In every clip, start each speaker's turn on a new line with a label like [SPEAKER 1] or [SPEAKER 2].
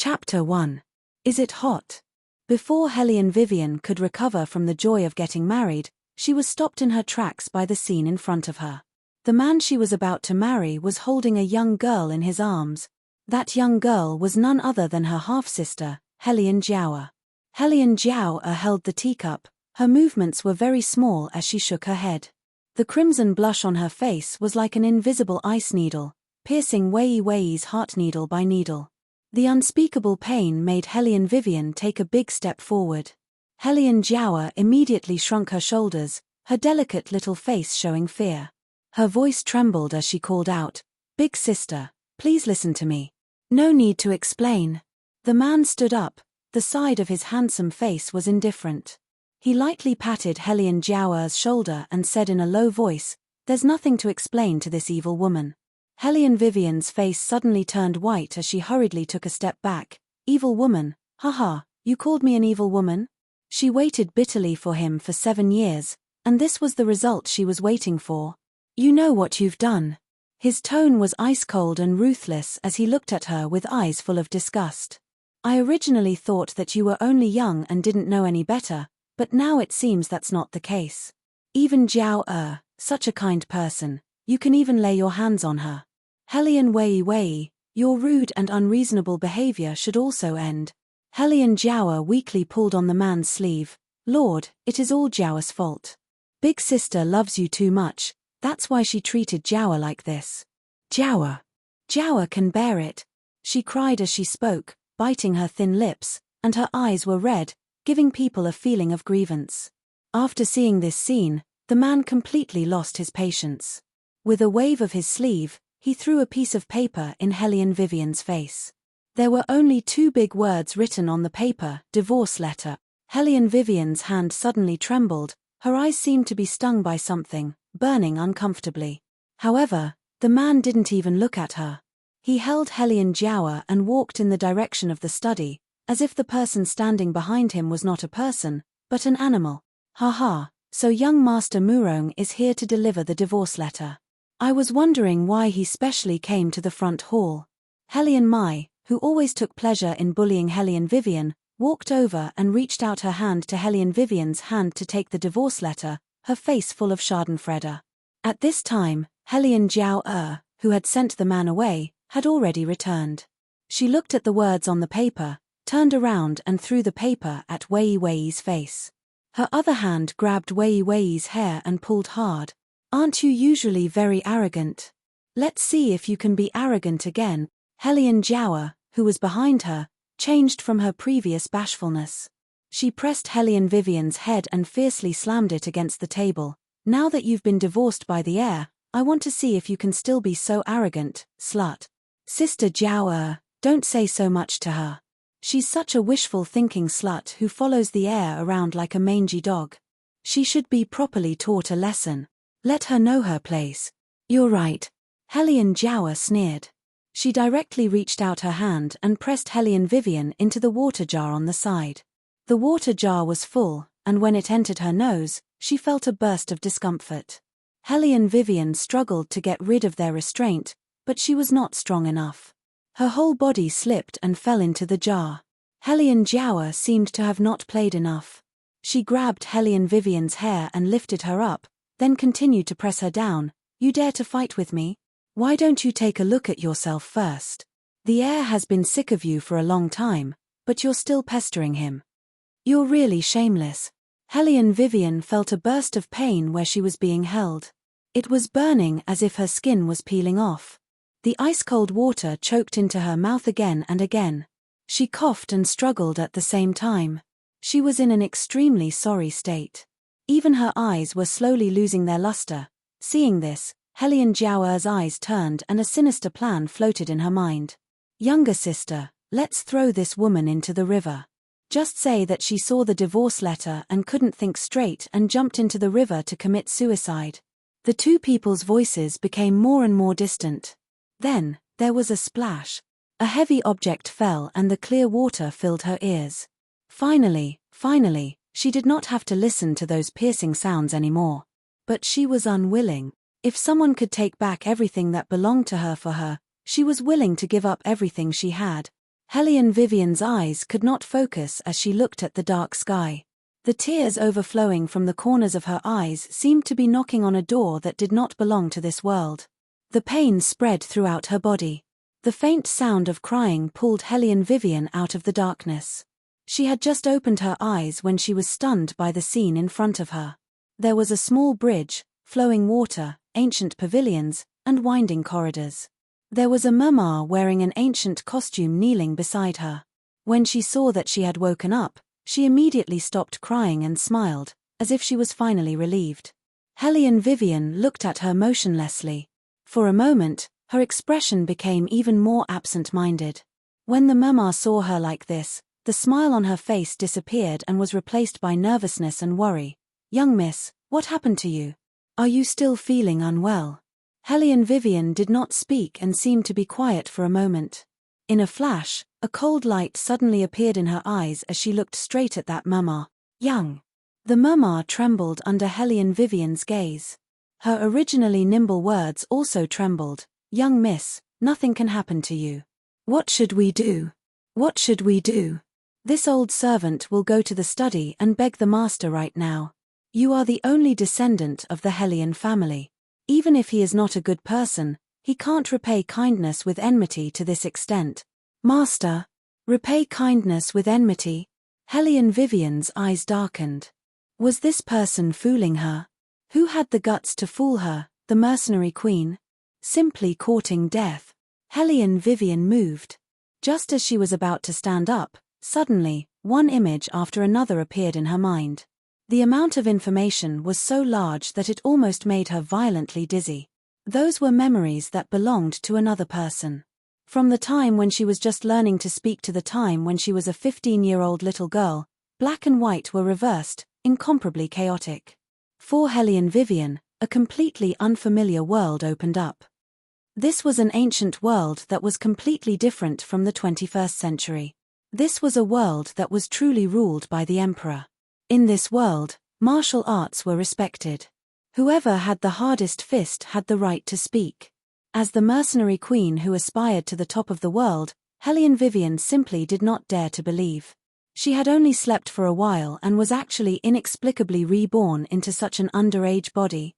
[SPEAKER 1] Chapter 1. Is it hot? Before Helene Vivian could recover from the joy of getting married, she was stopped in her tracks by the scene in front of her. The man she was about to marry was holding a young girl in his arms. That young girl was none other than her half-sister, Helene Jiao. Helene Jiao held the teacup. Her movements were very small as she shook her head. The crimson blush on her face was like an invisible ice needle, piercing Wei Wei's heart needle by needle. The unspeakable pain made Helene Vivian take a big step forward. Helene Jiao immediately shrunk her shoulders, her delicate little face showing fear. Her voice trembled as she called out, "Big sister, please listen to me. No need to explain." The man stood up. The side of his handsome face was indifferent. He lightly patted Helene Jiao's shoulder and said in a low voice, "There's nothing to explain to this evil woman." Helene Vivian's face suddenly turned white as she hurriedly took a step back. "Evil woman? Haha, you called me an evil woman?" She waited bitterly for him for 7 years, and this was the result she was waiting for. "You know what you've done." His tone was ice-cold and ruthless as he looked at her with eyes full of disgust. "I originally thought that you were only young and didn't know any better, but now it seems that's not the case. Even Jiao such a kind person, you can even lay your hands on her. Helene Wei, your rude and unreasonable behavior should also end." Helene Jiao weakly pulled on the man's sleeve. "Lord, it is all Jiao's fault. Big sister loves you too much, that's why she treated Jiao like this." "Jiao can bear it," she cried as she spoke, biting her thin lips, and her eyes were red, giving people a feeling of grievance. After seeing this scene, the man completely lost his patience. With a wave of his sleeve, he threw a piece of paper in Helene Vivian's face. There were only 2 big words written on the paper: divorce letter. Helene Vivian's hand suddenly trembled, her eyes seemed to be stung by something, burning uncomfortably. However, the man didn't even look at her. He held Helene Jiao and walked in the direction of the study, as if the person standing behind him was not a person, but an animal. "Haha, so young Master Murong is here to deliver the divorce letter. I was wondering why he specially came to the front hall." Helene Mai, who always took pleasure in bullying Helene Vivian, walked over and reached out her hand to Helene Vivian's hand to take the divorce letter, her face full of schadenfreude. At this time, Helene Jiao, who had sent the man away, had already returned. She looked at the words on the paper, turned around and threw the paper at Wei Wei's face. Her other hand grabbed Wei Wei's hair and pulled hard. "Aren't you usually very arrogant? Let's see if you can be arrogant again." Helene Jiao, who was behind her, changed from her previous bashfulness. She pressed Helene Vivian's head and fiercely slammed it against the table. "Now that you've been divorced by the heir, I want to see if you can still be so arrogant, slut. Sister Jiao, don't say so much to her. She's such a wishful-thinking slut who follows the heir around like a mangy dog. She should be properly taught a lesson. Let her know her place." "You're right," Helene Jiao sneered. She directly reached out her hand and pressed Helene Vivian into the water jar on the side. The water jar was full, and when it entered her nose, she felt a burst of discomfort. Helene Vivian struggled to get rid of their restraint, but she was not strong enough. Her whole body slipped and fell into the jar. Helene Jiao seemed to have not played enough. She grabbed Helene Vivian's hair and lifted her up, then continued to press her down. "You dare to fight with me? Why don't you take a look at yourself first? The heir has been sick of you for a long time, but you're still pestering him. You're really shameless." Helene Vivian felt a burst of pain where she was being held. It was burning as if her skin was peeling off. The ice-cold water choked into her mouth again and again. She coughed and struggled at the same time. She was in an extremely sorry state. Even her eyes were slowly losing their luster. Seeing this, Helene Jiao's eyes turned and a sinister plan floated in her mind. "Younger sister, let's throw this woman into the river. Just say that she saw the divorce letter and couldn't think straight and jumped into the river to commit suicide." The 2 people's voices became more and more distant. Then, there was a splash. A heavy object fell and the clear water filled her ears. Finally, she did not have to listen to those piercing sounds anymore. But she was unwilling. If someone could take back everything that belonged to her for her, she was willing to give up everything she had. Hellion Vivian's eyes could not focus as she looked at the dark sky. The tears overflowing from the corners of her eyes seemed to be knocking on a door that did not belong to this world. The pain spread throughout her body. The faint sound of crying pulled Hellion Vivian out of the darkness. She had just opened her eyes when she was stunned by the scene in front of her. There was a small bridge, flowing water, ancient pavilions, and winding corridors. There was a mama wearing an ancient costume kneeling beside her. When she saw that she had woken up, she immediately stopped crying and smiled, as if she was finally relieved. Hellion Vivian looked at her motionlessly. For a moment, her expression became even more absent-minded. When the mama saw her like this, the smile on her face disappeared and was replaced by nervousness and worry. "Young miss, what happened to you? Are you still feeling unwell?" Hellion Vivian did not speak and seemed to be quiet for a moment. In a flash, a cold light suddenly appeared in her eyes as she looked straight at that mama. "Young." The mama trembled under Hellion Vivian's gaze. Her originally nimble words also trembled. "Young miss, nothing can happen to you. What should we do? What should we do? This old servant will go to the study and beg the master right now. You are the only descendant of the Hellion family. Even if he is not a good person, he can't repay kindness with enmity to this extent." "Master? Repay kindness with enmity?" Hellion Vivian's eyes darkened. Was this person fooling her? Who had the guts to fool her, the mercenary queen? Simply courting death. Hellion Vivian moved. Just as she was about to stand up, suddenly, one image after another appeared in her mind. The amount of information was so large that it almost made her violently dizzy. Those were memories that belonged to another person. From the time when she was just learning to speak to the time when she was a 15-year-old little girl, black and white were reversed, incomparably chaotic. For Hellion Vivian, a completely unfamiliar world opened up. This was an ancient world that was completely different from the 21st century. This was a world that was truly ruled by the emperor. In this world, martial arts were respected. Whoever had the hardest fist had the right to speak. As the mercenary queen who aspired to the top of the world, Hellion Vivian simply did not dare to believe. She had only slept for a while and was actually inexplicably reborn into such an underage body.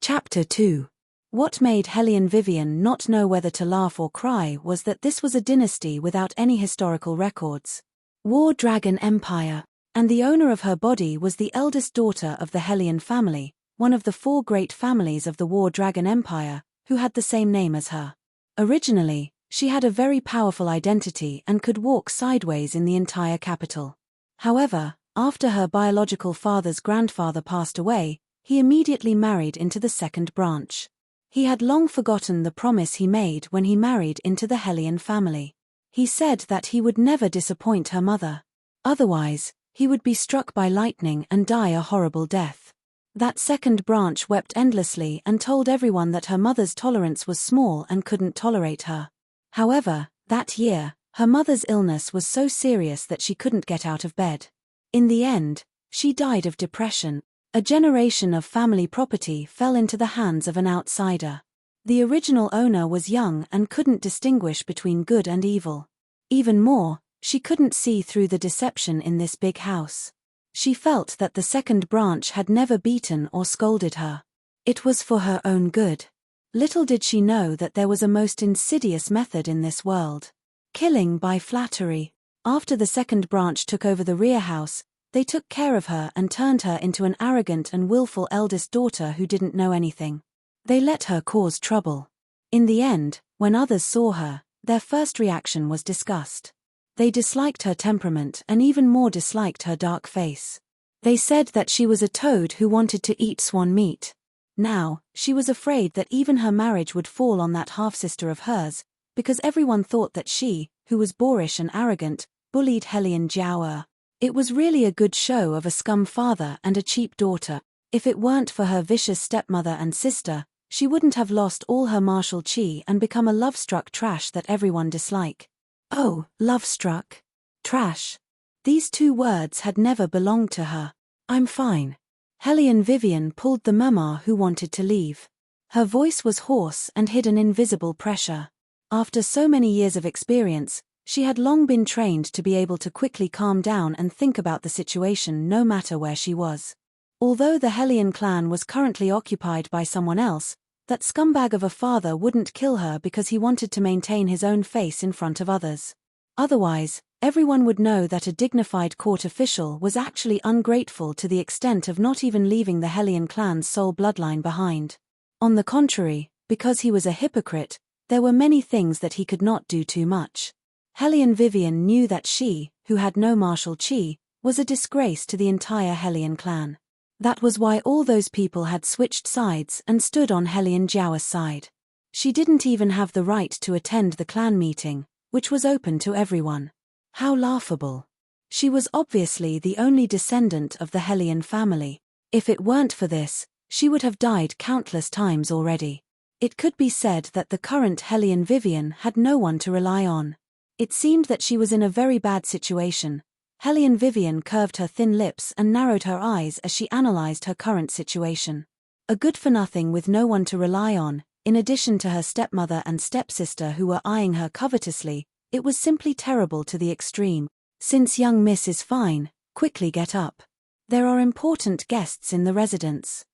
[SPEAKER 1] Chapter 2. What made Hellion Vivian not know whether to laugh or cry was that this was a dynasty without any historical records. War Dragon Empire, and the owner of her body was the eldest daughter of the Hellion family, one of the 4 great families of the War Dragon Empire, who had the same name as her. Originally, she had a very powerful identity and could walk sideways in the entire capital. However, after her biological father's grandfather passed away, he immediately married into the second branch. He had long forgotten the promise he made when he married into the Hellion family. He said that he would never disappoint her mother. Otherwise, he would be struck by lightning and die a horrible death. That second branch wept endlessly and told everyone that her mother's tolerance was small and couldn't tolerate her. However, that year, her mother's illness was so serious that she couldn't get out of bed. In the end, she died of depression. A generation of family property fell into the hands of an outsider. The original owner was young and couldn't distinguish between good and evil. Even more, she couldn't see through the deception in this big house. She felt that the second branch had never beaten or scolded her. It was for her own good. Little did she know that there was a most insidious method in this world. Killing by flattery. After the second branch took over the rear house, they took care of her and turned her into an arrogant and willful eldest daughter who didn't know anything. They let her cause trouble. In the end, when others saw her, their first reaction was disgust. They disliked her temperament and even more disliked her dark face. They said that she was a toad who wanted to eat swan meat. Now, she was afraid that even her marriage would fall on that half-sister of hers, because everyone thought that she, who was boorish and arrogant, bullied Hellion Jiaoer. It was really a good show of a scum father and a cheap daughter. If it weren't for her vicious stepmother and sister, she wouldn't have lost all her martial chi and become a love-struck trash that everyone disliked. Oh, love-struck. Trash. These 2 words had never belonged to her. "I'm fine." Hellion Vivian pulled the mama who wanted to leave. Her voice was hoarse and hid an invisible pressure. After so many years of experience, she had long been trained to be able to quickly calm down and think about the situation no matter where she was. Although the Hellion clan was currently occupied by someone else, that scumbag of a father wouldn't kill her because he wanted to maintain his own face in front of others. Otherwise, everyone would know that a dignified court official was actually ungrateful to the extent of not even leaving the Hellion clan's sole bloodline behind. On the contrary, because he was a hypocrite, there were many things that he could not do too much. Hellion Vivian knew that she, who had no martial chi, was a disgrace to the entire Hellion clan. That was why all those people had switched sides and stood on Hellion Jiao's side. She didn't even have the right to attend the clan meeting, which was open to everyone. How laughable. She was obviously the only descendant of the Hellion family. If it weren't for this, she would have died countless times already. It could be said that the current Hellion Vivian had no one to rely on. It seemed that she was in a very bad situation. Hellion Vivian curved her thin lips and narrowed her eyes as she analyzed her current situation. A good-for-nothing with no one to rely on, in addition to her stepmother and stepsister who were eyeing her covetously, it was simply terrible to the extreme. Since young miss is fine, quickly get up. There are important guests in the residence.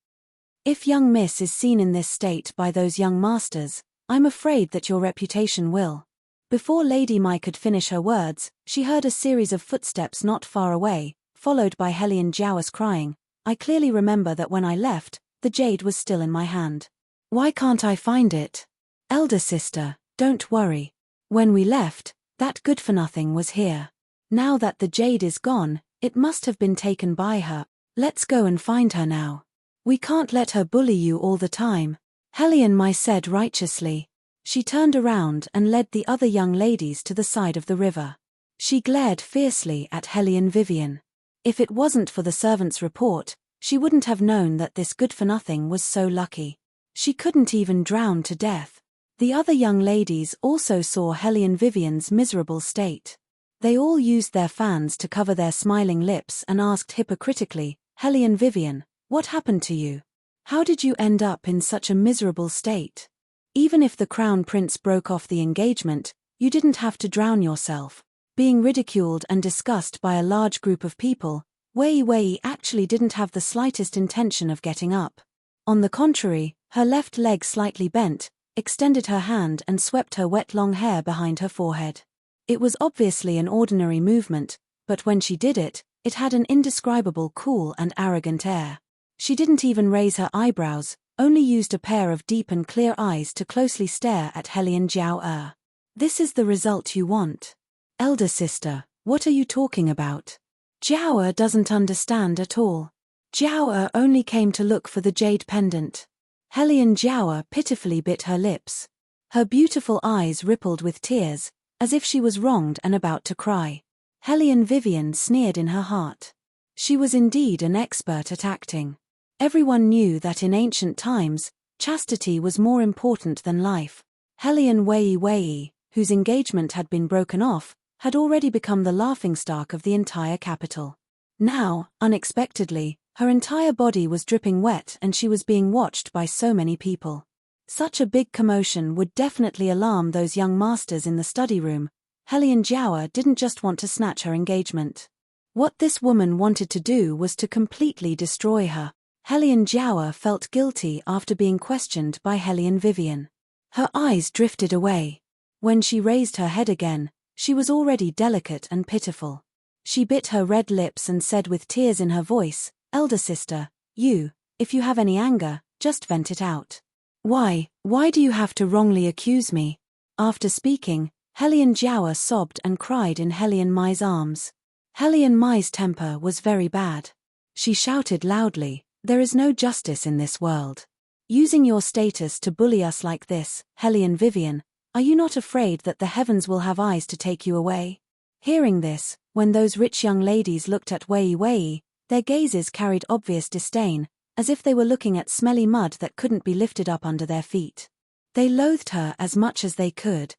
[SPEAKER 1] If young miss is seen in this state by those young masters, I'm afraid that your reputation will. Before Lady Mai could finish her words, she heard a series of footsteps not far away, followed by Hellion Jiao's crying, "I clearly remember that when I left, the jade was still in my hand. Why can't I find it? Elder sister, don't worry. When we left, that good-for-nothing was here. Now that the jade is gone, it must have been taken by her. Let's go and find her now. We can't let her bully you all the time," Hellion Mai said righteously. She turned around and led the other young ladies to the side of the river. She glared fiercely at Hellion Vivian. If it wasn't for the servant's report, she wouldn't have known that this good-for-nothing was so lucky. She couldn't even drown to death. The other young ladies also saw Hellion Vivian's miserable state. They all used their fans to cover their smiling lips and asked hypocritically, "Hellion Vivian, what happened to you? How did you end up in such a miserable state? Even if the crown prince broke off the engagement, you didn't have to drown yourself." Being ridiculed and discussed by a large group of people, Wei Wei actually didn't have the slightest intention of getting up. On the contrary, her left leg slightly bent, extended her hand and swept her wet long hair behind her forehead. It was obviously an ordinary movement, but when she did it, it had an indescribable cool and arrogant air. She didn't even raise her eyebrows, only used a pair of deep and clear eyes to closely stare at Hellion Jiao. "This is the result you want. Elder sister, what are you talking about?" Jiao doesn't understand at all. Jiao only came to look for the jade pendant. Hellion Jiao pitifully bit her lips. Her beautiful eyes rippled with tears, as if she was wronged and about to cry. Hellion Vivian sneered in her heart. She was indeed an expert at acting. Everyone knew that in ancient times, chastity was more important than life. Hellion Wei Wei, whose engagement had been broken off, had already become the laughingstock of the entire capital. Now, unexpectedly, her entire body was dripping wet and she was being watched by so many people. Such a big commotion would definitely alarm those young masters in the study room. Hellion Jiao didn't just want to snatch her engagement. What this woman wanted to do was to completely destroy her. Hellion Jiao felt guilty after being questioned by Hellion Vivian. Her eyes drifted away. When she raised her head again, she was already delicate and pitiful. She bit her red lips and said with tears in her voice, "Elder sister, if you have any anger, just vent it out. Why do you have to wrongly accuse me?" After speaking, Hellion Jiao sobbed and cried in Hellion Mai's arms. Hellion Mai's temper was very bad. She shouted loudly, "There is no justice in this world. Using your status to bully us like this, Hellion Vivian, are you not afraid that the heavens will have eyes to take you away?" Hearing this, when those rich young ladies looked at Wei Wei, their gazes carried obvious disdain, as if they were looking at smelly mud that couldn't be lifted up under their feet. They loathed her as much as they could.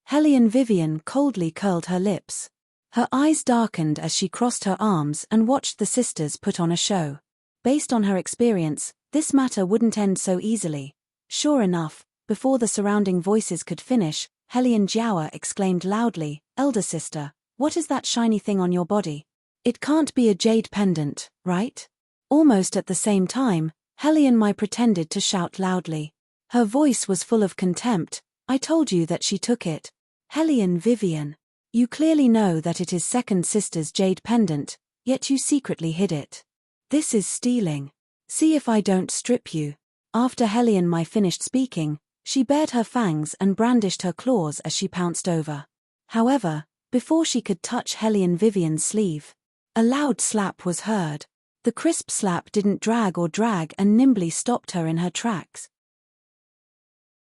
[SPEAKER 1] Hellion Vivian coldly curled her lips. Her eyes darkened as she crossed her arms and watched the sisters put on a show. Based on her experience, this matter wouldn't end so easily. Sure enough, before the surrounding voices could finish, Helian Jiawa exclaimed loudly, "Elder sister, what is that shiny thing on your body? It can't be a jade pendant, right?" Almost at the same time, Helian Mai pretended to shout loudly. Her voice was full of contempt. "I told you that she took it. Helian Vivian. You clearly know that it is second sister's jade pendant, yet you secretly hid it. This is stealing. See if I don't strip you." After Helian Mai finished speaking, she bared her fangs and brandished her claws as she pounced over. However, before she could touch Helian Vivian's sleeve, a loud slap was heard. The crisp slap didn't drag and nimbly stopped her in her tracks.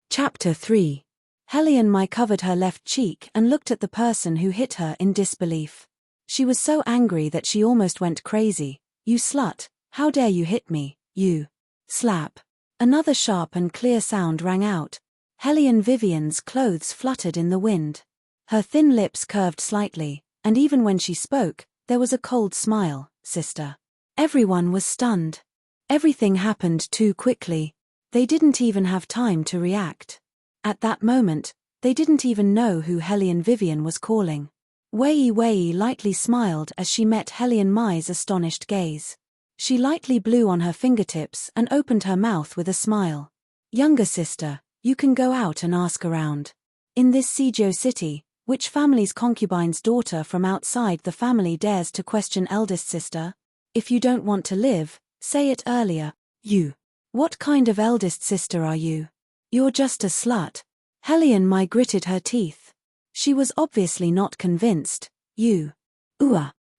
[SPEAKER 1] Chapter 3. Helian Mai covered her left cheek and looked at the person who hit her in disbelief. She was so angry that she almost went crazy. "You slut, how dare you hit me, you." Slap. Another sharp and clear sound rang out. Helian Vivian's clothes fluttered in the wind. Her thin lips curved slightly, and even when she spoke, there was a cold smile. "Sister." Everyone was stunned. Everything happened too quickly. They didn't even have time to react. At that moment, they didn't even know who Helian Vivian was calling. Wei Wei lightly smiled as she met Helian Mai's astonished gaze. She lightly blew on her fingertips and opened her mouth with a smile. "Younger sister, you can go out and ask around. In this Seijo city, which family's concubine's daughter from outside the family dares to question eldest sister? If you don't want to live, say it earlier. You. What kind of eldest sister are you? You're just a slut." Helian Mai gritted her teeth. She was obviously not convinced. "You.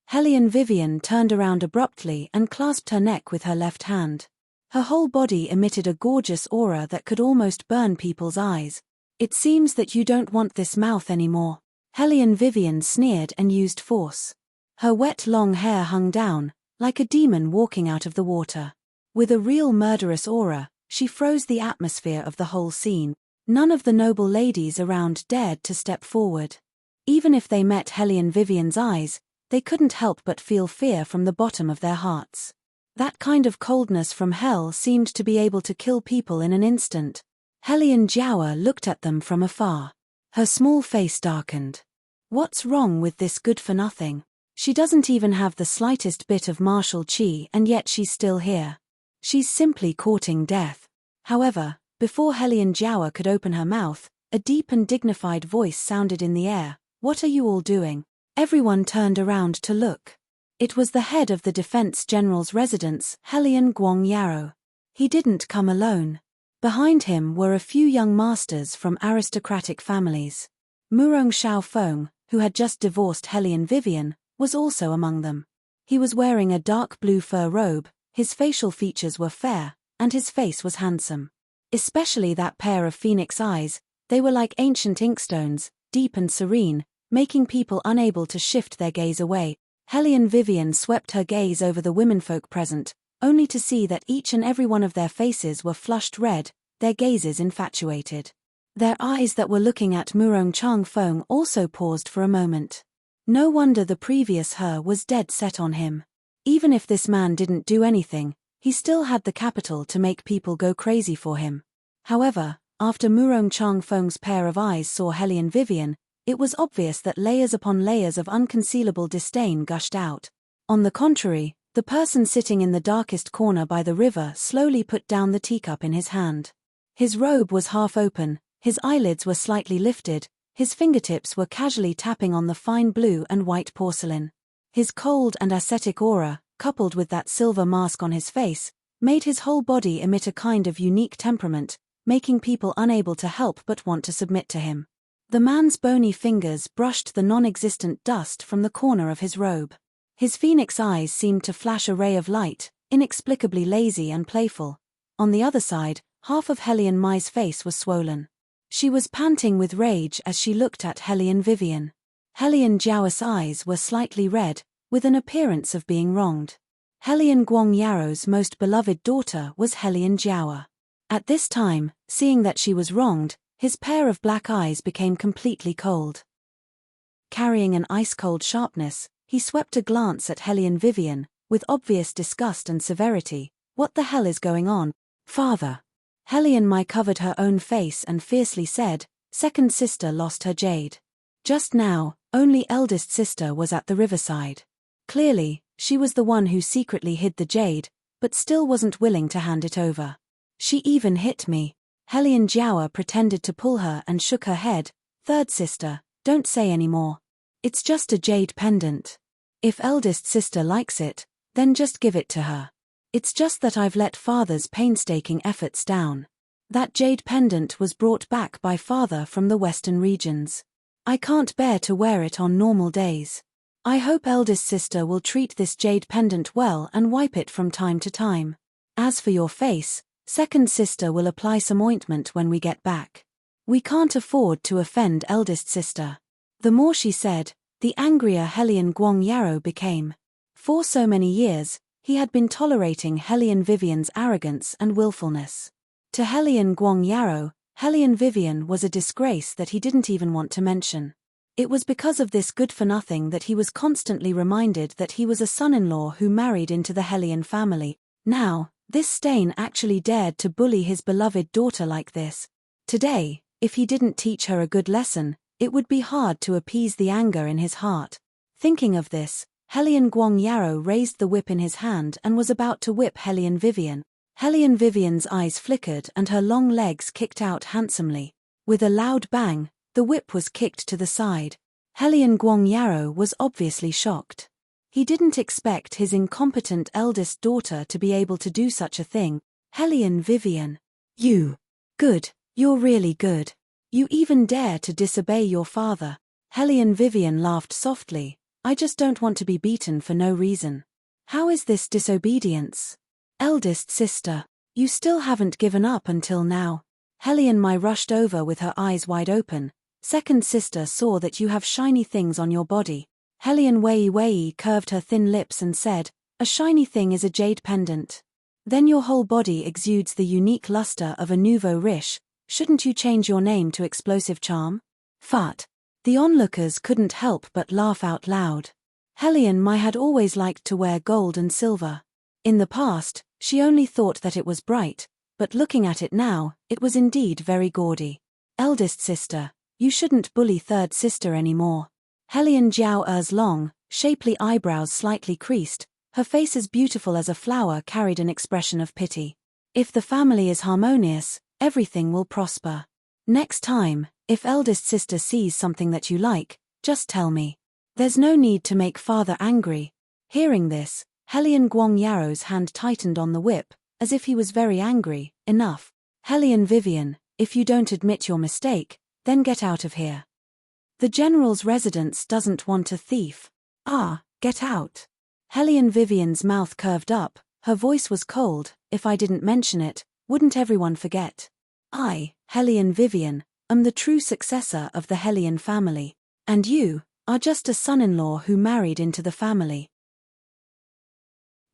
[SPEAKER 1] Helian Vivian turned around abruptly and clasped her neck with her left hand. Her whole body emitted a gorgeous aura that could almost burn people's eyes. "It seems that you don't want this mouth anymore." Helian Vivian sneered and used force. Her wet long hair hung down, like a demon walking out of the water. With a real murderous aura, she froze the atmosphere of the whole scene. None of the noble ladies around dared to step forward. Even if they met Helian Vivian's eyes, they couldn't help but feel fear from the bottom of their hearts. That kind of coldness from hell seemed to be able to kill people in an instant. Helian Jiawa looked at them from afar. Her small face darkened. What's wrong with this good-for-nothing? She doesn't even have the slightest bit of martial chi and yet she's still here. She's simply courting death. However, before Helian Jiawa could open her mouth, a deep and dignified voice sounded in the air. "What are you all doing?" Everyone turned around to look. It was the head of the defense general's residence, Helian Guang Yarrow. He didn't come alone. Behind him were a few young masters from aristocratic families. Murong Xiaofeng, who had just divorced Helian Vivian, was also among them. He was wearing a dark blue fur robe, his facial features were fair, and his face was handsome. Especially that pair of phoenix eyes, they were like ancient inkstones, deep and serene, making people unable to shift their gaze away. Helian Vivian swept her gaze over the womenfolk present, only to see that each and every one of their faces were flushed red, their gazes infatuated. Their eyes that were looking at Murong Changfeng also paused for a moment. No wonder the previous her was dead set on him. Even if this man didn't do anything, he still had the capital to make people go crazy for him. However, after Murong Changfeng's pair of eyes saw Helian Vivian, it was obvious that layers upon layers of unconcealable disdain gushed out. On the contrary, the person sitting in the darkest corner by the river slowly put down the teacup in his hand. His robe was half open, his eyelids were slightly lifted, his fingertips were casually tapping on the fine blue and white porcelain. His cold and ascetic aura, coupled with that silver mask on his face, made his whole body emit a kind of unique temperament, making people unable to help but want to submit to him. The man's bony fingers brushed the non-existent dust from the corner of his robe. His phoenix eyes seemed to flash a ray of light, inexplicably lazy and playful. On the other side, half of Helian Mai's face was swollen. She was panting with rage as she looked at Helian Vivian. Helian Jiawa's eyes were slightly red, with an appearance of being wronged. Helian Guang Yarrow's most beloved daughter was Helian Jiawa. At this time, seeing that she was wronged, his pair of black eyes became completely cold. Carrying an ice-cold sharpness, he swept a glance at Helian Vivian, with obvious disgust and severity. "What the hell is going on, father?" Helian Mai covered her own face and fiercely said, second sister lost her jade. Just now, only eldest sister was at the riverside. Clearly, she was the one who secretly hid the jade, but still wasn't willing to hand it over. She even hit me. Helian Jiawa pretended to pull her and shook her head. Third sister, don't say any more. It's just a jade pendant. If eldest sister likes it, then just give it to her. It's just that I've let father's painstaking efforts down. That jade pendant was brought back by father from the western regions. I can't bear to wear it on normal days. I hope eldest sister will treat this jade pendant well and wipe it from time to time. As for your face, second sister will apply some ointment when we get back. We can't afford to offend eldest sister. The more she said, the angrier Helian Guang Yarrow became. For so many years, he had been tolerating Helian Vivian's arrogance and willfulness. To Helian Guang Yarrow, Helian Vivian was a disgrace that he didn't even want to mention. It was because of this good-for-nothing that he was constantly reminded that he was a son-in-law who married into the Helian family. Now, this stain actually dared to bully his beloved daughter like this. Today, if he didn't teach her a good lesson, it would be hard to appease the anger in his heart. Thinking of this, Helian Guang Yarrow raised the whip in his hand and was about to whip Helian Vivian. Helian Vivian's eyes flickered and her long legs kicked out handsomely. With a loud bang, the whip was kicked to the side. Helian Guang Yarrow was obviously shocked. He didn't expect his incompetent eldest daughter to be able to do such a thing. Helian Vivian. You. Good, you're really good. You even dare to disobey your father. Helian Vivian laughed softly. I just don't want to be beaten for no reason. How is this disobedience? Eldest sister, you still haven't given up until now. Helian Mai rushed over with her eyes wide open. Second sister saw that you have shiny things on your body. Helian Wei curved her thin lips and said, a shiny thing is a jade pendant. Then your whole body exudes the unique luster of a nouveau riche. Shouldn't you change your name to Explosive Charm? Fart. The onlookers couldn't help but laugh out loud. Helian Mai had always liked to wear gold and silver. In the past, she only thought that it was bright, but looking at it now, it was indeed very gaudy. Eldest sister, you shouldn't bully third sister anymore. Helian Jiao Er's long, shapely eyebrows slightly creased, her face as beautiful as a flower carried an expression of pity. If the family is harmonious, everything will prosper. Next time, if eldest sister sees something that you like, just tell me. There's no need to make father angry. Hearing this, Helian Guang Yarrow's hand tightened on the whip, as if he was very angry. Enough. Helian Vivian, if you don't admit your mistake, then get out of here. The general's residence doesn't want a thief. Ah, get out. Helian Vivian's mouth curved up, her voice was cold. If I didn't mention it, wouldn't everyone forget? I, Helian Vivian, am the true successor of the Helian family, and you are just a son-in-law who married into the family.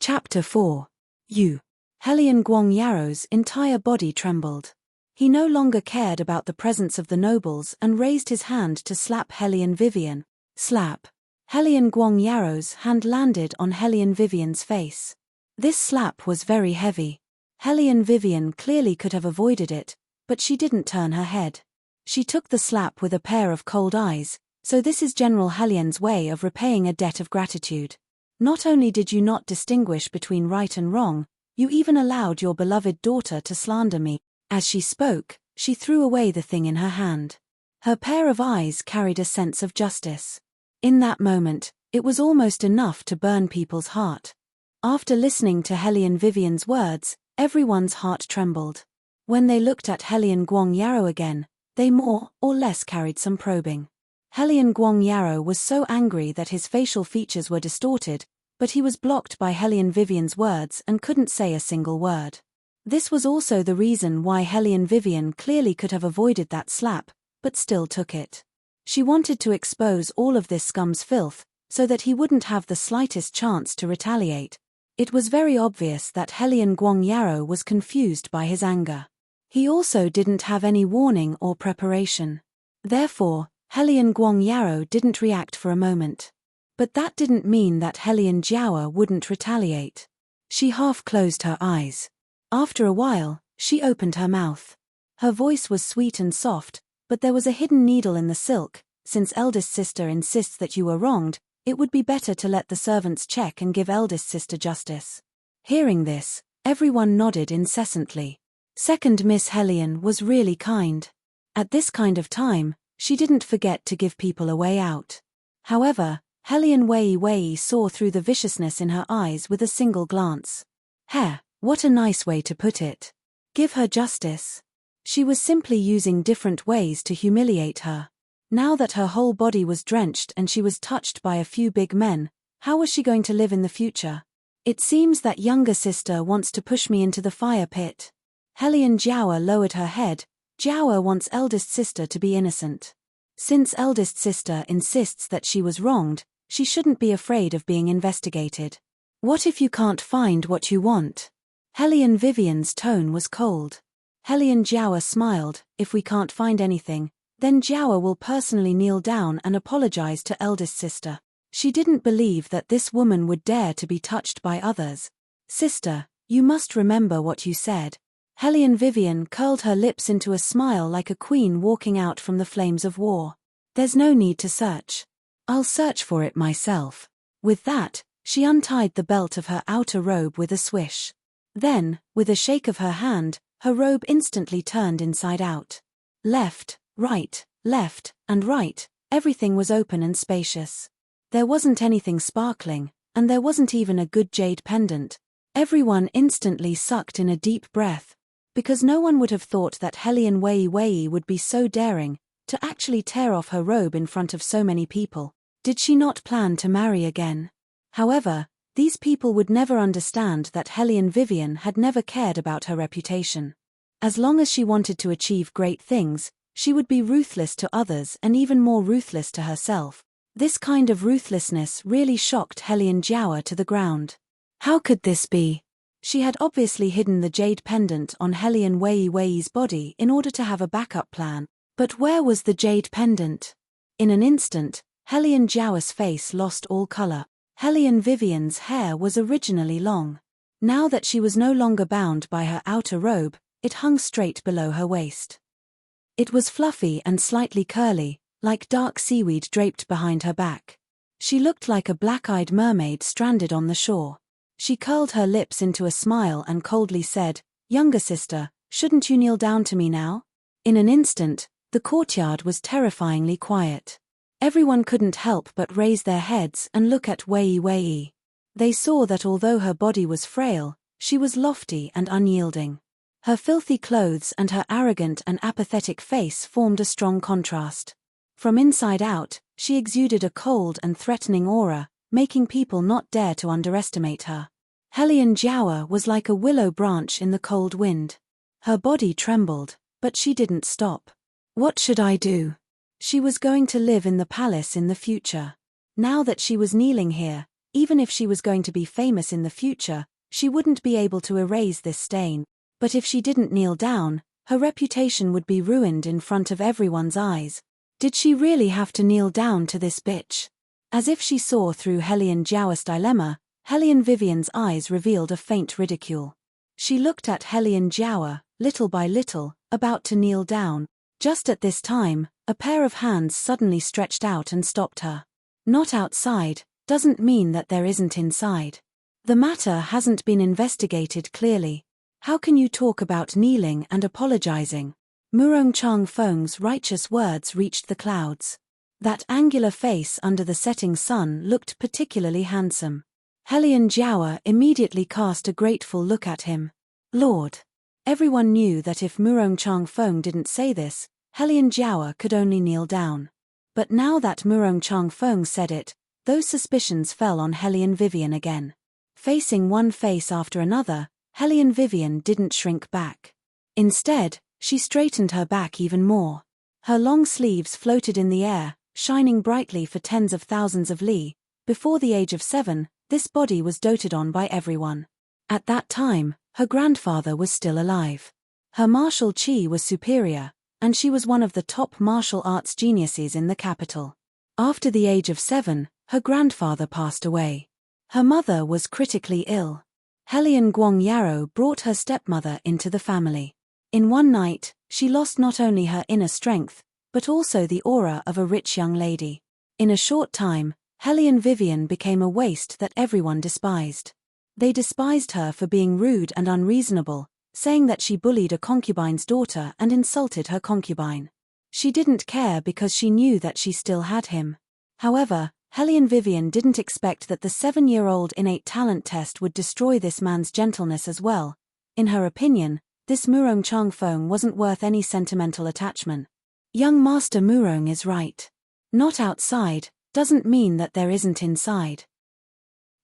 [SPEAKER 1] Chapter 4. You. Helian Guang Yarrow's entire body trembled. He no longer cared about the presence of the nobles and raised his hand to slap Helian Vivian. Slap. Helian Guang Yarrow's hand landed on Helian Vivian's face. This slap was very heavy. Helian Vivian clearly could have avoided it, but she didn't turn her head. She took the slap with a pair of cold eyes, so this is General Helian's way of repaying a debt of gratitude. Not only did you not distinguish between right and wrong, you even allowed your beloved daughter to slander me. As she spoke, she threw away the thing in her hand. Her pair of eyes carried a sense of justice. In that moment, it was almost enough to burn people's heart. After listening to Helian Vivian's words, everyone's heart trembled. When they looked at Helian Guang Yarrow again, they more or less carried some probing. Helian Guang Yarrow was so angry that his facial features were distorted, but he was blocked by Helian Vivian's words and couldn't say a single word. This was also the reason why Helian Vivian clearly could have avoided that slap, but still took it. She wanted to expose all of this scum's filth, so that he wouldn't have the slightest chance to retaliate. It was very obvious that Helian Guang Yarrow was confused by his anger. He also didn't have any warning or preparation. Therefore, Helian Guang Yarrow didn't react for a moment. But that didn't mean that Helian Jiawa wouldn't retaliate. She half closed her eyes. After a while, she opened her mouth. Her voice was sweet and soft, But there was a hidden needle in the silk. Since eldest sister insists that you were wronged, it would be better to let the servants check and give eldest sister justice. Hearing this, everyone nodded incessantly. Second Miss Hellion was really kind. At this kind of time, she didn't forget to give people a way out. However, Hellion Wei saw through the viciousness in her eyes with a single glance. What a nice way to put it. Give her justice. She was simply using different ways to humiliate her. Now that her whole body was drenched and she was touched by a few big men, how was she going to live in the future? It seems that younger sister wants to push me into the fire pit. Hellion Jiawa lowered her head. Jiawa wants eldest sister to be innocent. Since eldest sister insists that she was wronged, she shouldn't be afraid of being investigated. What if you can't find what you want? Hellion Vivian's tone was cold. Hellion Jiawa smiled. If we can't find anything, then Jiawa will personally kneel down and apologize to eldest sister. She didn't believe that this woman would dare to be touched by others. Sister, you must remember what you said. Hellion Vivian curled her lips into a smile like a queen walking out from the flames of war. There's no need to search. I'll search for it myself. With that, she untied the belt of her outer robe with a swish. Then, with a shake of her hand, her robe instantly turned inside out. Left, and right, everything was open and spacious. There wasn't anything sparkling, and there wasn't even a good jade pendant. Everyone instantly sucked in a deep breath, because no one would have thought that Hellion Wei would be so daring to actually tear off her robe in front of so many people. Did she not plan to marry again? However, these people would never understand that Hellion Vivian had never cared about her reputation. As long as she wanted to achieve great things, she would be ruthless to others and even more ruthless to herself. This kind of ruthlessness really shocked Hellion Jiawa to the ground. How could this be? She had obviously hidden the jade pendant on Hellion Wei's body in order to have a backup plan. But where was the jade pendant? In an instant, Hellion Jiawa's face lost all color. Hellion Vivian's hair was originally long. Now that she was no longer bound by her outer robe, it hung straight below her waist. It was fluffy and slightly curly, like dark seaweed draped behind her back. She looked like a black-eyed mermaid stranded on the shore. She curled her lips into a smile and coldly said, "Younger sister, shouldn't you kneel down to me now?" In an instant, the courtyard was terrifyingly quiet. Everyone couldn't help but raise their heads and look at Wei. They saw that although her body was frail, she was lofty and unyielding. Her filthy clothes and her arrogant and apathetic face formed a strong contrast. From inside out, she exuded a cold and threatening aura, making people not dare to underestimate her. Hellion Jiawa was like a willow branch in the cold wind. Her body trembled, but she didn't stop. What should I do? She was going to live in the palace in the future. Now that she was kneeling here, even if she was going to be famous in the future, she wouldn't be able to erase this stain. But if she didn't kneel down, her reputation would be ruined in front of everyone's eyes. Did she really have to kneel down to this bitch? As if she saw through Hellion Jiawa's dilemma, Hellion Vivian's eyes revealed a faint ridicule. She looked at Hellion Jiawa, little by little, about to kneel down. Just at this time, a pair of hands suddenly stretched out and stopped her. Not outside doesn't mean that there isn't inside. The matter hasn't been investigated clearly. How can you talk about kneeling and apologizing? Murong Chang Feng's righteous words reached the clouds. That angular face under the setting sun looked particularly handsome. Hellion Jiawa immediately cast a grateful look at him. Lord. Everyone knew that if Murong Chang Feng didn't say this, Hellion Jiawa could only kneel down. But now that Murong Chang Feng said it, those suspicions fell on Hellion Vivian again. Facing one face after another, Hellion Vivian didn't shrink back. Instead, she straightened her back even more. Her long sleeves floated in the air, shining brightly for tens of thousands of li. Before the age of 7, this body was doted on by everyone. At that time, her grandfather was still alive. Her martial chi was superior, and she was one of the top martial arts geniuses in the capital. After the age of 7, her grandfather passed away. Her mother was critically ill. Hellion Guang Yarrow brought her stepmother into the family. In one night, she lost not only her inner strength, but also the aura of a rich young lady. In a short time, Hellion Vivian became a waste that everyone despised. They despised her for being rude and unreasonable, saying that she bullied a concubine's daughter and insulted her concubine. She didn't care because she knew that she still had him. However, Hellion Vivian didn't expect that the 7-year-old innate talent test would destroy this man's gentleness as well. In her opinion, this Murong Changfeng wasn't worth any sentimental attachment. Young Master Murong is right. Not outside doesn't mean that there isn't inside.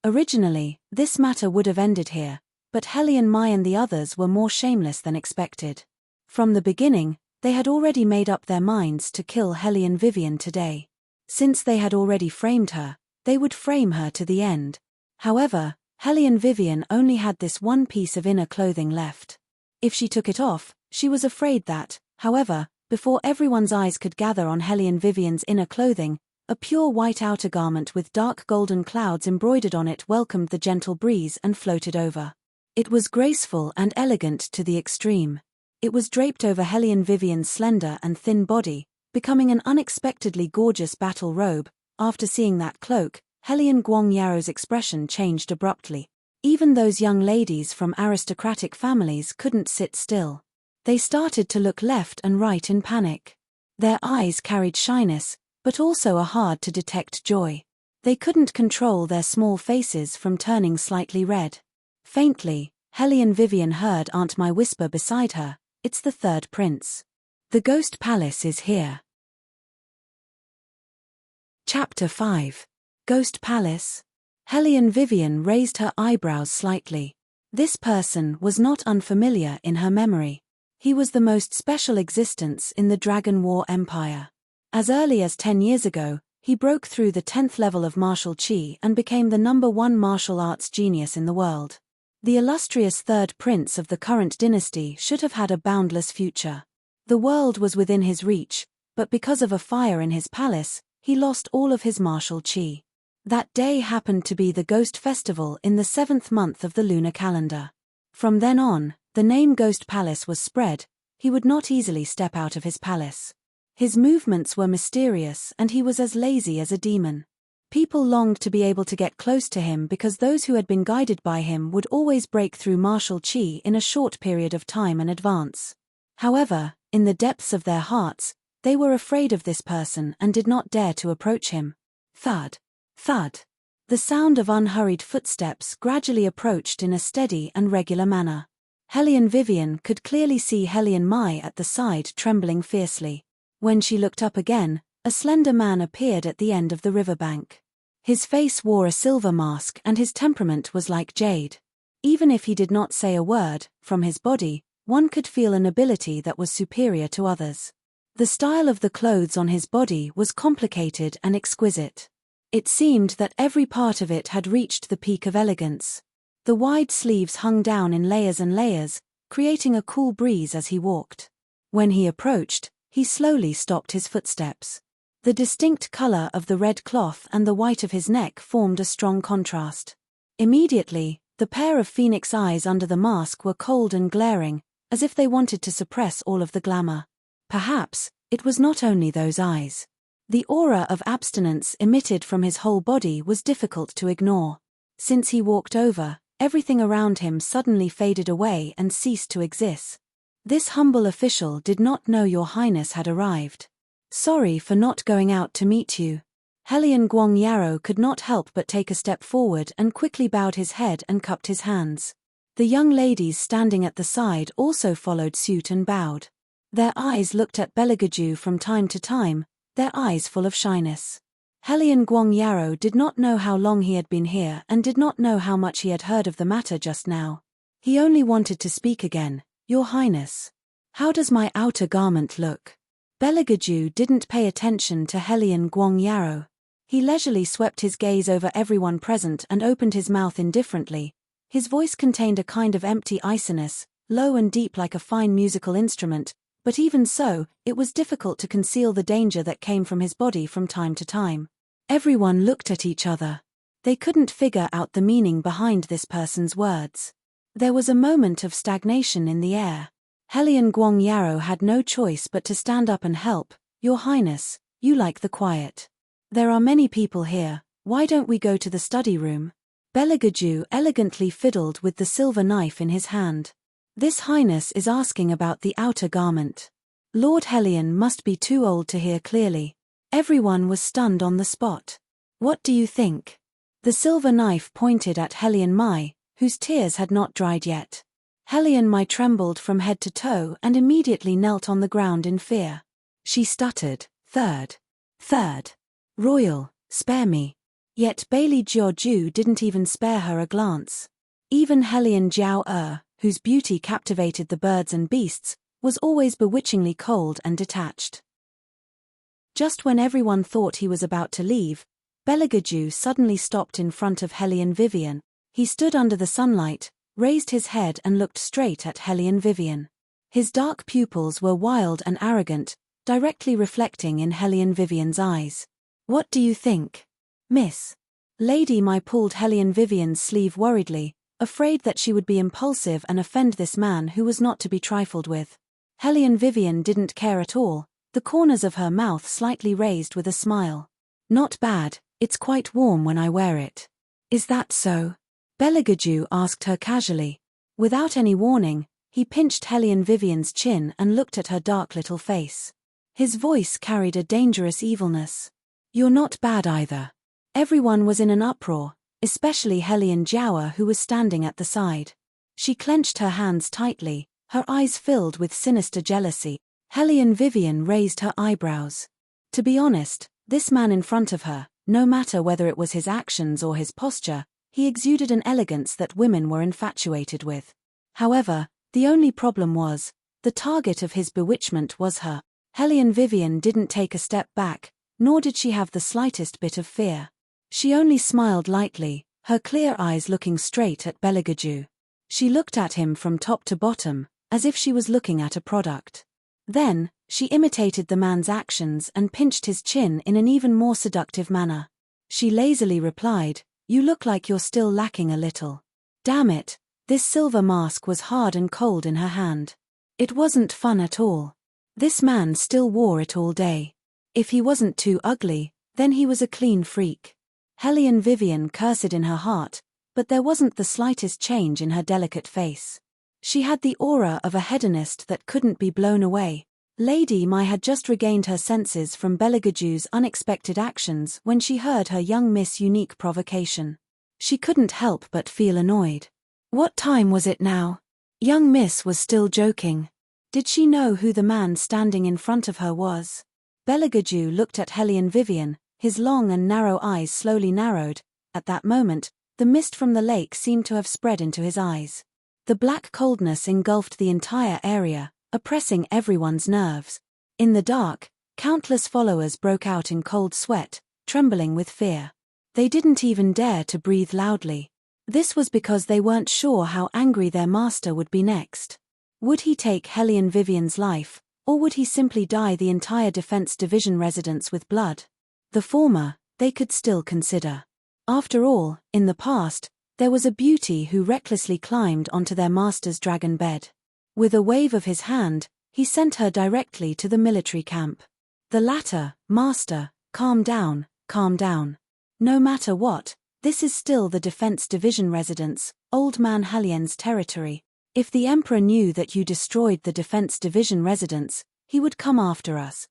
[SPEAKER 1] Originally, this matter would have ended here, but Hellion Mai and the others were more shameless than expected. From the beginning, they had already made up their minds to kill Hellion Vivian today. Since they had already framed her, they would frame her to the end. However, Hellion Vivian only had this one piece of inner clothing left. If she took it off, she was afraid that, however, before everyone's eyes could gather on Hellion Vivian's inner clothing, a pure white outer garment with dark golden clouds embroidered on it welcomed the gentle breeze and floated over. It was graceful and elegant to the extreme. It was draped over Hellion Vivian's slender and thin body, becoming an unexpectedly gorgeous battle robe. After seeing that cloak, Hellion Guangyaro's expression changed abruptly. Even those young ladies from aristocratic families couldn't sit still. They started to look left and right in panic. Their eyes carried shyness, but also a hard-to-detect joy. They couldn't control their small faces from turning slightly red. Faintly, Hellion Vivian heard Aunt Mai whisper beside her, "It's the third prince. The Ghost Palace is here." Chapter 5. Ghost Palace. Hellion Vivian raised her eyebrows slightly. This person was not unfamiliar in her memory. He was the most special existence in the Dragon War Empire. As early as 10 years ago, he broke through the 10th level of martial qi and became the #1 martial arts genius in the world. The illustrious third prince of the current dynasty should have had a boundless future. The world was within his reach, but because of a fire in his palace, he lost all of his martial qi. That day happened to be the Ghost Festival in the 7th month of the lunar calendar. From then on, the name Ghost Palace was spread. He would not easily step out of his palace. His movements were mysterious and he was as lazy as a demon. People longed to be able to get close to him because those who had been guided by him would always break through martial qi in a short period of time in advance. However, in the depths of their hearts, they were afraid of this person and did not dare to approach him. Thud. Thud. The sound of unhurried footsteps gradually approached in a steady and regular manner. Hellion Vivian could clearly see Hellion Mai at the side trembling fiercely. When she looked up again, a slender man appeared at the end of the riverbank. His face wore a silver mask and his temperament was like jade. Even if he did not say a word, from his body, one could feel a nobility that was superior to others. The style of the clothes on his body was complicated and exquisite. It seemed that every part of it had reached the peak of elegance. The wide sleeves hung down in layers and layers, creating a cool breeze as he walked. When he approached, he slowly stopped his footsteps. The distinct color of the red cloth and the white of his neck formed a strong contrast. Immediately, the pair of phoenix eyes under the mask were cold and glaring, as if they wanted to suppress all of the glamour. Perhaps, it was not only those eyes. The aura of abstinence emitted from his whole body was difficult to ignore. Since he walked over, everything around him suddenly faded away and ceased to exist. This humble official did not know Your Highness had arrived. Sorry for not going out to meet you. Hellion Guangyaro could not help but take a step forward and quickly bowed his head and cupped his hands. The young ladies standing at the side also followed suit and bowed. Their eyes looked at Beligaju from time to time, their eyes full of shyness. Hellion Guangyaro did not know how long he had been here and did not know how much he had heard of the matter just now. He only wanted to speak again. Your Highness. How does my outer garment look? Beligaju didn't pay attention to Hellion Guangyaro. He leisurely swept his gaze over everyone present and opened his mouth indifferently. His voice contained a kind of empty iciness, low and deep like a fine musical instrument, but even so, it was difficult to conceal the danger that came from his body from time to time. Everyone looked at each other. They couldn't figure out the meaning behind this person's words. There was a moment of stagnation in the air. Hellion Guangyaro had no choice but to stand up and help. Your Highness, you like the quiet. There are many people here, why don't we go to the study room? Belegaju elegantly fiddled with the silver knife in his hand. This Highness is asking about the outer garment. Lord Helion must be too old to hear clearly. Everyone was stunned on the spot. What do you think? The silver knife pointed at Helion Mai, whose tears had not dried yet. Helion Mai trembled from head to toe and immediately knelt on the ground in fear. She stuttered, Third. Royal, spare me. Yet Bailey Jiaoju didn't even spare her a glance. Even Helion Jiao whose beauty captivated the birds and beasts, was always bewitchingly cold and detached. Just when everyone thought he was about to leave, Belegaju suddenly stopped in front of Helion Vivian. He stood under the sunlight, raised his head and looked straight at Helion Vivian. His dark pupils were wild and arrogant, directly reflecting in Helion Vivian's eyes. What do you think? Miss? Lady Mai pulled Helion Vivian's sleeve worriedly, afraid that she would be impulsive and offend this man who was not to be trifled with. Helion Vivian didn't care at all, the corners of her mouth slightly raised with a smile. Not bad, it's quite warm when I wear it. Is that so? Belegaju asked her casually. Without any warning, he pinched Helion Vivian's chin and looked at her dark little face. His voice carried a dangerous evilness. You're not bad either. Everyone was in an uproar, especially Helion Jiao who was standing at the side. She clenched her hands tightly, her eyes filled with sinister jealousy. Helion Vivian raised her eyebrows. To be honest, this man in front of her, no matter whether it was his actions or his posture, he exuded an elegance that women were infatuated with. However, the only problem was, the target of his bewitchment was her. Helion Vivian didn't take a step back, nor did she have the slightest bit of fear. She only smiled lightly, her clear eyes looking straight at Belegaju. She looked at him from top to bottom, as if she was looking at a product. Then, she imitated the man's actions and pinched his chin in an even more seductive manner. She lazily replied, You look like you're still lacking a little. Damn it, this silver mask was hard and cold in her hand. It wasn't fun at all. This man still wore it all day. If he wasn't too ugly, then he was a clean freak. Helion Vivian cursed in her heart, but there wasn't the slightest change in her delicate face. She had the aura of a hedonist that couldn't be blown away. Lady Mai had just regained her senses from Belegaju's unexpected actions when she heard her young miss' unique provocation. She couldn't help but feel annoyed. What time was it now? Young miss was still joking. Did she know who the man standing in front of her was? Belegaju looked at Helion Vivian, his long and narrow eyes slowly narrowed. At that moment, the mist from the lake seemed to have spread into his eyes. The black coldness engulfed the entire area, oppressing everyone's nerves. In the dark, countless followers broke out in cold sweat, trembling with fear. They didn't even dare to breathe loudly. This was because they weren't sure how angry their master would be next. Would he take Helion Vivian's life, or would he simply dye the entire Defense Division residence with blood? The former, they could still consider. After all, in the past, there was a beauty who recklessly climbed onto their master's dragon bed. With a wave of his hand, he sent her directly to the military camp. The latter, Master, calm down, calm down. No matter what, this is still the Defense Division residence, Old Man Helion's territory. If the Emperor knew that you destroyed the Defense Division residence, he would come after us.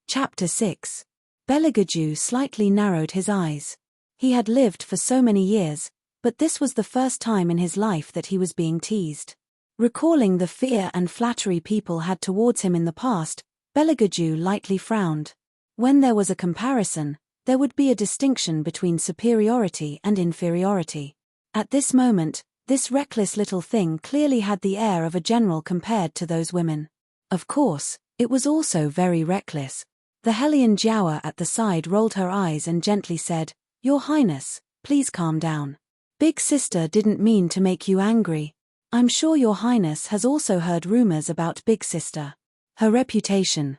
[SPEAKER 1] Chapter 6. Belegaju slightly narrowed his eyes. He had lived for so many years, but this was the first time in his life that he was being teased. Recalling the fear and flattery people had towards him in the past, Belegaju lightly frowned. When there was a comparison, there would be a distinction between superiority and inferiority. At this moment, this reckless little thing clearly had the air of a general compared to those women. Of course, it was also very reckless. The Helion Jiao at the side rolled her eyes and gently said, Your Highness, please calm down. Big sister didn't mean to make you angry. I'm sure Your Highness has also heard rumors about Big Sister. Her reputation,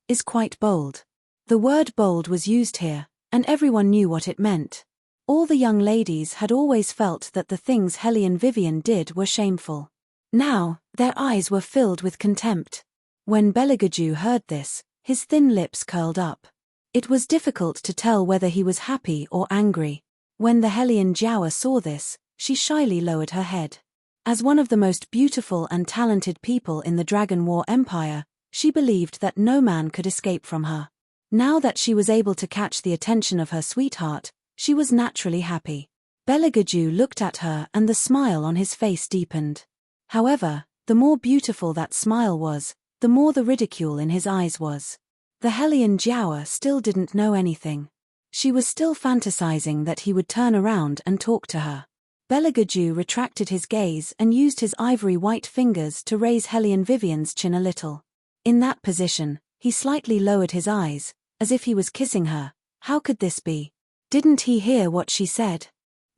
[SPEAKER 1] is quite bold. The word bold was used here, and everyone knew what it meant. All the young ladies had always felt that the things Helion Vivian did were shameful. Now, their eyes were filled with contempt. When Belagaju heard this, his thin lips curled up. It was difficult to tell whether he was happy or angry. When the Hellion Jiawa saw this, she shyly lowered her head. As one of the most beautiful and talented people in the Dragon War Empire, she believed that no man could escape from her. Now that she was able to catch the attention of her sweetheart, she was naturally happy. Belagaju looked at her and the smile on his face deepened. However, the more beautiful that smile was, the more the ridicule in his eyes was. The Hellion Jiawa still didn't know anything. She was still fantasizing that he would turn around and talk to her. Belagaju retracted his gaze and used his ivory white fingers to raise Hellion Vivian's chin a little. In that position, he slightly lowered his eyes, as if he was kissing her. How could this be? Didn't he hear what she said?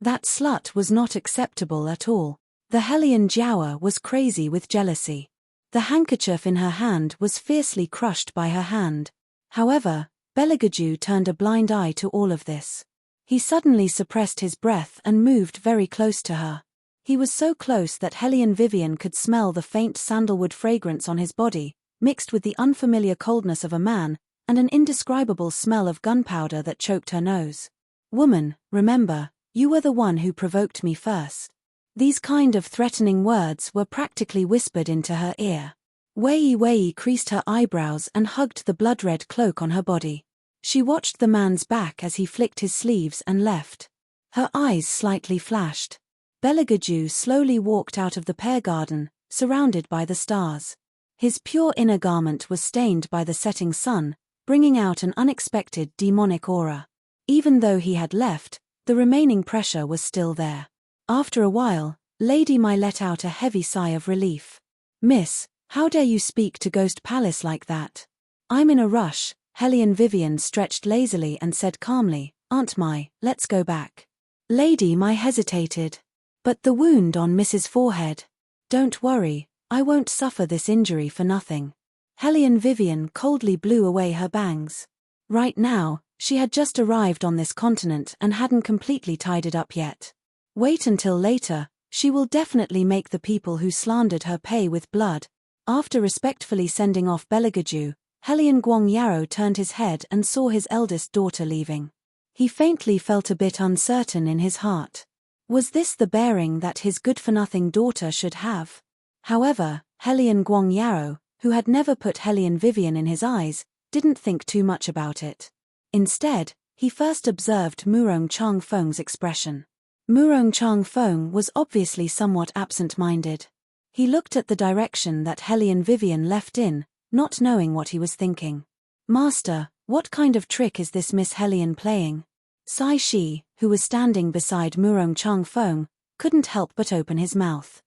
[SPEAKER 1] That slut was not acceptable at all. The Hellion Jiawa was crazy with jealousy. The handkerchief in her hand was fiercely crushed by her hand. However, Belagaju turned a blind eye to all of this. He suddenly suppressed his breath and moved very close to her. He was so close that Hellion Vivian could smell the faint sandalwood fragrance on his body, mixed with the unfamiliar coldness of a man, and an indescribable smell of gunpowder that choked her nose. "Woman, remember, you were the one who provoked me first." These kind of threatening words were practically whispered into her ear. Wei Wei creased her eyebrows and hugged the blood-red cloak on her body. She watched the man's back as he flicked his sleeves and left. Her eyes slightly flashed. Belagaju slowly walked out of the pear garden, surrounded by the stars. His pure inner garment was stained by the setting sun, bringing out an unexpected demonic aura. Even though he had left, the remaining pressure was still there. After a while, Lady Mai let out a heavy sigh of relief. "Miss, how dare you speak to Ghost Palace like that?" "I'm in a rush," Hellion Vivian stretched lazily and said calmly, "Aunt Mai, let's go back." Lady Mai hesitated. "But the wound on Mrs. Forehead." "Don't worry, I won't suffer this injury for nothing." Hellion Vivian coldly blew away her bangs. Right now, she had just arrived on this continent and hadn't completely tied it up yet. Wait until later, she will definitely make the people who slandered her pay with blood. After respectfully sending off Belagaju, Hellion Guang Yarrow turned his head and saw his eldest daughter leaving. He faintly felt a bit uncertain in his heart. Was this the bearing that his good-for-nothing daughter should have? However, Hellion Guang Yarrow, who had never put Hellion Vivian in his eyes, didn't think too much about it. Instead, he first observed Murong Changfeng's expression. Murong Changfeng was obviously somewhat absent-minded. He looked at the direction that Hellion Vivian left in, not knowing what he was thinking. "Master, what kind of trick is this Miss Hellion playing?" Sai Shi, who was standing beside Murong Changfeng, couldn't help but open his mouth.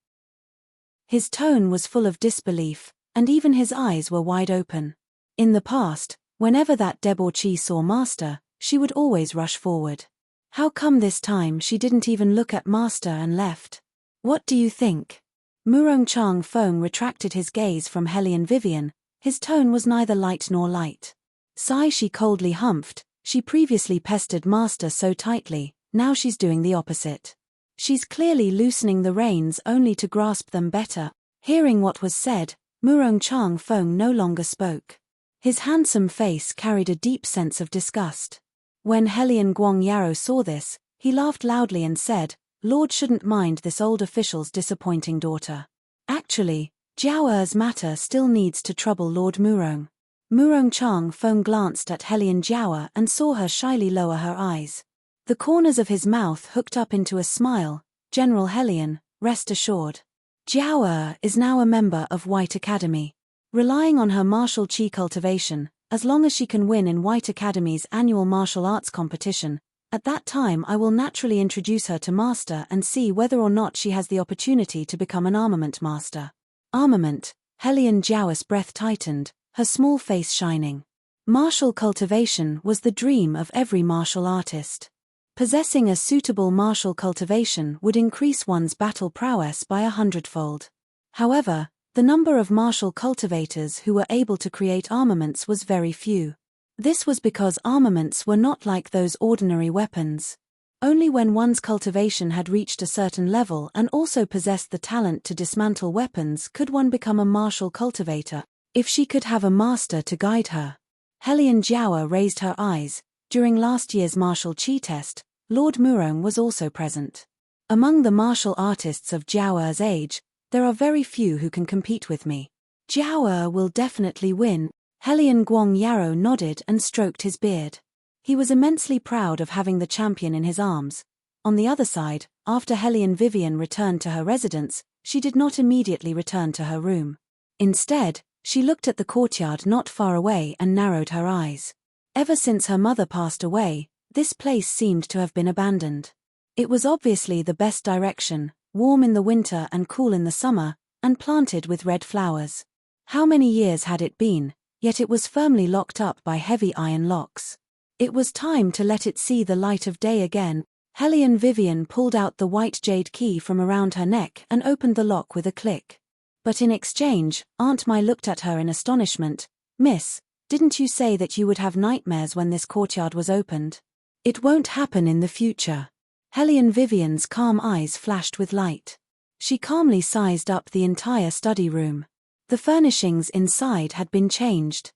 [SPEAKER 1] His tone was full of disbelief, and even his eyes were wide open. In the past, whenever that debauchee saw Master, she would always rush forward. How come this time she didn't even look at Master and left? "What do you think?" Murong Changfeng retracted his gaze from Hellion Vivian. His tone was neither light nor light. Sai Shi coldly humphed. She previously pestered Master so tightly, now she's doing the opposite. She's clearly loosening the reins only to grasp them better. Hearing what was said, Murong Changfeng no longer spoke. His handsome face carried a deep sense of disgust. When Hellion Guang Yarrow saw this, he laughed loudly and said, "Lord shouldn't mind this old official's disappointing daughter. Actually, Jiao Er's matter still needs to trouble Lord Murong." Murong Changfeng glanced at Hellion Jiao and saw her shyly lower her eyes. The corners of his mouth hooked up into a smile. "General Hellion, rest assured. Jiao is now a member of White Academy. Relying on her martial chi cultivation, as long as she can win in White Academy's annual martial arts competition, at that time I will naturally introduce her to Master and see whether or not she has the opportunity to become an armament master." Armament, Hellion Jiao's breath tightened, her small face shining. Martial cultivation was the dream of every martial artist. Possessing a suitable martial cultivation would increase one's battle prowess by 100-fold. However, the number of martial cultivators who were able to create armaments was very few. This was because armaments were not like those ordinary weapons. Only when one's cultivation had reached a certain level and also possessed the talent to dismantle weapons could one become a martial cultivator. If she could have a master to guide her. Helian Jiawa raised her eyes. During last year's martial chi test, Lord Murong was also present. Among the martial artists of Jiawa's age, there are very few who can compete with me. Jiawa will definitely win. Helian Guang Yarrow nodded and stroked his beard. He was immensely proud of having the champion in his arms. On the other side, after Helian Vivian returned to her residence, she did not immediately return to her room. Instead, she looked at the courtyard not far away and narrowed her eyes. Ever since her mother passed away, this place seemed to have been abandoned. It was obviously the best direction, warm in the winter and cool in the summer, and planted with red flowers. How many years had it been, yet it was firmly locked up by heavy iron locks. It was time to let it see the light of day again. Helian Vivian pulled out the white jade key from around her neck and opened the lock with a click. But in exchange, Aunt Mai looked at her in astonishment. "Miss, didn't you say that you would have nightmares when this courtyard was opened? It won't happen in the future." Helian Vivian's calm eyes flashed with light. She calmly sized up the entire study room. The furnishings inside had been changed.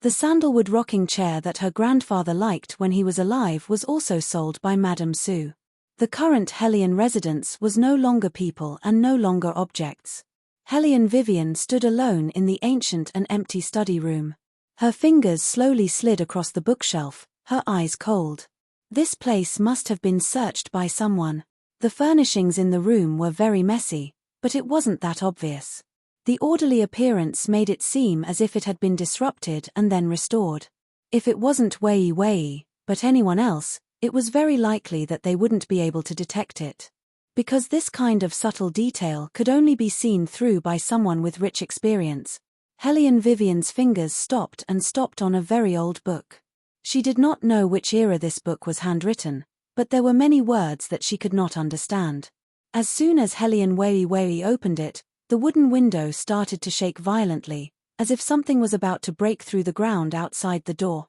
[SPEAKER 1] The sandalwood rocking chair that her grandfather liked when he was alive was also sold by Madame Su. The current Helian residence was no longer people and no longer objects. Helian Vivian stood alone in the ancient and empty study room. Her fingers slowly slid across the bookshelf, her eyes cold. This place must have been searched by someone. The furnishings in the room were very messy, but it wasn't that obvious. The orderly appearance made it seem as if it had been disrupted and then restored. If it wasn't Wei Wei, but anyone else, it was very likely that they wouldn't be able to detect it. Because this kind of subtle detail could only be seen through by someone with rich experience, Helian Vivian's fingers stopped on a very old book. She did not know which era this book was handwritten, but there were many words that she could not understand. As soon as Helian Wei Wei opened it, the wooden window started to shake violently, as if something was about to break through the ground outside the door.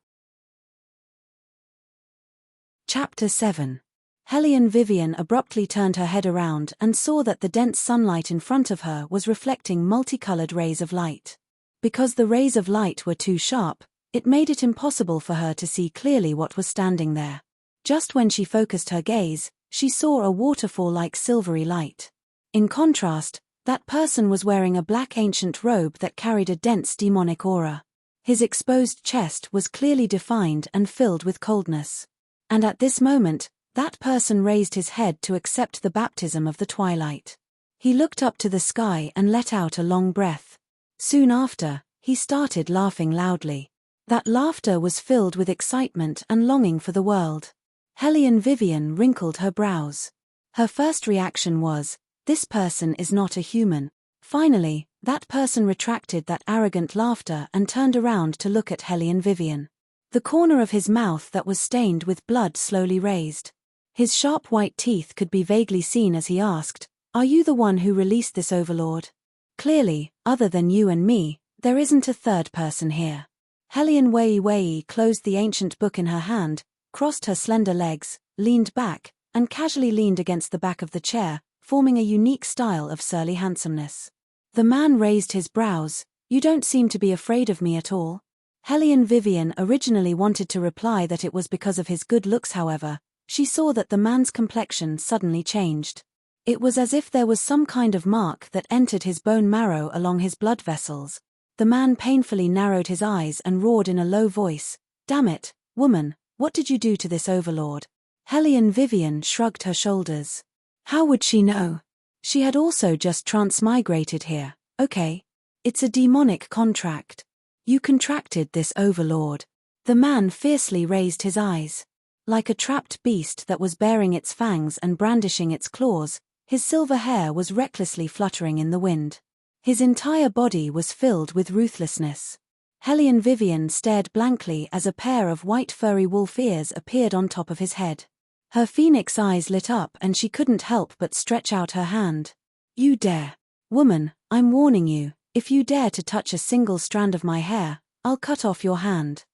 [SPEAKER 1] Chapter 7. Helian Vivian abruptly turned her head around and saw that the dense sunlight in front of her was reflecting multicolored rays of light. Because the rays of light were too sharp, it made it impossible for her to see clearly what was standing there. Just when she focused her gaze, she saw a waterfall-like silvery light. In contrast, that person was wearing a black ancient robe that carried a dense demonic aura. His exposed chest was clearly defined and filled with coldness. And at this moment, that person raised his head to accept the baptism of the twilight. He looked up to the sky and let out a long breath. Soon after, he started laughing loudly. That laughter was filled with excitement and longing for the world. Helian Vivian wrinkled her brows. Her first reaction was, "This person is not a human." Finally, that person retracted that arrogant laughter and turned around to look at Helian Vivian. The corner of his mouth that was stained with blood slowly raised. His sharp white teeth could be vaguely seen as he asked, "Are you the one who released this overlord?" "Clearly, other than you and me, there isn't a third person here." Helian Wei Wei closed the ancient book in her hand, crossed her slender legs, leaned back, and casually leaned against the back of the chair, forming a unique style of surly handsomeness. The man raised his brows. "You don't seem to be afraid of me at all." Helian Vivian originally wanted to reply that it was because of his good looks. However, she saw that the man's complexion suddenly changed. It was as if there was some kind of mark that entered his bone marrow along his blood vessels. The man painfully narrowed his eyes and roared in a low voice, "Damn it, woman, what did you do to this overlord?" Helian Vivian shrugged her shoulders. How would she know? She had also just transmigrated here. "Okay. It's a demonic contract. You contracted this overlord." The man fiercely raised his eyes. Like a trapped beast that was baring its fangs and brandishing its claws, his silver hair was recklessly fluttering in the wind. His entire body was filled with ruthlessness. Helian Vivian stared blankly as a pair of white furry wolf ears appeared on top of his head. Her phoenix eyes lit up and she couldn't help but stretch out her hand. "You dare. Woman, I'm warning you, if you dare to touch a single strand of my hair, I'll cut off your hand."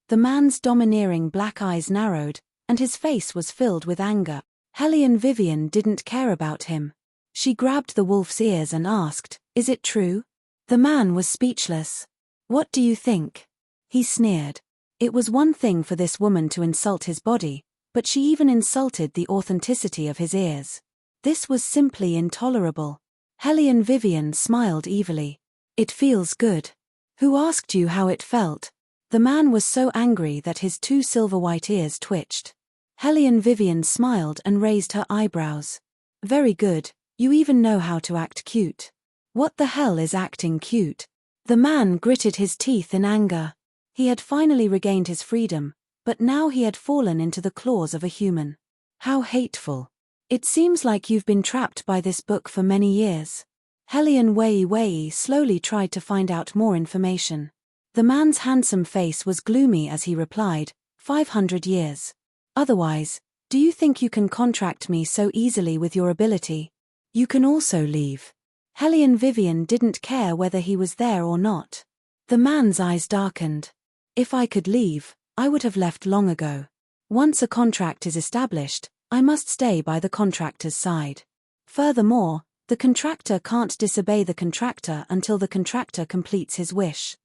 [SPEAKER 1] The man's domineering black eyes narrowed, and his face was filled with anger. Helian Vivian didn't care about him. She grabbed the wolf's ears and asked, "Is it true?" The man was speechless. What do you think? He sneered. It was one thing for this woman to insult his body, but she even insulted the authenticity of his ears. This was simply intolerable. Hellion Vivian smiled evilly. It feels good. Who asked you how it felt? The man was so angry that his two silver-white ears twitched. Hellion Vivian smiled and raised her eyebrows. Very good, you even know how to act cute. What the hell is acting cute? The man gritted his teeth in anger. He had finally regained his freedom, but now he had fallen into the claws of a human. How hateful. It seems like you've been trapped by this book for many years. Hellion Wei slowly tried to find out more information. The man's handsome face was gloomy as he replied, 500 years. Otherwise, do you think you can contract me so easily with your ability? You can also leave. Hellion Vivian didn't care whether he was there or not. The man's eyes darkened. If I could leave, I would have left long ago. Once a contract is established, I must stay by the contractor's side. Furthermore, the contractor can't disobey the contractor until the contractor completes his wish.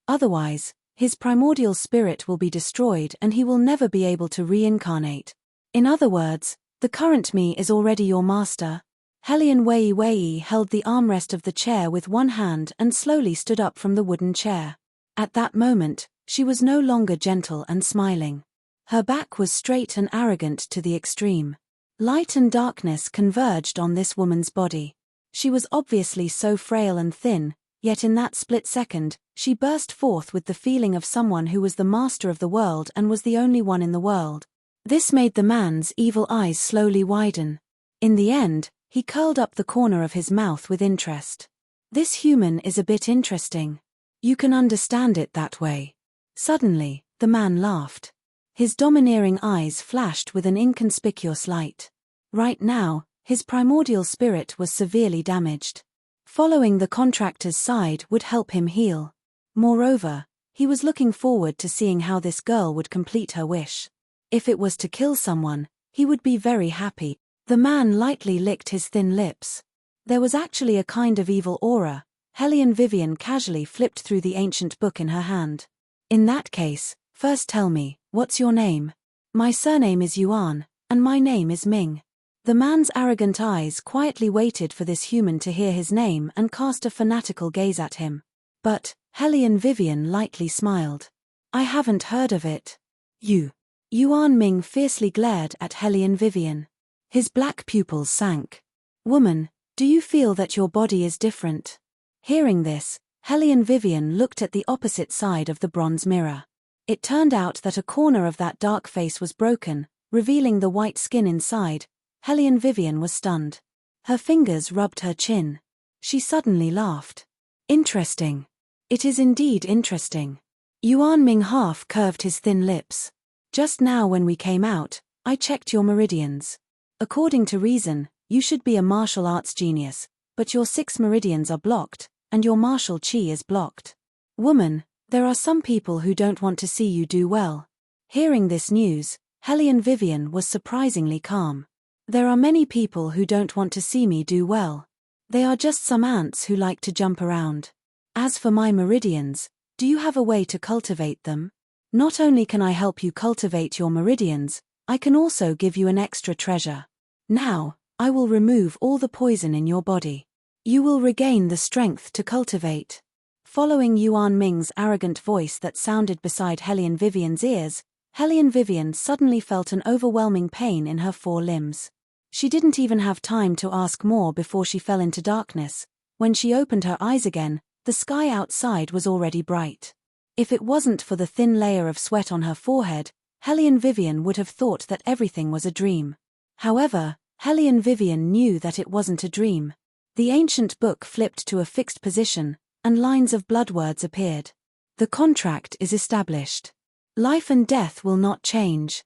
[SPEAKER 1] Otherwise, his primordial spirit will be destroyed and he will never be able to reincarnate. In other words, the current me is already your master. Hellion Wei held the armrest of the chair with one hand and slowly stood up from the wooden chair. At that moment, she was no longer gentle and smiling. Her back was straight and arrogant to the extreme. Light and darkness converged on this woman's body. She was obviously so frail and thin, yet in that split second, she burst forth with the feeling of someone who was the master of the world and was the only one in the world. This made the man's evil eyes slowly widen. In the end, he curled up the corner of his mouth with interest. This human is a bit interesting. You can understand it that way. Suddenly, the man laughed. His domineering eyes flashed with an inconspicuous light. Right now, his primordial spirit was severely damaged. Following the contractor's side would help him heal. Moreover, he was looking forward to seeing how this girl would complete her wish. If it was to kill someone, he would be very happy. The man lightly licked his thin lips. There was actually a kind of evil aura. Hellion Vivian casually flipped through the ancient book in her hand. In that case, first tell me, what's your name? My surname is Yuan, and my name is Ming. The man's arrogant eyes quietly waited for this human to hear his name and cast a fanatical gaze at him. But, Hellion Vivian lightly smiled. I haven't heard of it. You. Yuan Ming fiercely glared at Hellion Vivian. His black pupils sank. Woman, do you feel that your body is different? Hearing this, Hellion Vivian looked at the opposite side of the bronze mirror. It turned out that a corner of that dark face was broken, revealing the white skin inside. Hellion Vivian was stunned. Her fingers rubbed her chin. She suddenly laughed. Interesting. It is indeed interesting. Yuan Ming half curved his thin lips. Just now when we came out, I checked your meridians. According to reason, you should be a martial arts genius, but your 6 meridians are blocked, and your martial chi is blocked. Woman, there are some people who don't want to see you do well. Hearing this news, Hellion Vivian was surprisingly calm. There are many people who don't want to see me do well. They are just some ants who like to jump around. As for my meridians, do you have a way to cultivate them? Not only can I help you cultivate your meridians, I can also give you an extra treasure. Now, I will remove all the poison in your body. You will regain the strength to cultivate. Following Yuan Ming's arrogant voice that sounded beside Hellion Vivian's ears, Hellion Vivian suddenly felt an overwhelming pain in her 4 limbs. She didn't even have time to ask more before she fell into darkness. When she opened her eyes again, the sky outside was already bright. If it wasn't for the thin layer of sweat on her forehead, Hellion Vivian would have thought that everything was a dream. However, Hellion Vivian knew that it wasn't a dream. The ancient book flipped to a fixed position, and lines of blood words appeared. The contract is established. Life and death will not change.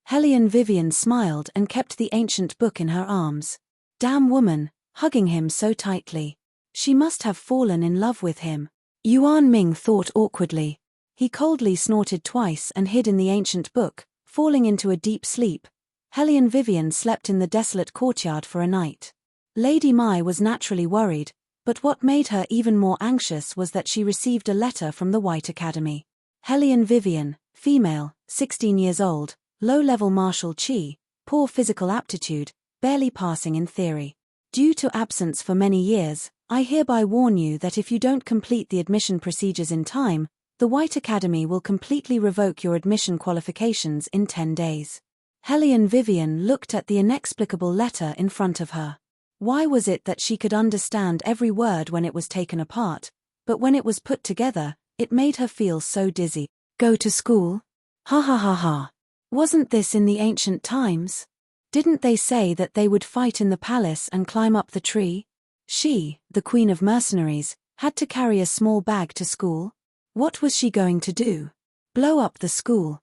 [SPEAKER 1] Hellion Vivian smiled and kept the ancient book in her arms. Damn woman, hugging him so tightly. She must have fallen in love with him. Yuan Ming thought awkwardly. He coldly snorted twice and hid in the ancient book, falling into a deep sleep. Hellion Vivian slept in the desolate courtyard for a night. Lady Mai was naturally worried, But what made her even more anxious was that she received a letter from the White Academy. Hellion Vivian, female, 16 years old, low-level martial chi, poor physical aptitude, barely passing in theory. Due to absence for many years, I hereby warn you that if you don't complete the admission procedures in time, the White Academy will completely revoke your admission qualifications in 10 days. Hellion Vivian looked at the inexplicable letter in front of her. Why was it that she could understand every word when it was taken apart, but when it was put together, it made her feel so dizzy? Go to school? Ha ha ha ha. Wasn't this in the ancient times? Didn't they say that they would fight in the palace and climb up the tree? She, the queen of mercenaries, had to carry a small bag to school? What was she going to do? Blow up the school?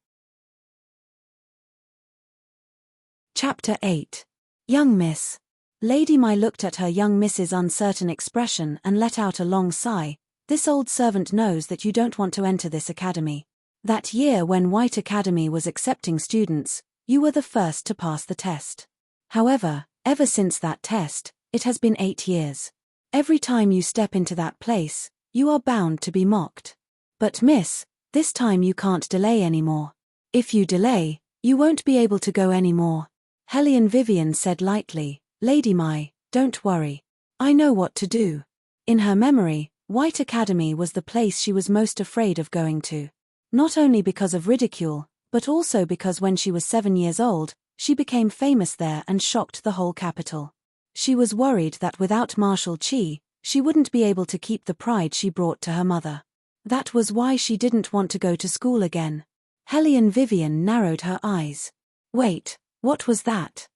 [SPEAKER 1] Chapter 8. Young Miss. Lady Mai looked at her young miss's uncertain expression and let out a long sigh. This old servant knows that you don't want to enter this academy. That year when White Academy was accepting students, you were the first to pass the test. However, ever since that test, it has been 8 years. Every time you step into that place, you are bound to be mocked. But miss, this time you can't delay anymore. If you delay, you won't be able to go anymore. Hellion Vivian said lightly, Lady Mai, don't worry. I know what to do. In her memory, White Academy was the place she was most afraid of going to. Not only because of ridicule, but also because when she was 7 years old, she became famous there and shocked the whole capital. She was worried that without martial chi, she wouldn't be able to keep the pride she brought to her mother. That was why she didn't want to go to school again. Hellion Vivian narrowed her eyes. Wait, what was that?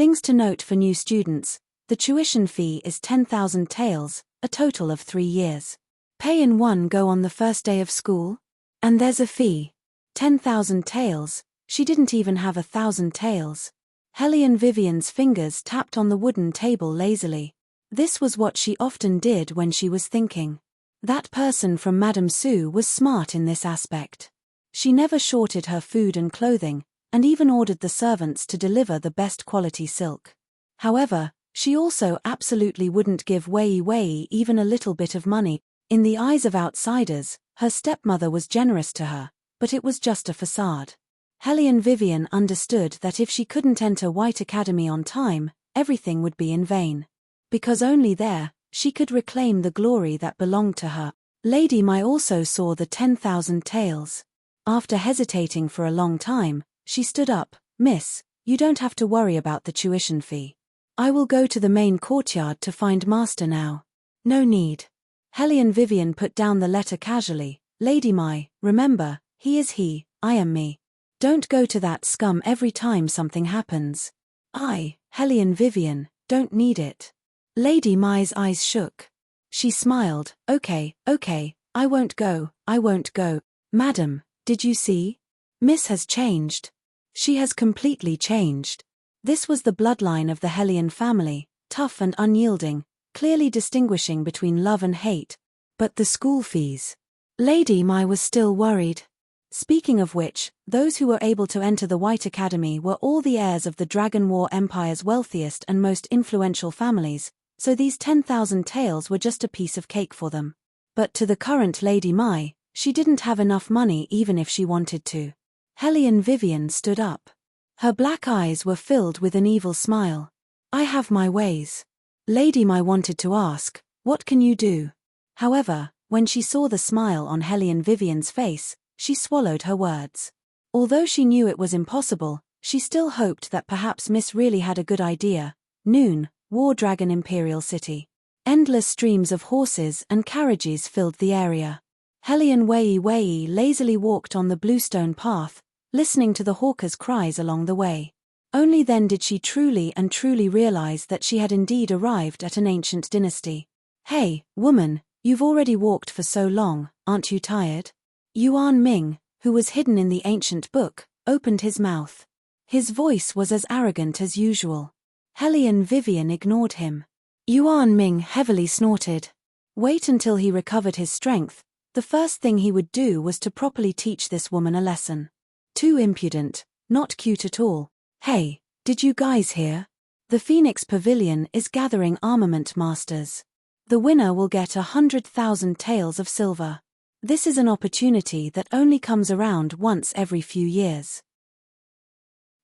[SPEAKER 1] Things to note for new students: the tuition fee is 10,000 taels, a total of 3 years. Pay in one go on the first day of school? And there's a fee. 10,000 taels, she didn't even have 1,000 taels. Hellion Vivian's fingers tapped on the wooden table lazily. This was what she often did when she was thinking. That person from Madame Sue was smart in this aspect. She never shorted her food and clothing, and even ordered the servants to deliver the best quality silk. However, she also absolutely wouldn't give Wei even a little bit of money. In the eyes of outsiders, her stepmother was generous to her, but it was just a facade. Hellion Vivian understood that if she couldn't enter White Academy on time, everything would be in vain. Because only there, she could reclaim the glory that belonged to her. Lady Mai also saw the 10,000 taels. After hesitating for a long time, she stood up. Miss, you don't have to worry about the tuition fee. I will go to the main courtyard to find master now. No need. Hellion Vivian put down the letter casually. Lady Mai, remember, he is he, I am me. Don't go to that scum every time something happens. I, Hellion Vivian, don't need it. Lady Mai's eyes shook. She smiled. Okay, I won't go. Madam, did you see? Miss has changed. She has completely changed. This was the bloodline of the Hellion family, tough and unyielding, clearly distinguishing between love and hate. But the school fees. Lady Mai was still worried. Speaking of which, those who were able to enter the White Academy were all the heirs of the Dragon War Empire's wealthiest and most influential families, so these 10,000 taels were just a piece of cake for them. But to the current Lady Mai, she didn't have enough money even if she wanted to. Hellion Vivian stood up. Her black eyes were filled with an evil smile. I have my ways. Lady Mai wanted to ask, what can you do? However, when she saw the smile on Hellion Vivian's face, she swallowed her words. Although she knew it was impossible, she still hoped that perhaps Miss really had a good idea. Noon, War Dragon Imperial City. Endless streams of horses and carriages filled the area. Hellion Wei lazily walked on the bluestone path, listening to the hawkers' cries along the way. Only then did she truly realize that she had indeed arrived at an ancient dynasty. Hey, woman, you've already walked for so long, aren't you tired? Yuan Ming, who was hidden in the ancient book, opened his mouth. His voice was as arrogant as usual. Hellion Vivian ignored him. Yuan Ming heavily snorted. Wait until he recovered his strength. The first thing he would do was to properly teach this woman a lesson. Too impudent, not cute at all. Hey, did you guys hear? The Phoenix Pavilion is gathering armament masters. The winner will get 100,000 taels of silver. This is an opportunity that only comes around once every few years.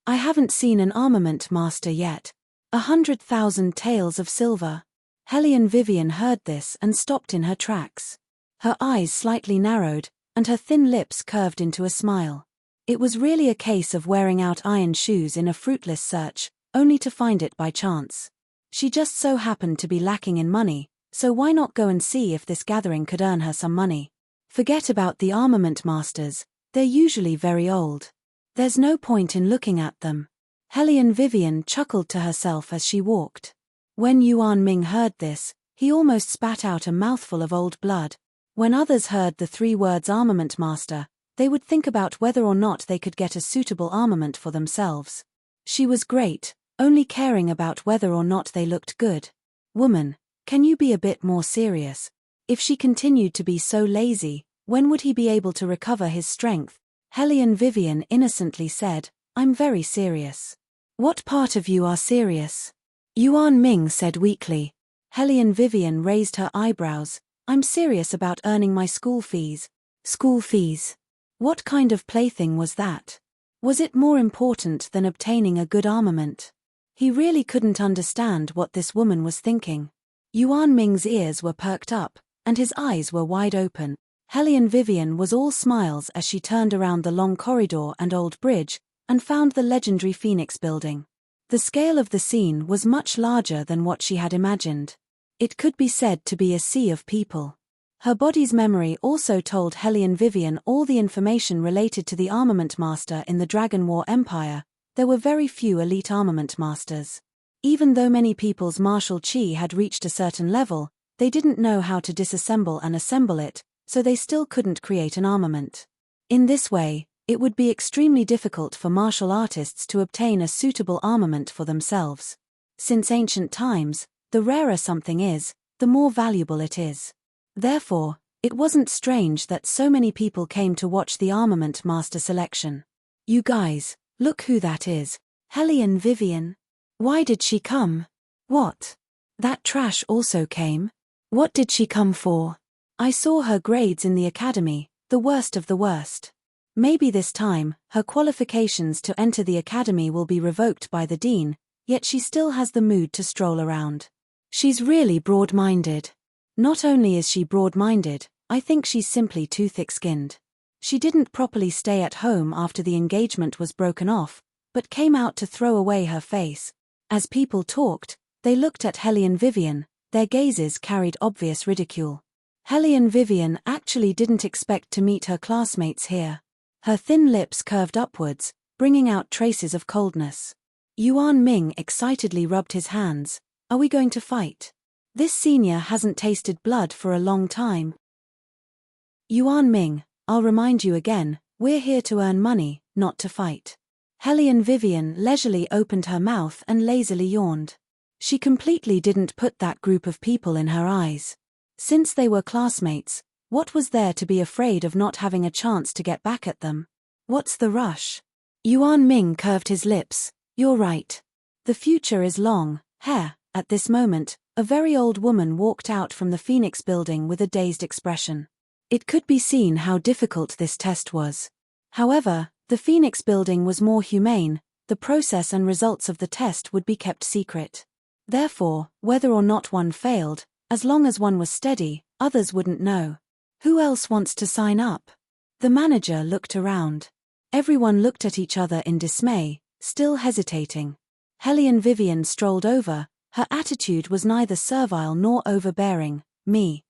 [SPEAKER 1] I haven't seen an armament master yet. 100,000 taels of silver. Helene Vivian heard this and stopped in her tracks. Her eyes slightly narrowed, and her thin lips curved into a smile. It was really a case of wearing out iron shoes in a fruitless search, only to find it by chance. She just so happened to be lacking in money, so why not go and see if this gathering could earn her some money? Forget about the armament masters, they're usually very old. There's no point in looking at them. Helene Vivian chuckled to herself as she walked. When Yuan Ming heard this, he almost spat out a mouthful of old blood. When others heard the 3 words armament master, they would think about whether or not they could get a suitable armament for themselves. She was great, only caring about whether or not they looked good. Woman, can you be a bit more serious? If she continued to be so lazy, when would he be able to recover his strength? Helene Vivian innocently said, I'm very serious. What part of you are serious? Yuan Ming said weakly. Helene Vivian raised her eyebrows. I'm serious about earning my school fees. School fees? What kind of plaything was that? Was it more important than obtaining a good armament? He really couldn't understand what this woman was thinking. Yuan Ming's ears were perked up, and his eyes were wide open. Helene Vivian was all smiles as she turned around the long corridor and old bridge, and found the legendary Phoenix building. The scale of the scene was much larger than what she had imagined. It could be said to be a sea of people. Her body's memory also told Helene Vivian all the information related to the armament master in the Dragon War Empire. There were very few elite armament masters. Even though many people's martial chi had reached a certain level, they didn't know how to disassemble and assemble it, so they still couldn't create an armament. In this way, it would be extremely difficult for martial artists to obtain a suitable armament for themselves. Since ancient times, the rarer something is, the more valuable it is. Therefore, it wasn't strange that so many people came to watch the armament master selection. You guys, look who that is. Helene Vivian. Why did she come? What? That trash also came? What did she come for? I saw her grades in the academy, the worst of the worst. Maybe this time, her qualifications to enter the academy will be revoked by the dean, yet she still has the mood to stroll around. She's really broad-minded. Not only is she broad-minded, I think she's simply too thick-skinned. She didn't properly stay at home after the engagement was broken off, but came out to throw away her face. As people talked, they looked at Helene Vivian, their gazes carried obvious ridicule. Helene Vivian actually didn't expect to meet her classmates here. Her thin lips curved upwards, bringing out traces of coldness. Yuan Ming excitedly rubbed his hands. Are we going to fight? This senior hasn't tasted blood for a long time. Yuan Ming, I'll remind you again, we're here to earn money, not to fight. Helene Vivian leisurely opened her mouth and lazily yawned. She completely didn't put that group of people in her eyes. Since they were classmates, what was there to be afraid of not having a chance to get back at them? What's the rush? Yuan Ming curved his lips. You're right. The future is long. At this moment, a very old woman walked out from the Phoenix building with a dazed expression. It could be seen how difficult this test was. However, the Phoenix building was more humane, the process and results of the test would be kept secret. Therefore, whether or not one failed, as long as one was steady, others wouldn't know. Who else wants to sign up? The manager looked around. Everyone looked at each other in dismay, still hesitating. Helene Vivian strolled over. Her attitude was neither servile nor overbearing. Me.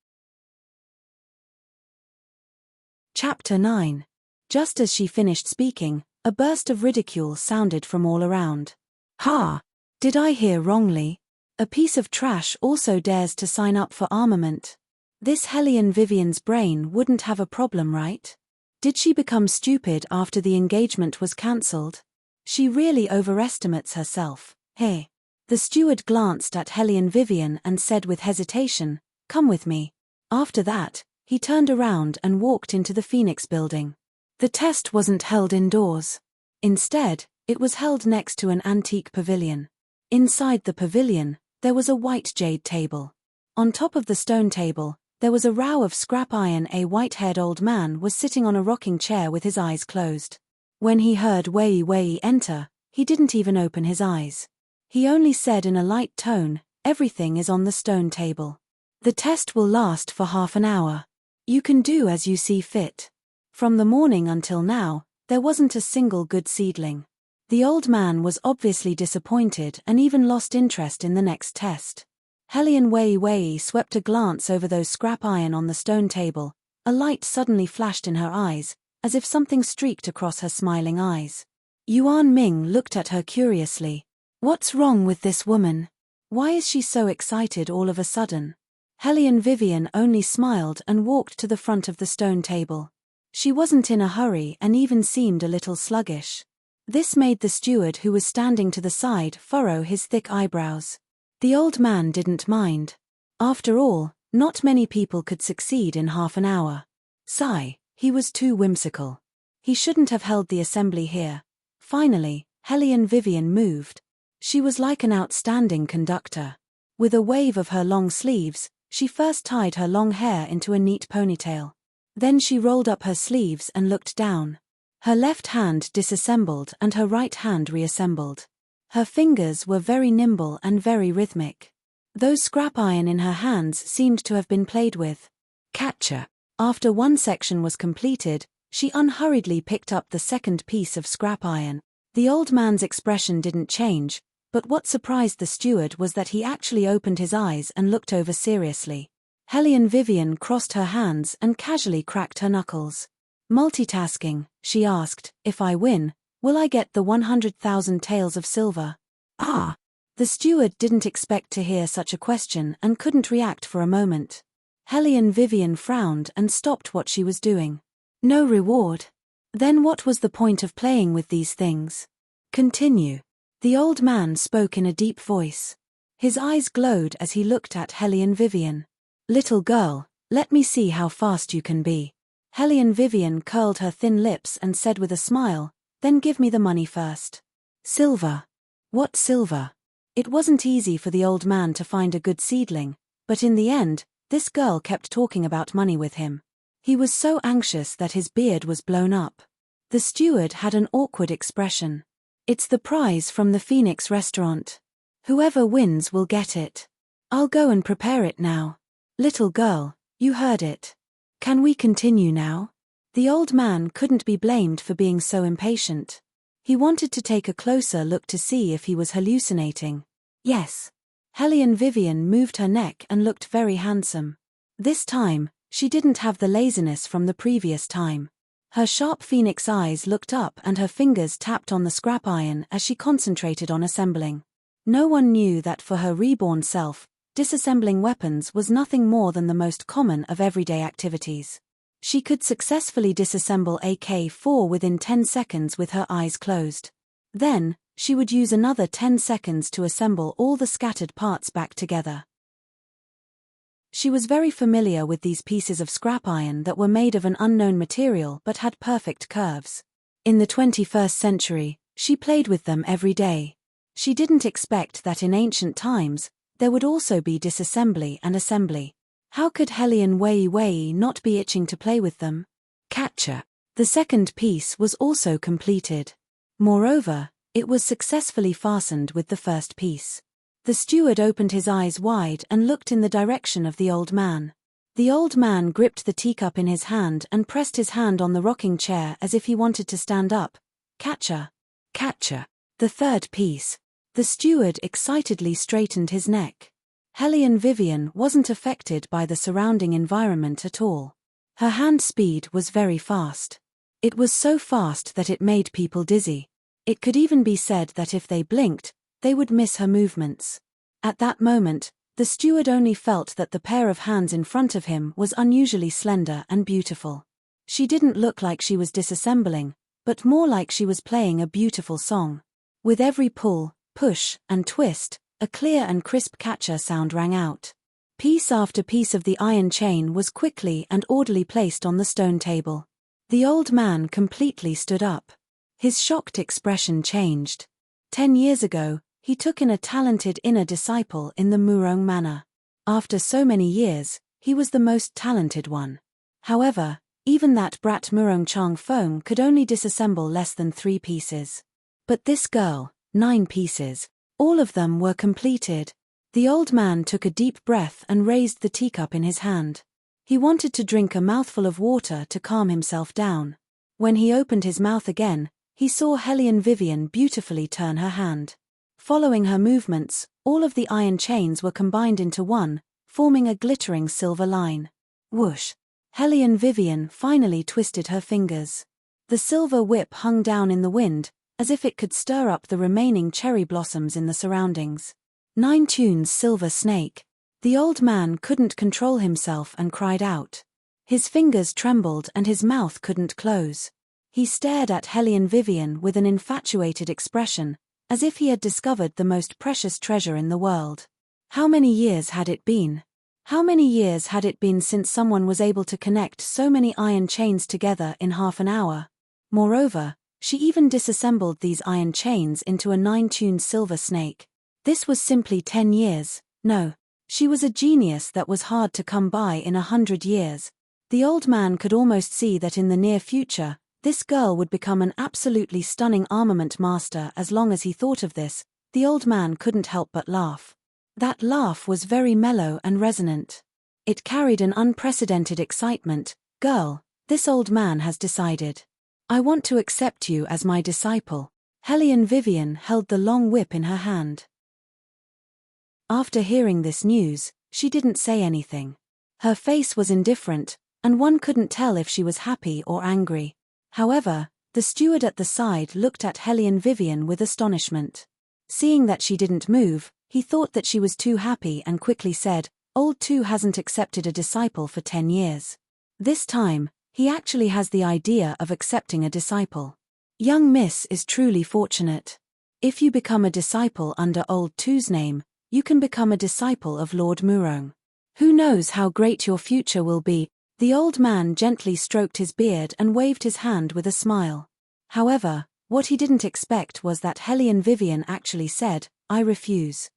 [SPEAKER 1] Chapter 9. Just as she finished speaking, a burst of ridicule sounded from all around. Ha! Did I hear wrongly? A piece of trash also dares to sign up for armament. This Helene Vivian's brain wouldn't have a problem, right? Did she become stupid after the engagement was cancelled? She really overestimates herself. Hey. The steward glanced at Helene Vivian and said with hesitation, "Come with me." After that, he turned around and walked into the Phoenix building. The test wasn't held indoors. Instead, it was held next to an antique pavilion. Inside the pavilion, there was a white jade table. On top of the stone table, there was a row of scrap iron. A white-haired old man was sitting on a rocking chair with his eyes closed. When he heard Wei Wei enter, he didn't even open his eyes. He only said in a light tone, "Everything is on the stone table. The test will last for half an hour. You can do as you see fit." From the morning until now, there wasn't a single good seedling. The old man was obviously disappointed and even lost interest in the next test. Helian Wei Wei swept a glance over those scrap iron on the stone table. A light suddenly flashed in her eyes, as if something streaked across her smiling eyes. Yuan Ming looked at her curiously. What's wrong with this woman? Why is she so excited all of a sudden? Helian Vivian only smiled and walked to the front of the stone table. She wasn't in a hurry and even seemed a little sluggish. This made the steward who was standing to the side furrow his thick eyebrows. The old man didn't mind. After all, not many people could succeed in half an hour. Sigh, he was too whimsical. He shouldn't have held the assembly here. Finally, Helian Vivian moved. She was like an outstanding conductor. With a wave of her long sleeves, she first tied her long hair into a neat ponytail. Then she rolled up her sleeves and looked down. Her left hand disassembled and her right hand reassembled. Her fingers were very nimble and very rhythmic. Those scrap iron in her hands seemed to have been played with. Catcher. After one section was completed, she unhurriedly picked up the second piece of scrap iron. The old man's expression didn't change, but what surprised the steward was that he actually opened his eyes and looked over seriously. Helian Vivian crossed her hands and casually cracked her knuckles. Multitasking, she asked, "If I win, will I get the 100,000 taels of silver?" Ah! The steward didn't expect to hear such a question and couldn't react for a moment. Helian Vivian frowned and stopped what she was doing. No reward? Then what was the point of playing with these things? Continue. The old man spoke in a deep voice. His eyes glowed as he looked at Helian Vivian. "Little girl, let me see how fast you can be." Helian Vivian curled her thin lips and said with a smile, "Then give me the money first." Silver. What silver? It wasn't easy for the old man to find a good seedling, but in the end, this girl kept talking about money with him. He was so anxious that his beard was blown up. The steward had an awkward expression. "It's the prize from the Phoenix restaurant. Whoever wins will get it. I'll go and prepare it now." "Little girl, you heard it. Can we continue now?" The old man couldn't be blamed for being so impatient. He wanted to take a closer look to see if he was hallucinating. Yes. Helian Vivian moved her neck and looked very handsome. This time, she didn't have the laziness from the previous time. Her sharp phoenix eyes looked up and her fingers tapped on the scrap iron as she concentrated on assembling. No one knew that for her reborn self, disassembling weapons was nothing more than the most common of everyday activities. She could successfully disassemble AK-4 within 10 seconds with her eyes closed. Then, she would use another 10 seconds to assemble all the scattered parts back together. She was very familiar with these pieces of scrap iron that were made of an unknown material but had perfect curves. In the 21st century, she played with them every day. She didn't expect that in ancient times, there would also be disassembly and assembly. How could Helian Wei Wei not be itching to play with them? Catcher. The second piece was also completed. Moreover, it was successfully fastened with the first piece. The steward opened his eyes wide and looked in the direction of the old man. The old man gripped the teacup in his hand and pressed his hand on the rocking chair as if he wanted to stand up. Catcher. Catcher. The third piece. The steward excitedly straightened his neck. Helian Vivian wasn't affected by the surrounding environment at all. Her hand speed was very fast. It was so fast that it made people dizzy. It could even be said that if they blinked, they would miss her movements. At that moment, the steward only felt that the pair of hands in front of him was unusually slender and beautiful. She didn't look like she was disassembling, but more like she was playing a beautiful song. With every pull, push, and twist, a clear and crisp catcher sound rang out. Piece after piece of the iron chain was quickly and orderly placed on the stone table. The old man completely stood up. His shocked expression changed. 10 years ago, he took in a talented inner disciple in the Murong manner. After so many years, he was the most talented one. However, even that brat Murongchang Fong could only disassemble less than 3 pieces. But this girl, 9 pieces. All of them were completed. The old man took a deep breath and raised the teacup in his hand. He wanted to drink a mouthful of water to calm himself down. When he opened his mouth again, he saw Hellion Vivian beautifully turn her hand. Following her movements, all of the iron chains were combined into one, forming a glittering silver line. Whoosh! Hellion Vivian finally twisted her fingers. The silver whip hung down in the wind, as if it could stir up the remaining cherry blossoms in the surroundings. 9 tunes silver snake. The old man couldn't control himself and cried out. His fingers trembled and his mouth couldn't close. He stared at Hellion Vivian with an infatuated expression, as if he had discovered the most precious treasure in the world. How many years had it been? How many years had it been since someone was able to connect so many iron chains together in half an hour? Moreover, she even disassembled these iron chains into a 9-tuned silver snake. This was simply 10 years. No, she was a genius that was hard to come by in 100 years. The old man could almost see that in the near future, this girl would become an absolutely stunning armament master. As long as he thought of this, the old man couldn't help but laugh. That laugh was very mellow and resonant. It carried an unprecedented excitement. Girl, this old man has decided. I want to accept you as my disciple. Hellion Vivian held the long whip in her hand. After hearing this news, she didn't say anything. Her face was indifferent, and one couldn't tell if she was happy or angry. However, the steward at the side looked at Hellion Vivian with astonishment. Seeing that she didn't move, he thought that she was too happy and quickly said, Old Tu hasn't accepted a disciple for 10 years. This time, he actually has the idea of accepting a disciple. Young Miss is truly fortunate. If you become a disciple under Old Tu's name, you can become a disciple of Lord Murong. Who knows how great your future will be? The old man gently stroked his beard and waved his hand with a smile. However, what he didn't expect was that Hellion Vivian actually said, I refuse.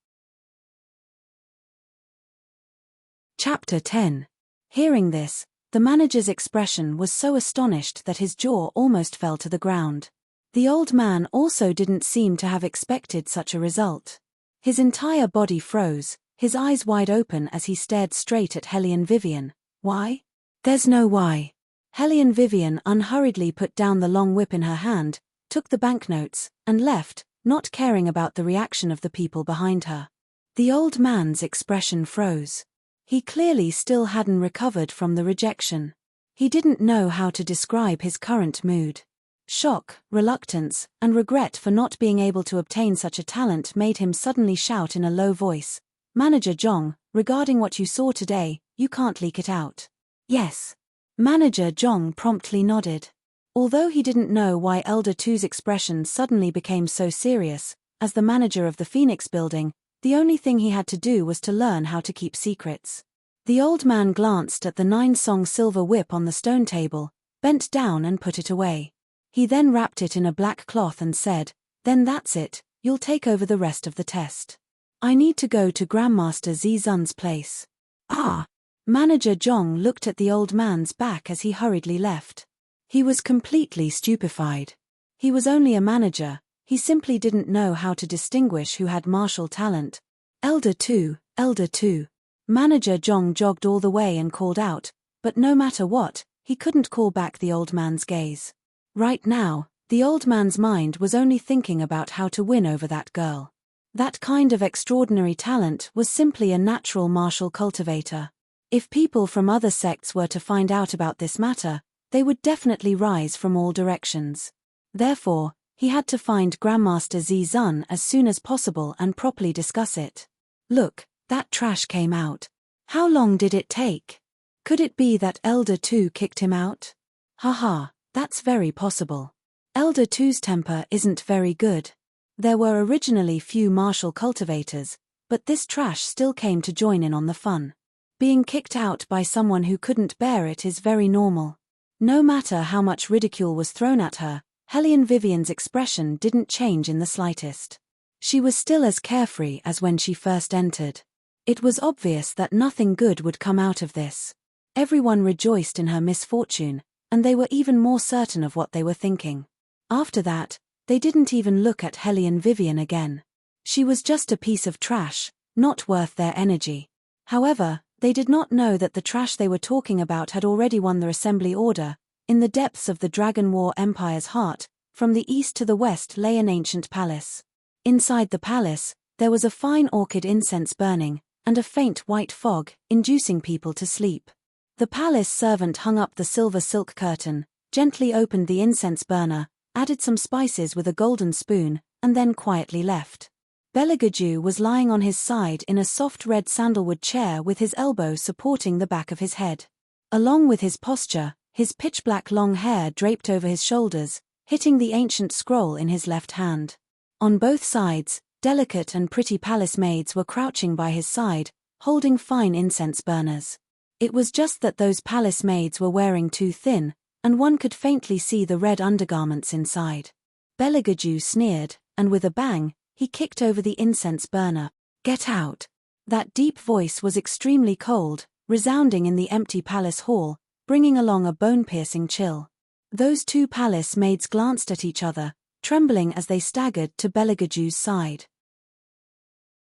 [SPEAKER 1] Chapter 10. Hearing this, the manager's expression was so astonished that his jaw almost fell to the ground. The old man also didn't seem to have expected such a result. His entire body froze, his eyes wide open as he stared straight at Hellion Vivian. Why? There's no why. Hellion Vivian unhurriedly put down the long whip in her hand, took the banknotes, and left, not caring about the reaction of the people behind her. The old man's expression froze. He clearly still hadn't recovered from the rejection. He didn't know how to describe his current mood. Shock, reluctance, and regret for not being able to obtain such a talent made him suddenly shout in a low voice, Manager Zhong, regarding what you saw today, you can't leak it out. Yes. Manager Zhong promptly nodded. Although he didn't know why Elder Tu's expression suddenly became so serious, as the manager of the Phoenix building, the only thing he had to do was to learn how to keep secrets. The old man glanced at the 9-song silver whip on the stone table, bent down and put it away. He then wrapped it in a black cloth and said, Then that's it, you'll take over the rest of the test. I need to go to Grandmaster Zizun's place. Ah! Manager Zhong looked at the old man's back as he hurriedly left. He was completely stupefied. He was only a manager, he simply didn't know how to distinguish who had martial talent. Elder Tu, Elder Tu. Manager Zhong jogged all the way and called out, but no matter what, he couldn't call back the old man's gaze. Right now, the old man's mind was only thinking about how to win over that girl. That kind of extraordinary talent was simply a natural martial cultivator. If people from other sects were to find out about this matter, they would definitely rise from all directions. Therefore, he had to find Grandmaster Zizun as soon as possible and properly discuss it. Look, that trash came out. How long did it take? Could it be that Elder Tu kicked him out? Haha, that's very possible. Elder Tu's temper isn't very good. There were originally few martial cultivators, but this trash still came to join in on the fun. Being kicked out by someone who couldn't bear it is very normal. No matter how much ridicule was thrown at her, Hellion Vivian's expression didn't change in the slightest. She was still as carefree as when she first entered. It was obvious that nothing good would come out of this. Everyone rejoiced in her misfortune, and they were even more certain of what they were thinking. After that, they didn't even look at Hellion Vivian again. She was just a piece of trash, not worth their energy. However, they did not know that the trash they were talking about had already won the assembly order. In the depths of the Dragon War Empire's heart, from the east to the west lay an ancient palace. Inside the palace, there was a fine orchid incense burning, and a faint white fog, inducing people to sleep. The palace servant hung up the silver silk curtain, gently opened the incense burner, added some spices with a golden spoon, and then quietly left. Beligaju was lying on his side in a soft red sandalwood chair with his elbow supporting the back of his head. Along with his posture, his pitch-black long hair draped over his shoulders, hitting the ancient scroll in his left hand. On both sides, delicate and pretty palace maids were crouching by his side, holding fine incense burners. It was just that those palace maids were wearing too thin, and one could faintly see the red undergarments inside. Beligaju sneered, and with a bang, he kicked over the incense burner. "Get out!" That deep voice was extremely cold, resounding in the empty palace hall, bringing along a bone-piercing chill. Those two palace maids glanced at each other, trembling as they staggered to Beligaju's side.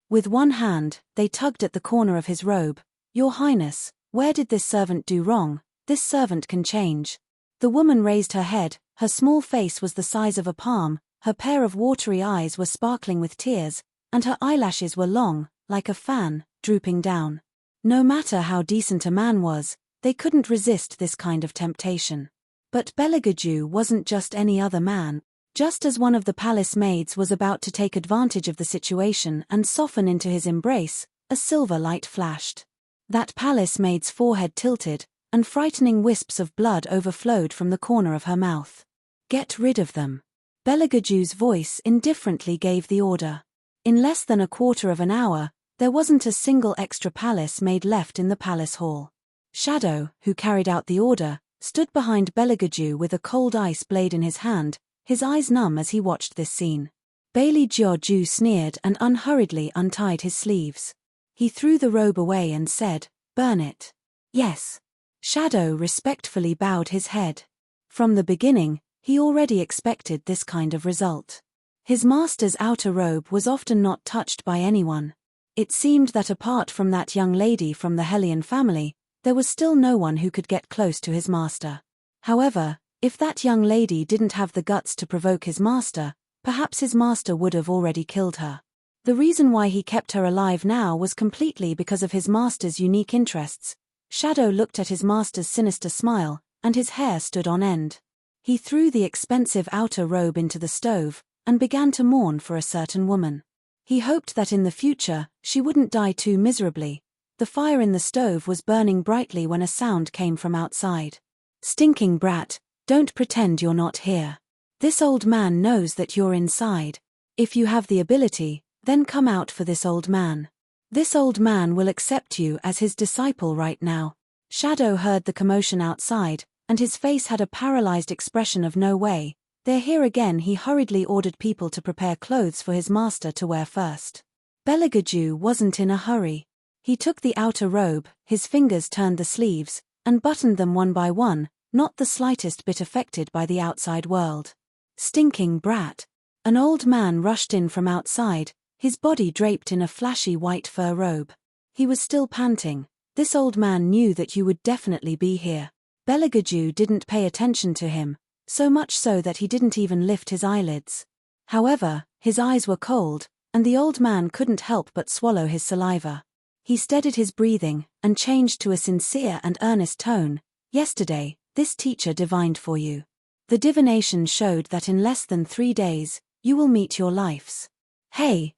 [SPEAKER 1] With one hand, they tugged at the corner of his robe. "Your Highness, where did this servant do wrong? This servant can change." The woman raised her head, her small face was the size of a palm, her pair of watery eyes were sparkling with tears, and her eyelashes were long, like a fan, drooping down. No matter how decent a man was, they couldn't resist this kind of temptation. But Beligaju wasn't just any other man. Just as one of the palace maids was about to take advantage of the situation and soften into his embrace, a silver light flashed. That palace maid's forehead tilted, and frightening wisps of blood overflowed from the corner of her mouth. "Get rid of them." Beligaju's voice indifferently gave the order. In less than a quarter of an hour, there wasn't a single extra palace maid left in the palace hall. Shadow, who carried out the order, stood behind Beligaju with a cold ice blade in his hand, his eyes numb as he watched this scene. Bailey Jiaju sneered and unhurriedly untied his sleeves. He threw the robe away and said, "Burn it." "Yes." Shadow respectfully bowed his head. From the beginning, he already expected this kind of result. His master's outer robe was often not touched by anyone. It seemed that apart from that young lady from the Hellion family, there was still no one who could get close to his master. However, if that young lady didn't have the guts to provoke his master, perhaps his master would have already killed her. The reason why he kept her alive now was completely because of his master's unique interests. Shadow looked at his master's sinister smile, and his hair stood on end. He threw the expensive outer robe into the stove, and began to mourn for a certain woman. He hoped that in the future, she wouldn't die too miserably. The fire in the stove was burning brightly when a sound came from outside. "Stinking brat, don't pretend you're not here. This old man knows that you're inside. If you have the ability, then come out for this old man. This old man will accept you as his disciple right now." Shadow heard the commotion outside, and his face had a paralyzed expression of "no way, they're here again." He hurriedly ordered people to prepare clothes for his master to wear first. Beligaju wasn't in a hurry. He took the outer robe, his fingers turned the sleeves, and buttoned them one by one, not the slightest bit affected by the outside world. "Stinking brat." An old man rushed in from outside, his body draped in a flashy white fur robe. He was still panting. "This old man knew that you would definitely be here." Beligaju didn't pay attention to him, so much so that he didn't even lift his eyelids. However, his eyes were cold, and the old man couldn't help but swallow his saliva. He steadied his breathing, and changed to a sincere and earnest tone. "Yesterday, this teacher divined for you. The divination showed that in less than 3 days, you will meet your lives. Hey,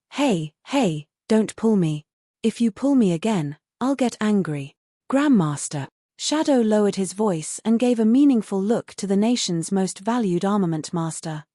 [SPEAKER 1] don't pull me. If you pull me again, I'll get angry. Grandmaster." Shadow lowered his voice and gave a meaningful look to the nation's most valued armament master.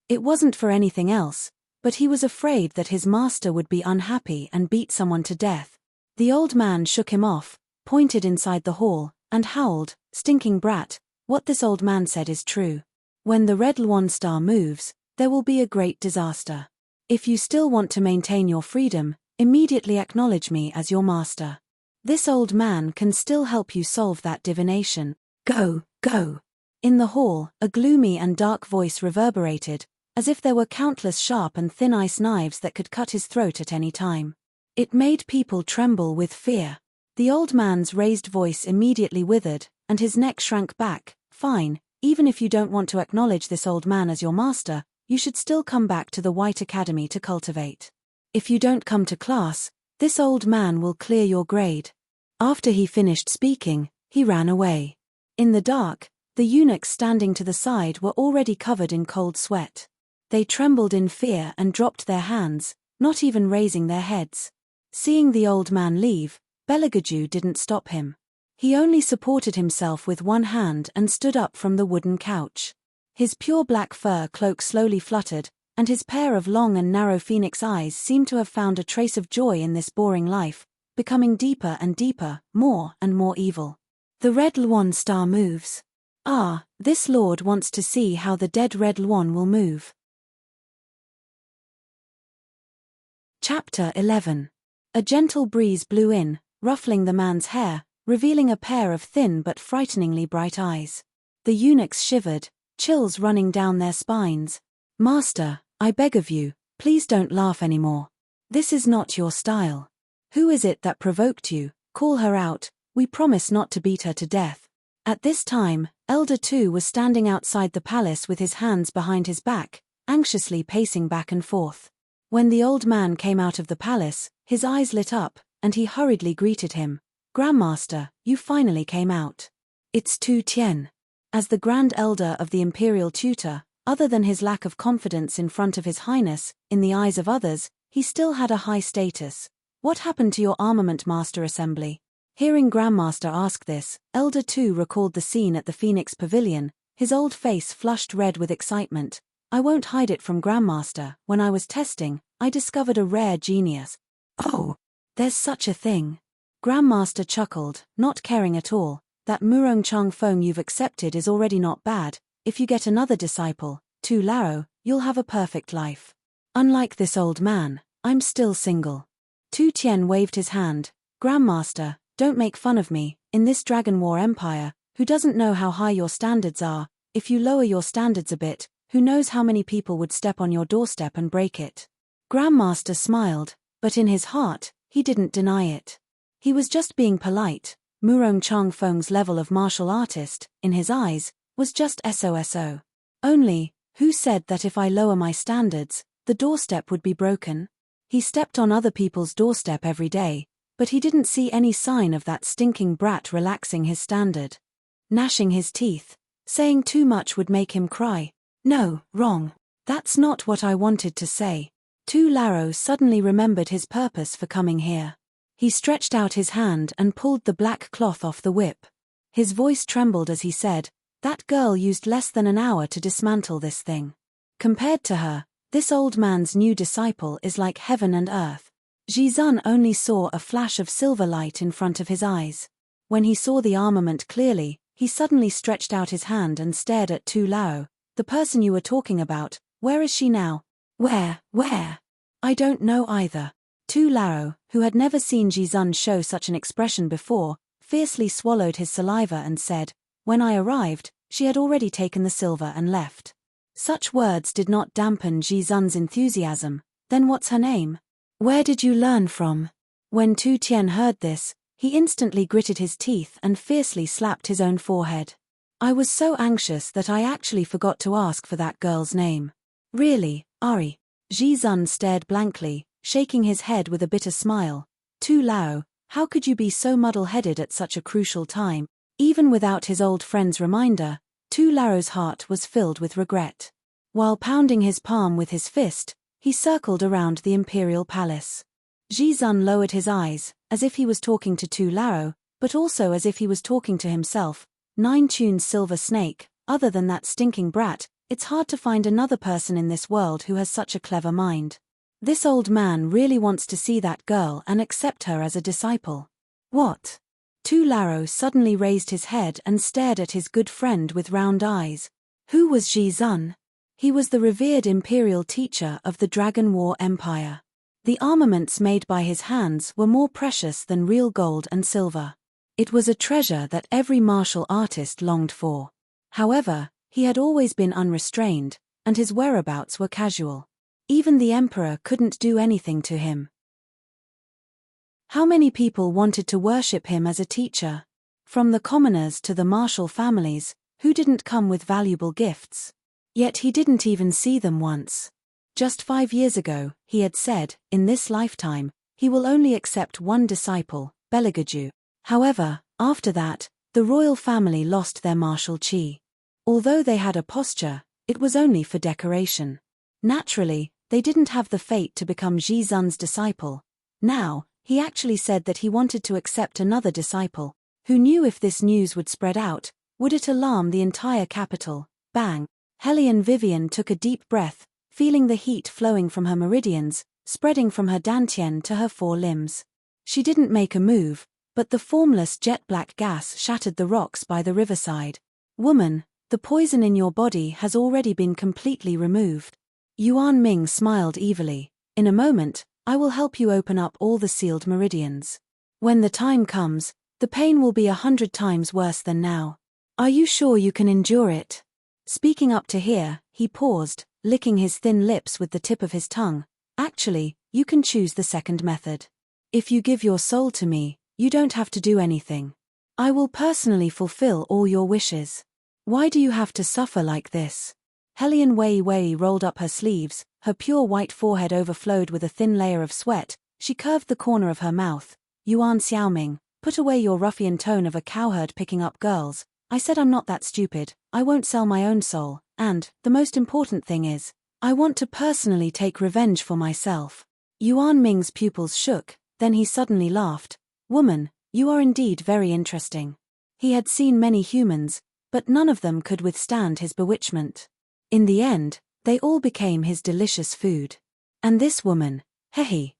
[SPEAKER 1] It wasn't for anything else, but he was afraid that his master would be unhappy and beat someone to death. The old man shook him off, pointed inside the hall, and howled, "Stinking brat, what this old man said is true. When the Red Luon Star moves, there will be a great disaster. If you still want to maintain your freedom, Immediately acknowledge me as your master. This old man can still help you solve that divination. Go, go. In the hall, a gloomy and dark voice reverberated, as if there were countless sharp and thin ice knives that could cut his throat at any time. It made people tremble with fear. The old man's raised voice immediately withered, and his neck shrank back. Fine, even if you don't want to acknowledge this old man as your master, you should still come back to the White Academy to cultivate. If you don't come to class, this old man will clear your grade. After he finished speaking, he ran away. In the dark, the eunuchs standing to the side were already covered in cold sweat. They trembled in fear and dropped their hands, not even raising their heads. Seeing the old man leave, Belagaju didn't stop him. He only supported himself with one hand and stood up from the wooden couch. His pure black fur cloak slowly fluttered, and his pair of long and narrow phoenix eyes seemed to have found a trace of joy in this boring life, becoming deeper and deeper, more and more evil. The red Luon star moves. Ah, this lord wants to see how the dead red Luon will move. Chapter 11. A gentle breeze blew in, ruffling the man's hair, revealing a pair of thin but frighteningly bright eyes. The eunuchs shivered, chills running down their spines. Master, I beg of you, please don't laugh anymore. This is not your style. Who is it that provoked you? Call her out, we promise not to beat her to death. At this time, Elder Tu was standing outside the palace with his hands behind his back, anxiously pacing back and forth. When the old man came out of the palace, his eyes lit up, and he hurriedly greeted him. Grandmaster, you finally came out. It's Tu Tien. As the Grand Elder of the Imperial Tutor, other than his lack of confidence in front of His Highness, in the eyes of others, he still had a high status. What happened to your armament master assembly? Hearing Grandmaster ask this, Elder Tu recalled the scene at the Phoenix Pavilion, his old face flushed red with excitement. I won't hide it from Grandmaster, when I was testing, I discovered a rare genius. Oh, there's such a thing. Grandmaster chuckled, not caring at all. That Murong Chang Feng you've accepted is already not bad. If you get another disciple, Tu Lao, you'll have a perfect life. Unlike this old man, I'm still single. Tu Tien waved his hand. Grandmaster, don't make fun of me. In this Dragon War Empire, who doesn't know how high your standards are? If you lower your standards a bit, who knows how many people would step on your doorstep and break it? Grandmaster smiled, but in his heart, he didn't deny it. He was just being polite. Murong Chang Feng's level of martial artist, in his eyes, was just SOSO. Only, who said that if I lower my standards, the doorstep would be broken? He stepped on other people's doorstep every day, but he didn't see any sign of that stinking brat relaxing his standard. Gnashing his teeth, saying too much would make him cry. No, wrong. That's not what I wanted to say. Tu Lao suddenly remembered his purpose for coming here. He stretched out his hand and pulled the black cloth off the whip. His voice trembled as he said, that girl used less than an hour to dismantle this thing. Compared to her, this old man's new disciple is like heaven and earth. Jizun only saw a flash of silver light in front of his eyes. When he saw the armament clearly, he suddenly stretched out his hand and stared at Tu Lao. The person you were talking about, where is she now? Where? I don't know either. Tu Lao, who had never seen Jizun show such an expression before, fiercely swallowed his saliva and said, when I arrived, she had already taken the silver and left. Such words did not dampen Jizun's enthusiasm. Then what's her name? Where did you learn from? When Tu Tien heard this, he instantly gritted his teeth and fiercely slapped his own forehead. I was so anxious that I actually forgot to ask for that girl's name. Really, Ari? Jizun stared blankly, shaking his head with a bitter smile. Tu Lao, how could you be so muddle-headed at such a crucial time? Even without his old friend's reminder, Tu Lao's heart was filled with regret. While pounding his palm with his fist, he circled around the imperial palace. Jizun lowered his eyes, as if he was talking to Tu Lao, but also as if he was talking to himself. Nine-tuned silver snake, other than that stinking brat, it's hard to find another person in this world who has such a clever mind. This old man really wants to see that girl and accept her as a disciple. What? Tu Lao suddenly raised his head and stared at his good friend with round eyes. Who was Jizun? He was the revered imperial teacher of the Dragon War Empire. The armaments made by his hands were more precious than real gold and silver. It was a treasure that every martial artist longed for. However, he had always been unrestrained, and his whereabouts were casual. Even the emperor couldn't do anything to him. How many people wanted to worship him as a teacher? From the commoners to the martial families, who didn't come with valuable gifts? Yet he didn't even see them once. Just 5 years ago, he had said, in this lifetime, he will only accept one disciple, Beligaju. However, after that, the royal family lost their martial chi. Although they had a posture, it was only for decoration. Naturally, they didn't have the fate to become Ji Zun's disciple. Now, he actually said that he wanted to accept another disciple. Who knew if this news would spread out? Would it alarm the entire capital? Bang! Hellion Vivian took a deep breath, feeling the heat flowing from her meridians, spreading from her dantian to her 4 limbs. She didn't make a move, but the formless jet-black gas shattered the rocks by the riverside. Woman, the poison in your body has already been completely removed. Yuan Ming smiled evilly. In a moment, I will help you open up all the sealed meridians. When the time comes, the pain will be 100 times worse than now. Are you sure you can endure it? Speaking up to here, he paused, licking his thin lips with the tip of his tongue. Actually, you can choose the second method. If you give your soul to me, you don't have to do anything. I will personally fulfill all your wishes. Why do you have to suffer like this? Hellion Wei Wei rolled up her sleeves, her pure white forehead overflowed with a thin layer of sweat. She curved the corner of her mouth. Yuan Xiaoming, put away your ruffian tone of a cowherd picking up girls. I said I'm not that stupid. I won't sell my own soul, and, the most important thing is, I want to personally take revenge for myself. Yuan Ming's pupils shook, then he suddenly laughed. Woman, you are indeed very interesting. He had seen many humans, but none of them could withstand his bewitchment. In the end, they all became his delicious food. And this woman,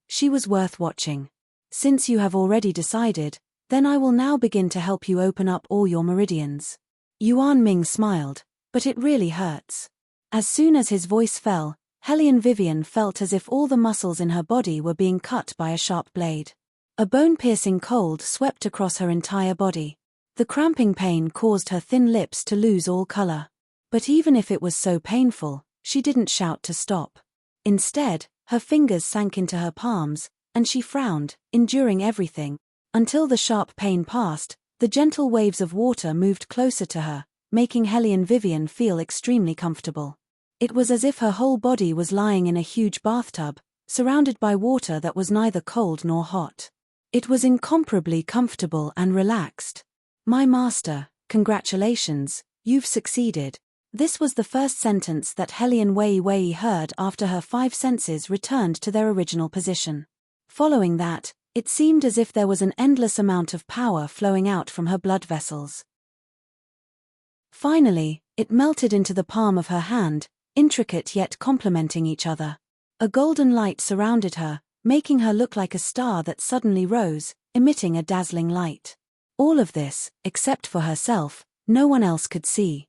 [SPEAKER 1] she was worth watching. Since you have already decided, then I will now begin to help you open up all your meridians. Yuan Ming smiled, but it really hurts. As soon as his voice fell, Hellion Vivian felt as if all the muscles in her body were being cut by a sharp blade. A bone-piercing cold swept across her entire body. The cramping pain caused her thin lips to lose all color. But even if it was so painful, she didn't shout to stop. Instead, her fingers sank into her palms, and she frowned, enduring everything. Until the sharp pain passed, the gentle waves of water moved closer to her, making Hellion Vivian feel extremely comfortable. It was as if her whole body was lying in a huge bathtub, surrounded by water that was neither cold nor hot. It was incomparably comfortable and relaxed. My master, congratulations, you've succeeded. This was the first sentence that Hellion Wei Wei heard after her 5 senses returned to their original position. Following that, it seemed as if there was an endless amount of power flowing out from her blood vessels. Finally, it melted into the palm of her hand, intricate yet complementing each other. A golden light surrounded her, making her look like a star that suddenly rose, emitting a dazzling light. All of this, except for herself, no one else could see.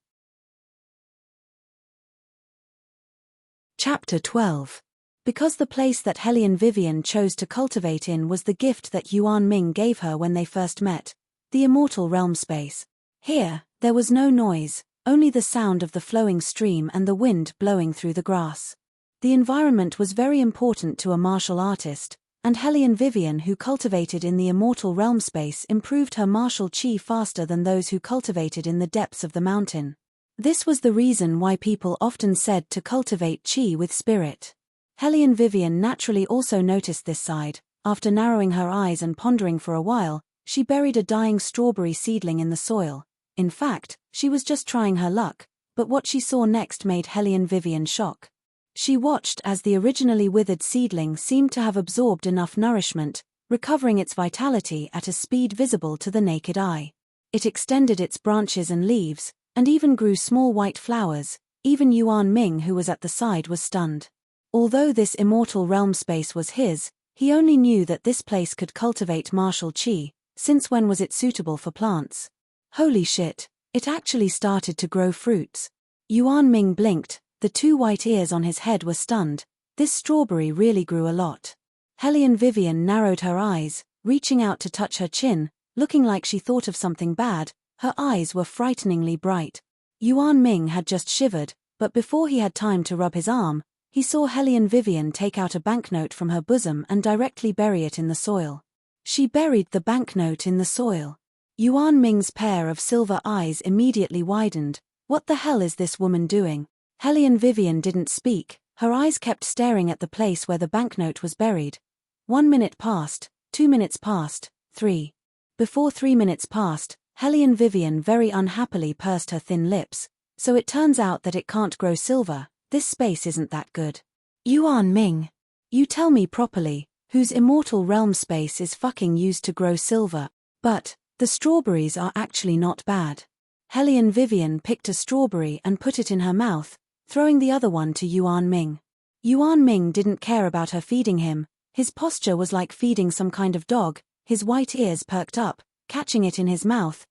[SPEAKER 1] Chapter 12. Because the place that Hellion Vivian chose to cultivate in was the gift that Yuan Ming gave her when they first met, the immortal realm space. Here, there was no noise, only the sound of the flowing stream and the wind blowing through the grass. The environment was very important to a martial artist, and Hellion Vivian who cultivated in the immortal realm space improved her martial chi faster than those who cultivated in the depths of the mountain. This was the reason why people often said to cultivate chi with spirit. Hellion Vivian naturally also noticed this side. After narrowing her eyes and pondering for a while, she buried a dying strawberry seedling in the soil. In fact, she was just trying her luck, but what she saw next made Hellion Vivian shock. She watched as the originally withered seedling seemed to have absorbed enough nourishment, recovering its vitality at a speed visible to the naked eye. It extended its branches and leaves, and even grew small white flowers. Even Yuan Ming who was at the side was stunned. Although this immortal realm space was his, he only knew that this place could cultivate martial chi. Since when was it suitable for plants? Holy shit, it actually started to grow fruits. Yuan Ming blinked, the 2 white ears on his head were stunned. This strawberry really grew a lot. Hellion Vivian narrowed her eyes, reaching out to touch her chin, looking like she thought of something bad. Her eyes were frighteningly bright. Yuan Ming had just shivered, but before he had time to rub his arm, he saw Hellion Vivian take out a banknote from her bosom and directly bury it in the soil. She buried the banknote in the soil. Yuan Ming's pair of silver eyes immediately widened. What the hell is this woman doing? Hellion Vivian didn't speak, her eyes kept staring at the place where the banknote was buried. 1 minute passed, 2 minutes passed, 3. Before 3 minutes passed, Hellion Vivian very unhappily pursed her thin lips. So it turns out that it can't grow silver, this space isn't that good. Yuan Ming. You tell me properly, whose immortal realm space is fucking used to grow silver? But, the strawberries are actually not bad. Hellion Vivian picked a strawberry and put it in her mouth, throwing the other one to Yuan Ming. Yuan Ming didn't care about her feeding him, his posture was like feeding some kind of dog, his white ears perked up, catching it in his mouth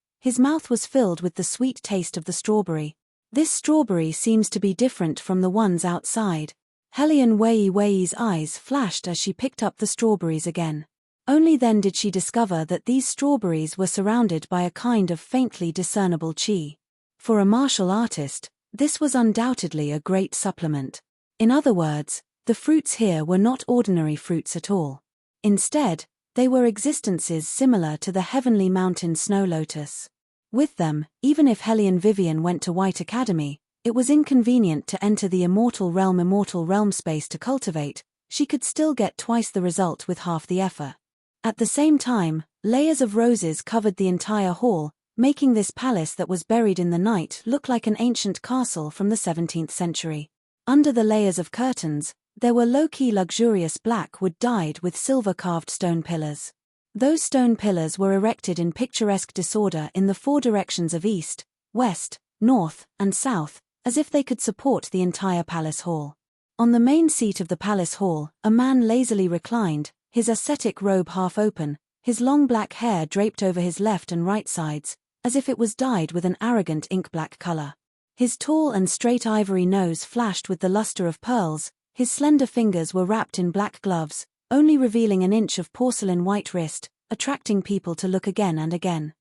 [SPEAKER 1] was filled with the sweet taste of the strawberry. This strawberry seems to be different from the ones outside. Hellion Wei's eyes flashed as she picked up the strawberries again. Only then did she discover that these strawberries were surrounded by a kind of faintly discernible qi. For a martial artist, this was undoubtedly a great supplement. In other words, the fruits here were not ordinary fruits at all. Instead, they were existences similar to the heavenly mountain snow lotus. With them, even if Hellion Vivian went to White Academy, it was inconvenient to enter the immortal realm space to cultivate, she could still get twice the result with half the effort. At the same time, layers of roses covered the entire hall, making this palace that was buried in the night look like an ancient castle from the 17th century. Under the layers of curtains, there were low-key luxurious black wood dyed with silver-carved stone pillars. Those stone pillars were erected in picturesque disorder in the 4 directions of east, west, north, and south, as if they could support the entire palace hall. On the main seat of the palace hall, a man lazily reclined, his ascetic robe half open, his long black hair draped over his left and right sides, as if it was dyed with an arrogant ink-black color. His tall and straight ivory nose flashed with the luster of pearls, his slender fingers were wrapped in black gloves, only revealing an inch of porcelain white wrist, attracting people to look again and again.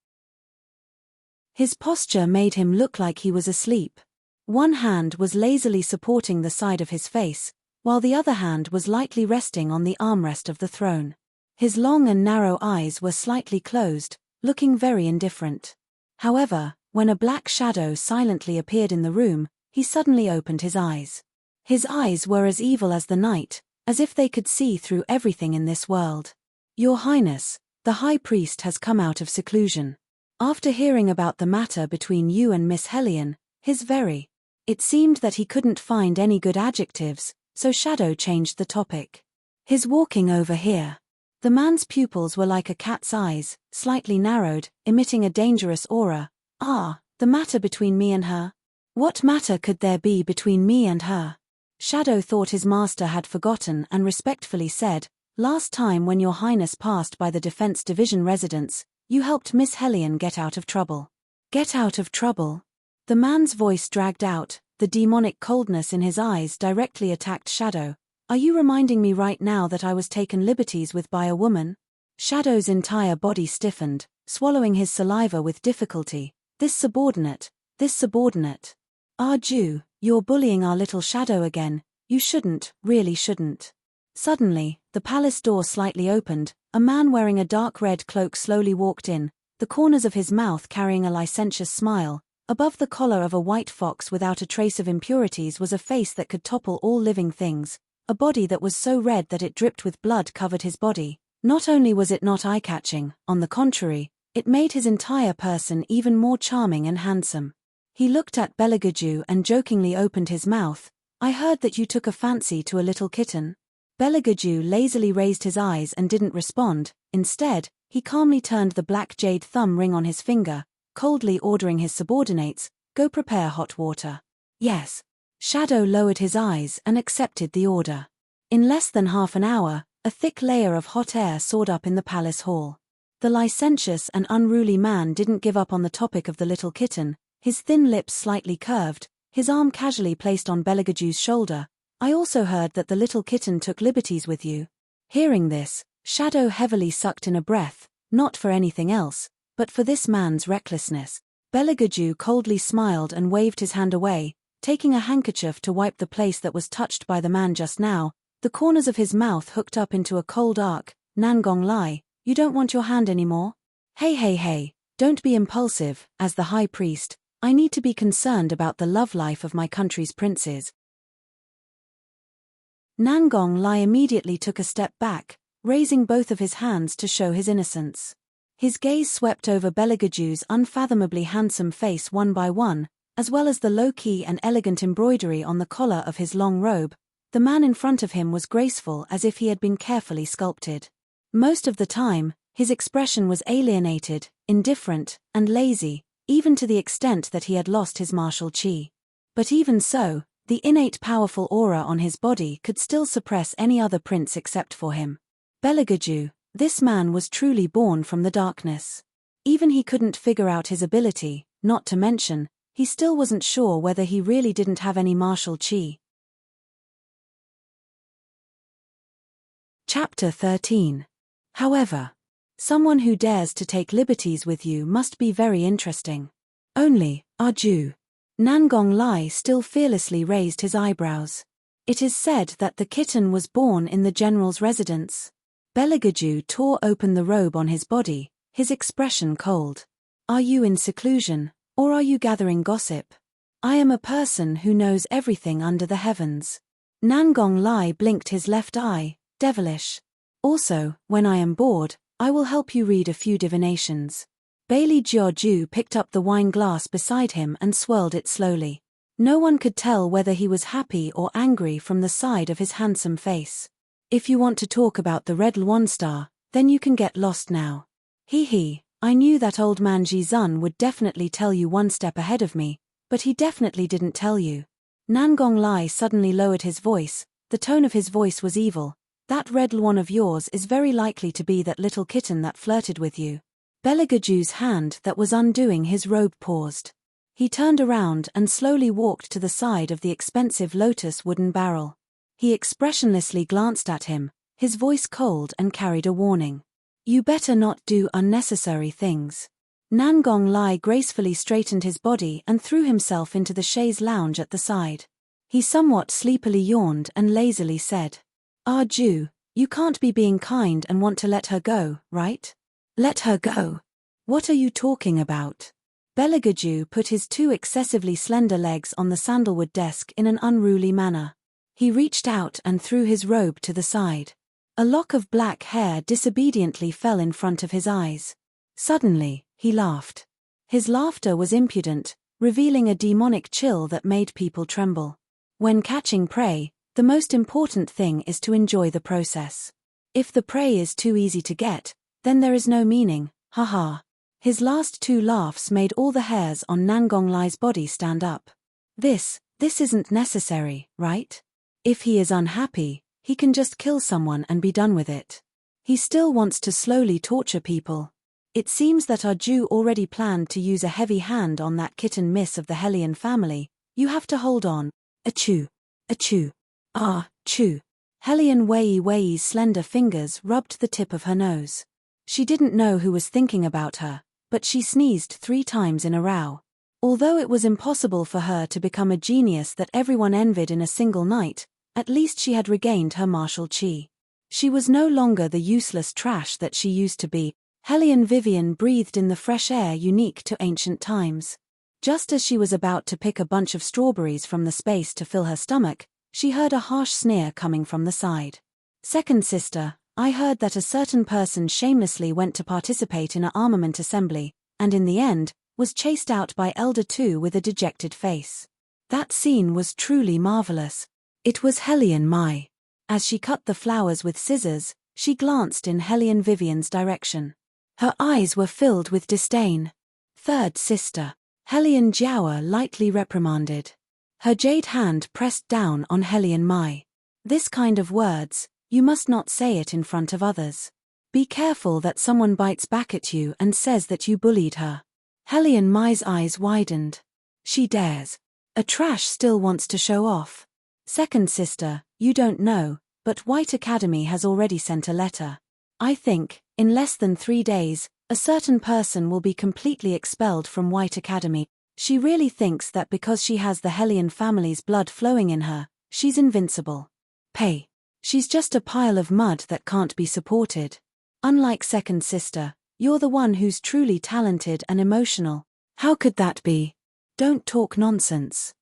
[SPEAKER 1] His posture made him look like he was asleep. One hand was lazily supporting the side of his face, while the other hand was lightly resting on the armrest of the throne. His long and narrow eyes were slightly closed, looking very indifferent. However, when a black shadow silently appeared in the room, he suddenly opened his eyes. His eyes were as evil as the night, as if they could see through everything in this world. Your Highness, the High Priest has come out of seclusion. After hearing about the matter between you and Miss Hellion, it seemed that he couldn't find any good adjectives, so Shadow changed the topic. His walking over here. The man's pupils were like a cat's eyes, slightly narrowed, emitting a dangerous aura. Ah, the matter between me and her? What matter could there be between me and her? Shadow thought his master had forgotten and respectfully said, last time when your highness passed by the Defense Division residence, you helped Miss Hellion get out of trouble. Get out of trouble? The man's voice dragged out, the demonic coldness in his eyes directly attacked Shadow. Are you reminding me right now that I was taken liberties with by a woman? Shadow's entire body stiffened, swallowing his saliva with difficulty. This subordinate. Ah Jew, you're bullying our little Shadow again, you shouldn't, really shouldn't. Suddenly, the palace door slightly opened, a man wearing a dark red cloak slowly walked in, the corners of his mouth carrying a licentious smile. Above the collar of a white fox without a trace of impurities was a face that could topple all living things, a body that was so red that it dripped with blood covered his body. Not only was it not eye-catching, on the contrary, it made his entire person even more charming and handsome. He looked at Belagaju and jokingly opened his mouth. I heard that you took a fancy to a little kitten. Belagaju lazily raised his eyes and didn't respond. Instead, he calmly turned the black jade thumb ring on his finger, coldly ordering his subordinates, go prepare hot water. Yes. Shadow lowered his eyes and accepted the order. In less than half an hour, a thick layer of hot air soared up in the palace hall. The licentious and unruly man didn't give up on the topic of the little kitten, his thin lips slightly curved, his arm casually placed on Belagaju's shoulder. I also heard that the little kitten took liberties with you. Hearing this, Shadow heavily sucked in a breath, not for anything else, but for this man's recklessness. Belegaju coldly smiled and waved his hand away, taking a handkerchief to wipe the place that was touched by the man just now, the corners of his mouth hooked up into a cold arc. Nangong Lai, you don't want your hand anymore? Hey, don't be impulsive. As the high priest, I need to be concerned about the love life of my country's princes. Nangong Lai immediately took a step back, raising both of his hands to show his innocence. His gaze swept over Belegaju's unfathomably handsome face one by one, as well as the low-key and elegant embroidery on the collar of his long robe. The man in front of him was graceful as if he had been carefully sculpted. Most of the time, his expression was alienated, indifferent, and lazy, even to the extent that he had lost his martial chi. But even so, the innate powerful aura on his body could still suppress any other prince except for him. Belegaju, this man was truly born from the darkness. Even he couldn't figure out his ability, not to mention, he still wasn't sure whether he really didn't have any martial chi. Chapter 13. However, someone who dares to take liberties with you must be very interesting. Only, Arju. Nangong Lai still fearlessly raised his eyebrows. It is said that the kitten was born in the general's residence. Belegaju tore open the robe on his body, his expression cold. Are you in seclusion, or are you gathering gossip? I am a person who knows everything under the heavens. Nangong Lai blinked his left eye, devilish. Also, when I am bored, I will help you read a few divinations. Bailey Jiaoju picked up the wine glass beside him and swirled it slowly. No one could tell whether he was happy or angry from the side of his handsome face. If you want to talk about the Red Luan Star, then you can get lost now. I knew that old man Jizun would definitely tell you one step ahead of me, but he definitely didn't tell you. Nangong Lai suddenly lowered his voice, the tone of his voice was evil. That Red Luan of yours is very likely to be that little kitten that flirted with you. Belegaju's hand that was undoing his robe paused. He turned around and slowly walked to the side of the expensive lotus wooden barrel. He expressionlessly glanced at him, his voice cold and carried a warning. You better not do unnecessary things. Nangong Lai gracefully straightened his body and threw himself into the chaise lounge at the side. He somewhat sleepily yawned and lazily said, Arju, you can't be being kind and want to let her go, right? Let her go? What are you talking about? Belegaju put his two excessively slender legs on the sandalwood desk in an unruly manner. He reached out and threw his robe to the side. A lock of black hair disobediently fell in front of his eyes. Suddenly, he laughed. His laughter was impudent, revealing a demonic chill that made people tremble. When catching prey, the most important thing is to enjoy the process. If the prey is too easy to get, then there is no meaning, haha. His last two laughs made all the hairs on Nangong Lai's body stand up. This isn't necessary, right? If he is unhappy, he can just kill someone and be done with it. He still wants to slowly torture people. It seems that Arju already planned to use a heavy hand on that kitten miss of the Hellion family. You have to hold on. Achoo. Achoo. Ah, choo. Hellion Wei's slender fingers rubbed the tip of her nose. She didn't know who was thinking about her, but she sneezed 3 times in a row. Although it was impossible for her to become a genius that everyone envied in a single night, at least she had regained her martial chi. She was no longer the useless trash that she used to be. Hellion Vivian breathed in the fresh air unique to ancient times. Just as she was about to pick a bunch of strawberries from the space to fill her stomach, she heard a harsh sneer coming from the side. Second sister, I heard that a certain person shamelessly went to participate in an armament assembly, and in the end, was chased out by Elder 2 with a dejected face. That scene was truly marvelous. It was Hellion Mai. As she cut the flowers with scissors, she glanced in Hellion Vivian's direction. Her eyes were filled with disdain. Third sister, Hellion Jiaoa lightly reprimanded. Her jade hand pressed down on Hellion Mai. This kind of words, you must not say it in front of others. Be careful that someone bites back at you and says that you bullied her. Hellion Mai's eyes widened. She dares. A trash still wants to show off. Second sister, you don't know, but White Academy has already sent a letter. I think, in less than 3 days, a certain person will be completely expelled from White Academy. She really thinks that because she has the Hellion family's blood flowing in her, she's invincible. Pay. She's just a pile of mud that can't be supported. Unlike second sister, you're the one who's truly talented and emotional. How could that be? Don't talk nonsense.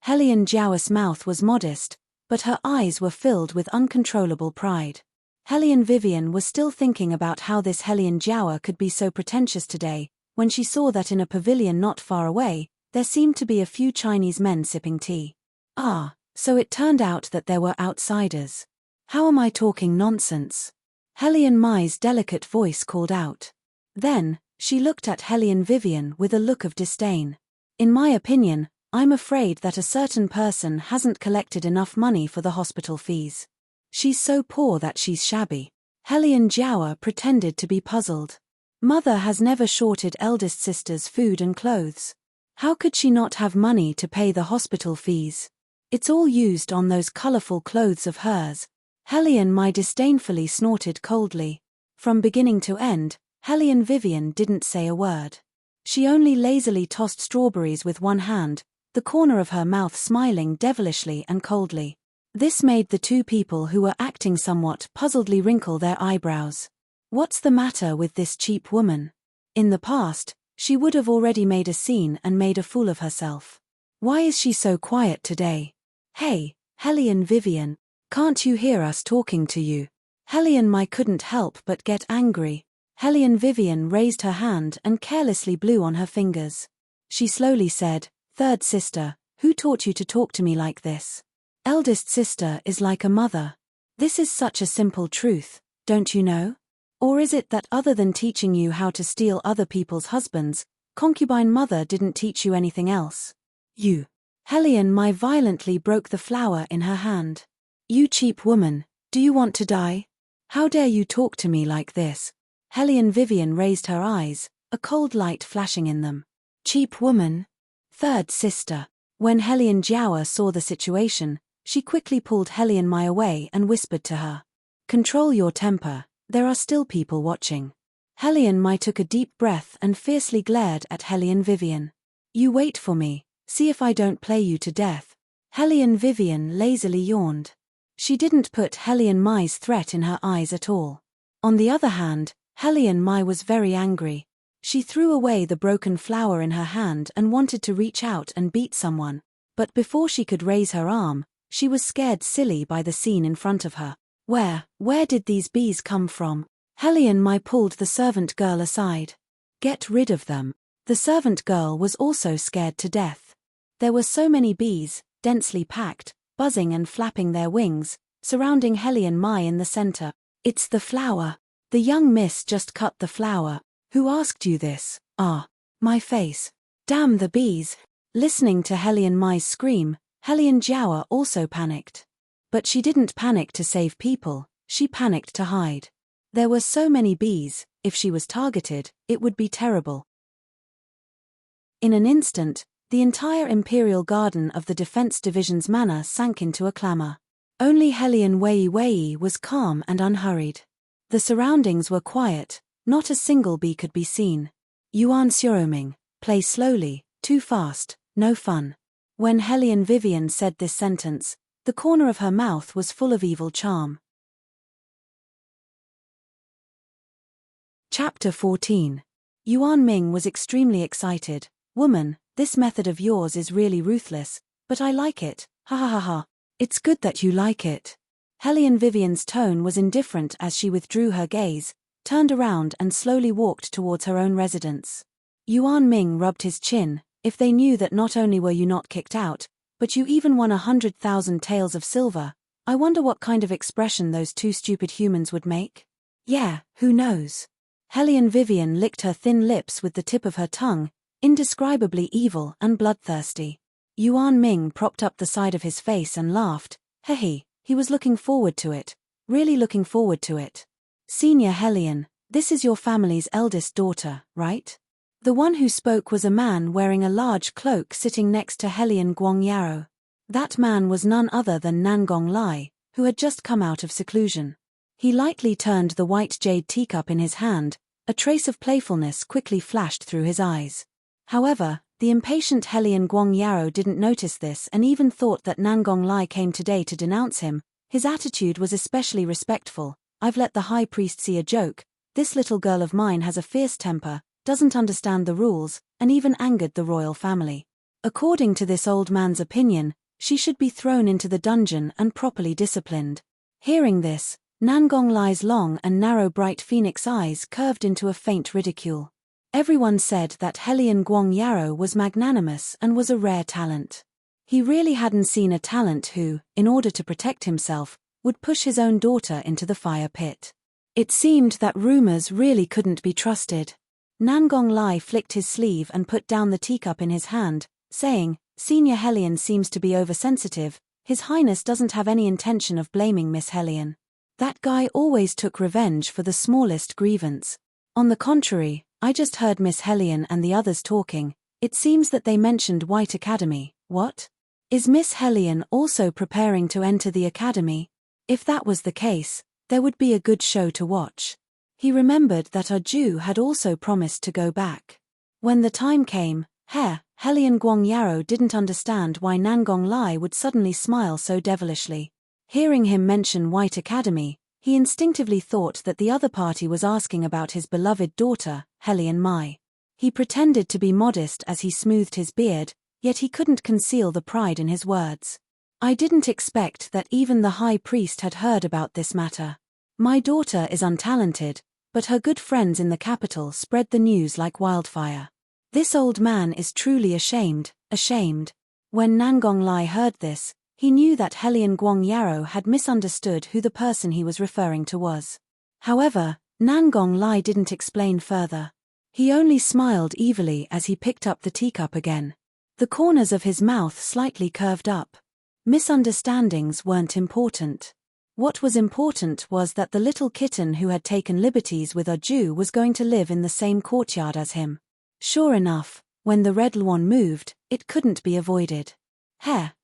[SPEAKER 1] Hellion Jiao's mouth was modest, but her eyes were filled with uncontrollable pride. Hellion Vivian was still thinking about how this Hellion Jiao could be so pretentious today, when she saw that in a pavilion not far away, there seemed to be a few Chinese men sipping tea. Ah, so it turned out that there were outsiders. How am I talking nonsense? Hellion Mai's delicate voice called out. Then, she looked at Hellion Vivian with a look of disdain. In my opinion, I'm afraid that a certain person hasn't collected enough money for the hospital fees. She's so poor that she's shabby. Hellion Jiao pretended to be puzzled. Mother has never shorted eldest sister's food and clothes. How could she not have money to pay the hospital fees? It's all used on those colorful clothes of hers. Hellion Mai disdainfully snorted coldly. From beginning to end, Hellion Vivian didn't say a word. She only lazily tossed strawberries with one hand, the corner of her mouth smiling devilishly and coldly. This made the two people who were acting somewhat puzzledly wrinkle their eyebrows. What's the matter with this cheap woman? In the past, she would have already made a scene and made a fool of herself. Why is she so quiet today? Hey, Hellion Vivian, can't you hear us talking to you? Hellion Mai couldn't help but get angry. Hellion Vivian raised her hand and carelessly blew on her fingers. She slowly said, "Third sister, who taught you to talk to me like this? Eldest sister is like a mother. This is such a simple truth, don't you know? Or is it that other than teaching you how to steal other people's husbands, concubine mother didn't teach you anything else? You." Hellion Mai violently broke the flower in her hand. "You cheap woman, do you want to die? How dare you talk to me like this?" Hellion Vivian raised her eyes, a cold light flashing in them. "Cheap woman? Third sister." When Hellion Jiao saw the situation, she quickly pulled Hellion Mai away and whispered to her. "Control your temper, there are still people watching." Hellion Mai took a deep breath and fiercely glared at Hellion Vivian. "You wait for me, see if I don't play you to death." Hellion Vivian lazily yawned. She didn't put Hellion Mai's threat in her eyes at all. On the other hand, Hellion Mai was very angry. She threw away the broken flower in her hand and wanted to reach out and beat someone, but before she could raise her arm, she was scared silly by the scene in front of her. Where did these bees come from? Hellion Mai pulled the servant girl aside. "Get rid of them." The servant girl was also scared to death. There were so many bees, densely packed, buzzing and flapping their wings, surrounding Hellion Mai in the center. "It's the flower. The young miss just cut the flower. Who asked you this?" "Ah, my face. Damn the bees." Listening to Hellion Mai's scream, Hellion Jiao also panicked. But she didn't panic to save people, she panicked to hide. There were so many bees, if she was targeted, it would be terrible. In an instant, the entire Imperial Garden of the Defense Division's manor sank into a clamor. Only Hellion Wei was calm and unhurried. The surroundings were quiet, not a single bee could be seen. Yuan Xiaoming, play slowly, too fast, no fun. When Hellion Vivian said this sentence, the corner of her mouth was full of evil charm. Chapter 14. Yuan Ming was extremely excited. "Woman, this method of yours is really ruthless, but I like it, ha ha ha ha. It's good that you like it." Hellion Vivian's tone was indifferent as she withdrew her gaze, turned around and slowly walked towards her own residence. Yuan Ming rubbed his chin. "If they knew that not only were you not kicked out, but you even won 100,000 taels of silver, I wonder what kind of expression those two stupid humans would make?" "Yeah, who knows?" Hellion Vivian licked her thin lips with the tip of her tongue, indescribably evil and bloodthirsty. Yuan Ming propped up the side of his face and laughed. Hehe, he was looking forward to it, really looking forward to it. "Senior Hellion, this is your family's eldest daughter, right?" The one who spoke was a man wearing a large cloak sitting next to Hellion Guangyaro. That man was none other than Nangong Lai, who had just come out of seclusion. He lightly turned the white jade teacup in his hand, a trace of playfulness quickly flashed through his eyes. However, the impatient Helian Guang Yarrow didn't notice this and even thought that Nangong Lai came today to denounce him. His attitude was especially respectful. I've let the high priest see a joke. This little girl of mine has a fierce temper, doesn't understand the rules, and even angered the royal family. According to this old man's opinion, she should be thrown into the dungeon and properly disciplined. Hearing this, Nangong Lai's long and narrow bright phoenix eyes curved into a faint ridicule. Everyone said that Helian Guang Yarrow was magnanimous and was a rare talent. He really hadn't seen a talent who, in order to protect himself, would push his own daughter into the fire pit. It seemed that rumors really couldn't be trusted. Nangong Lai flicked his sleeve and put down the teacup in his hand, saying, Senior Helian seems to be oversensitive. His Highness doesn't have any intention of blaming Miss Helian. That guy always took revenge for the smallest grievance. On the contrary, I just heard Miss Helian and the others talking. It seems that they mentioned White Academy. What? Is Miss Helian also preparing to enter the academy? If that was the case, there would be a good show to watch. He remembered that Arju had also promised to go back. When the time came, Helian Guang Yarrow didn't understand why Nangong Lai would suddenly smile so devilishly. Hearing him mention White Academy, he instinctively thought that the other party was asking about his beloved daughter, Helian Mai. He pretended to be modest as he smoothed his beard, yet he couldn't conceal the pride in his words. I didn't expect that even the high priest had heard about this matter. My daughter is untalented, but her good friends in the capital spread the news like wildfire. This old man is truly ashamed. When Nangong Lai heard this, he knew that Helian Guang Yarrow had misunderstood who the person he was referring to was. However, Nangong Lai didn't explain further. He only smiled evilly as he picked up the teacup again. The corners of his mouth slightly curved up. Misunderstandings weren't important. What was important was that the little kitten who had taken liberties with Arju was going to live in the same courtyard as him. Sure enough, when the red lawn moved, it couldn't be avoided.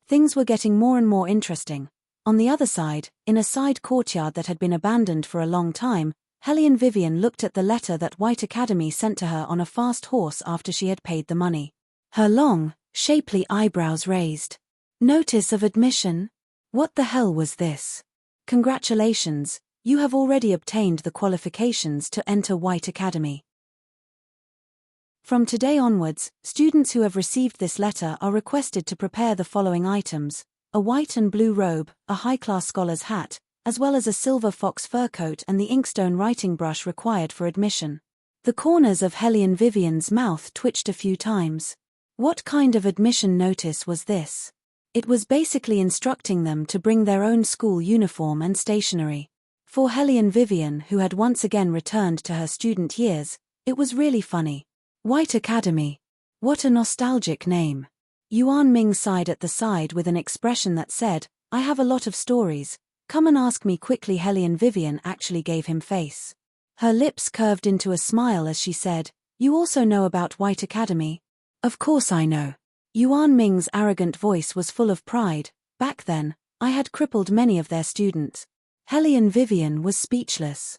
[SPEAKER 1] Things were getting more and more interesting. On the other side, in a side courtyard that had been abandoned for a long time, Helian Vivian looked at the letter that White Academy sent to her on a fast horse after she had paid the money. Her long, shapely eyebrows raised. Notice of admission? What the hell was this? Congratulations, you have already obtained the qualifications to enter White Academy. From today onwards, students who have received this letter are requested to prepare the following items: a white and blue robe, a high-class scholar's hat, as well as a silver fox fur coat and the inkstone writing brush required for admission. The corners of Helian Vivian's mouth twitched a few times. What kind of admission notice was this? It was basically instructing them to bring their own school uniform and stationery. For Helian Vivian, who had once again returned to her student years, it was really funny. White Academy. What a nostalgic name. Yuan Ming sighed at the side with an expression that said, I have a lot of stories. Come and ask me quickly. Helian Vivian actually gave him face. Her lips curved into a smile as she said, You also know about White Academy? Of course I know. Yuan Ming's arrogant voice was full of pride. Back then, I had crippled many of their students. Helian Vivian was speechless.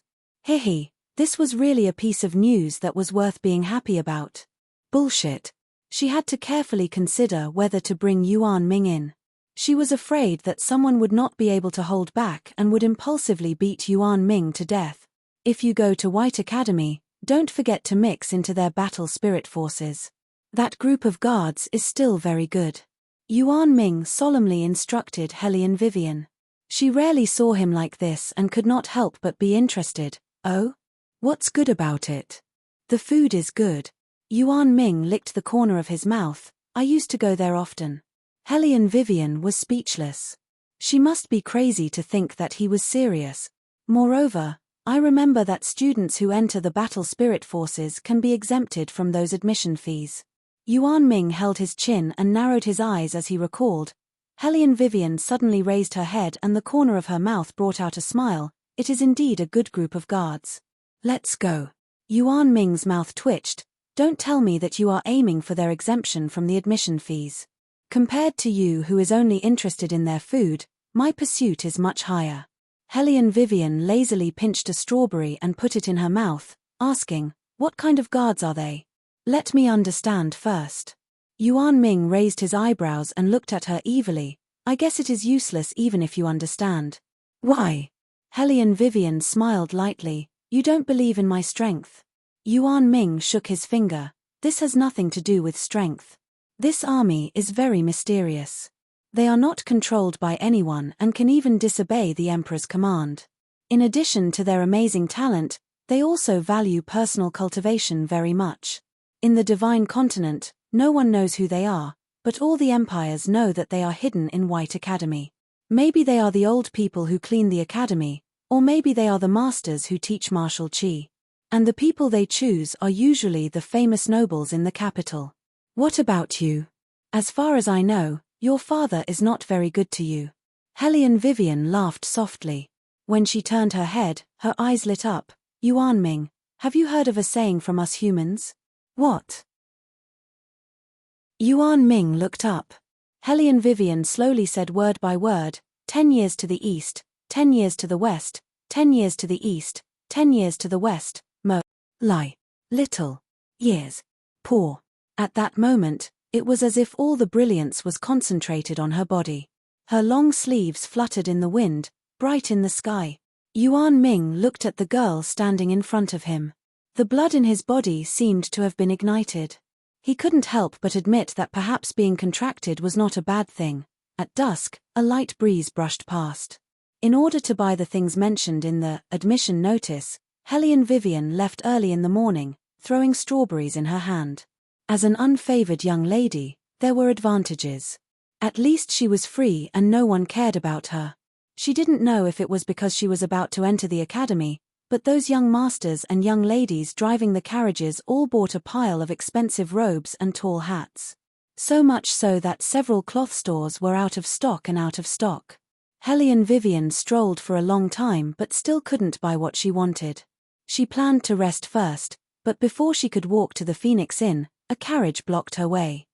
[SPEAKER 1] This was really a piece of news that was worth being happy about. Bullshit. She had to carefully consider whether to bring Yuan Ming in. She was afraid that someone would not be able to hold back and would impulsively beat Yuan Ming to death. If you go to White Academy, don't forget to mix into their battle spirit forces. That group of guards is still very good. Yuan Ming solemnly instructed Helian Vivian. She rarely saw him like this and could not help but be interested. Oh? What's good about it? The food is good. Yuan Ming licked the corner of his mouth. I used to go there often. Helian Vivian was speechless. She must be crazy to think that he was serious. Moreover, I remember that students who enter the battle spirit forces can be exempted from those admission fees. Yuan Ming held his chin and narrowed his eyes as he recalled. Helian Vivian suddenly raised her head and the corner of her mouth brought out a smile. It is indeed a good group of guards. Let's go. Yuan Ming's mouth twitched. Don't tell me that you are aiming for their exemption from the admission fees. Compared to you who is only interested in their food, my pursuit is much higher. Hellion Vivian lazily pinched a strawberry and put it in her mouth, asking, "What kind of guards are they? Let me understand first." Yuan Ming raised his eyebrows and looked at her evilly. "I guess it is useless even if you understand." "Why?" Hellion Vivian smiled lightly. "You don't believe in my strength." Yuan Ming shook his finger. "This has nothing to do with strength. This army is very mysterious. They are not controlled by anyone and can even disobey the emperor's command. In addition to their amazing talent, they also value personal cultivation very much. In the Divine Continent, no one knows who they are, but all the empires know that they are hidden in White Academy. Maybe they are the old people who clean the academy, or maybe they are the masters who teach martial qi. And the people they choose are usually the famous nobles in the capital. What about you? As far as I know, your father is not very good to you." Hellion Vivian laughed softly. When she turned her head, her eyes lit up. "Yuan Ming, have you heard of a saying from us humans?" "What?" Yuan Ming looked up. Hellion Vivian slowly said word by word, 10 years to the east, 10 years to the west, 10 years to the east, 10 years to the west, lie, little, years, poor. At that moment, it was as if all the brilliance was concentrated on her body. Her long sleeves fluttered in the wind, bright in the sky. Yuan Ming looked at the girl standing in front of him. The blood in his body seemed to have been ignited. He couldn't help but admit that perhaps being contracted was not a bad thing. At dusk, a light breeze brushed past. In order to buy the things mentioned in the admission notice, Hellion Vivian left early in the morning, throwing strawberries in her hand. As an unfavored young lady, there were advantages. At least she was free and no one cared about her. She didn't know if it was because she was about to enter the academy, but those young masters and young ladies driving the carriages all bought a pile of expensive robes and tall hats. So much so that several cloth stores were out of stock and out of stock. Hellion Vivian strolled for a long time but still couldn't buy what she wanted. She planned to rest first, but before she could walk to the Phoenix Inn, a carriage blocked her way.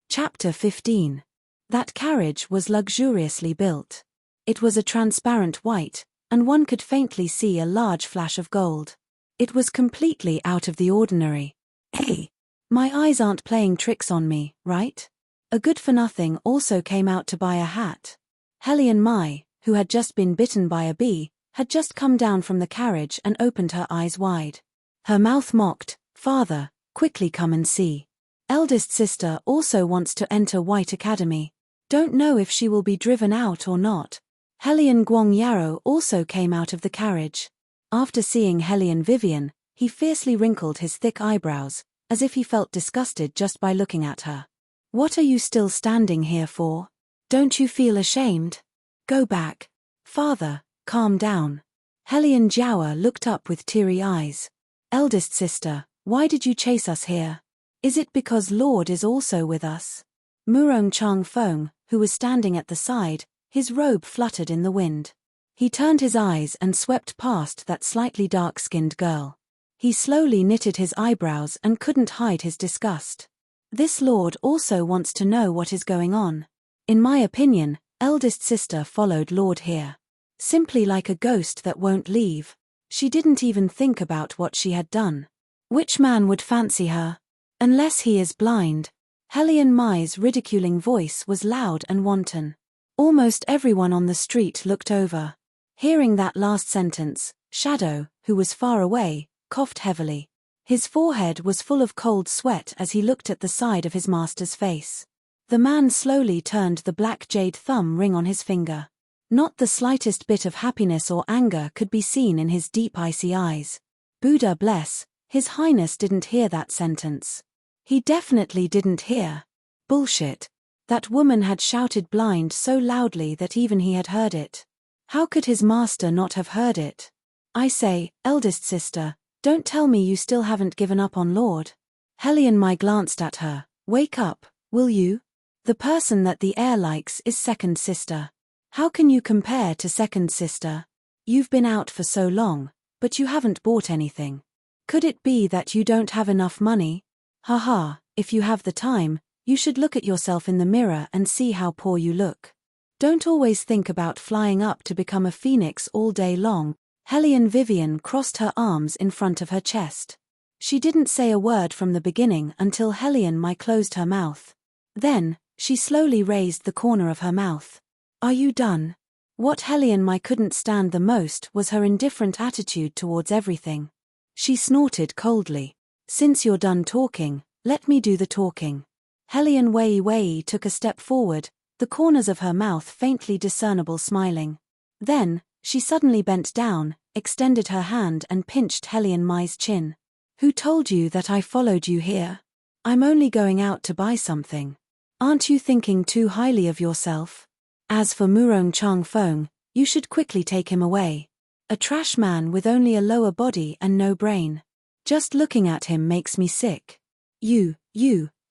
[SPEAKER 1] Chapter 15. That carriage was luxuriously built. It was a transparent white, and one could faintly see a large flash of gold. It was completely out of the ordinary. "Hey, my eyes aren't playing tricks on me, right?" A good-for-nothing also came out to buy a hat. Hellion Mai, who had just been bitten by a bee, had just come down from the carriage and opened her eyes wide. Her mouth mocked, "Father, quickly come and see. Eldest sister also wants to enter White Academy. Don't know if she will be driven out or not." Hellion Guang Yarrow also came out of the carriage. After seeing Hellion Vivian, he fiercely wrinkled his thick eyebrows, as if he felt disgusted just by looking at her. "What are you still standing here for? Don't you feel ashamed? Go back." "Father, calm down." Hellion Jiawa looked up with teary eyes. "Eldest sister, why did you chase us here? Is it because Lord is also with us?" Murong Chang Feng, who was standing at the side, his robe fluttered in the wind. He turned his eyes and swept past that slightly dark-skinned girl. He slowly knitted his eyebrows and couldn't hide his disgust. This Lord also wants to know what is going on. In my opinion, eldest sister followed Lord here. Simply like a ghost that won't leave. She didn't even think about what she had done. Which man would fancy her? Unless he is blind. Hellion Mai's ridiculing voice was loud and wanton. Almost everyone on the street looked over. Hearing that last sentence, Shadow, who was far away, coughed heavily. His forehead was full of cold sweat as he looked at the side of his master's face. The man slowly turned the black jade thumb ring on his finger. Not the slightest bit of happiness or anger could be seen in his deep icy eyes. Buddha bless, His Highness didn't hear that sentence. He definitely didn't hear. Bullshit. That woman had shouted blind so loudly that even he had heard it. How could his master not have heard it? I say, eldest sister, don't tell me you still haven't given up on Lord. Hellion Mai glanced at her. Wake up, will you? The person that the heir likes is second sister. How can you compare to second sister? You've been out for so long, but you haven't bought anything. Could it be that you don't have enough money? Haha, if you have the time, you should look at yourself in the mirror and see how poor you look. Don't always think about flying up to become a phoenix all day long. Hellion Vivian crossed her arms in front of her chest. She didn't say a word from the beginning until Hellion Mai closed her mouth. Then, she slowly raised the corner of her mouth. Are you done? What Hellion Mai couldn't stand the most was her indifferent attitude towards everything. She snorted coldly. Since you're done talking, let me do the talking. Hellion Wei took a step forward, the corners of her mouth faintly discernible smiling. Then, she suddenly bent down, extended her hand and pinched Hellion Mai's chin. Who told you that I followed you here? I'm only going out to buy something. Aren't you thinking too highly of yourself? As for Murong Changfeng, you should quickly take him away. A trash man with only a lower body and no brain. Just looking at him makes me sick. You,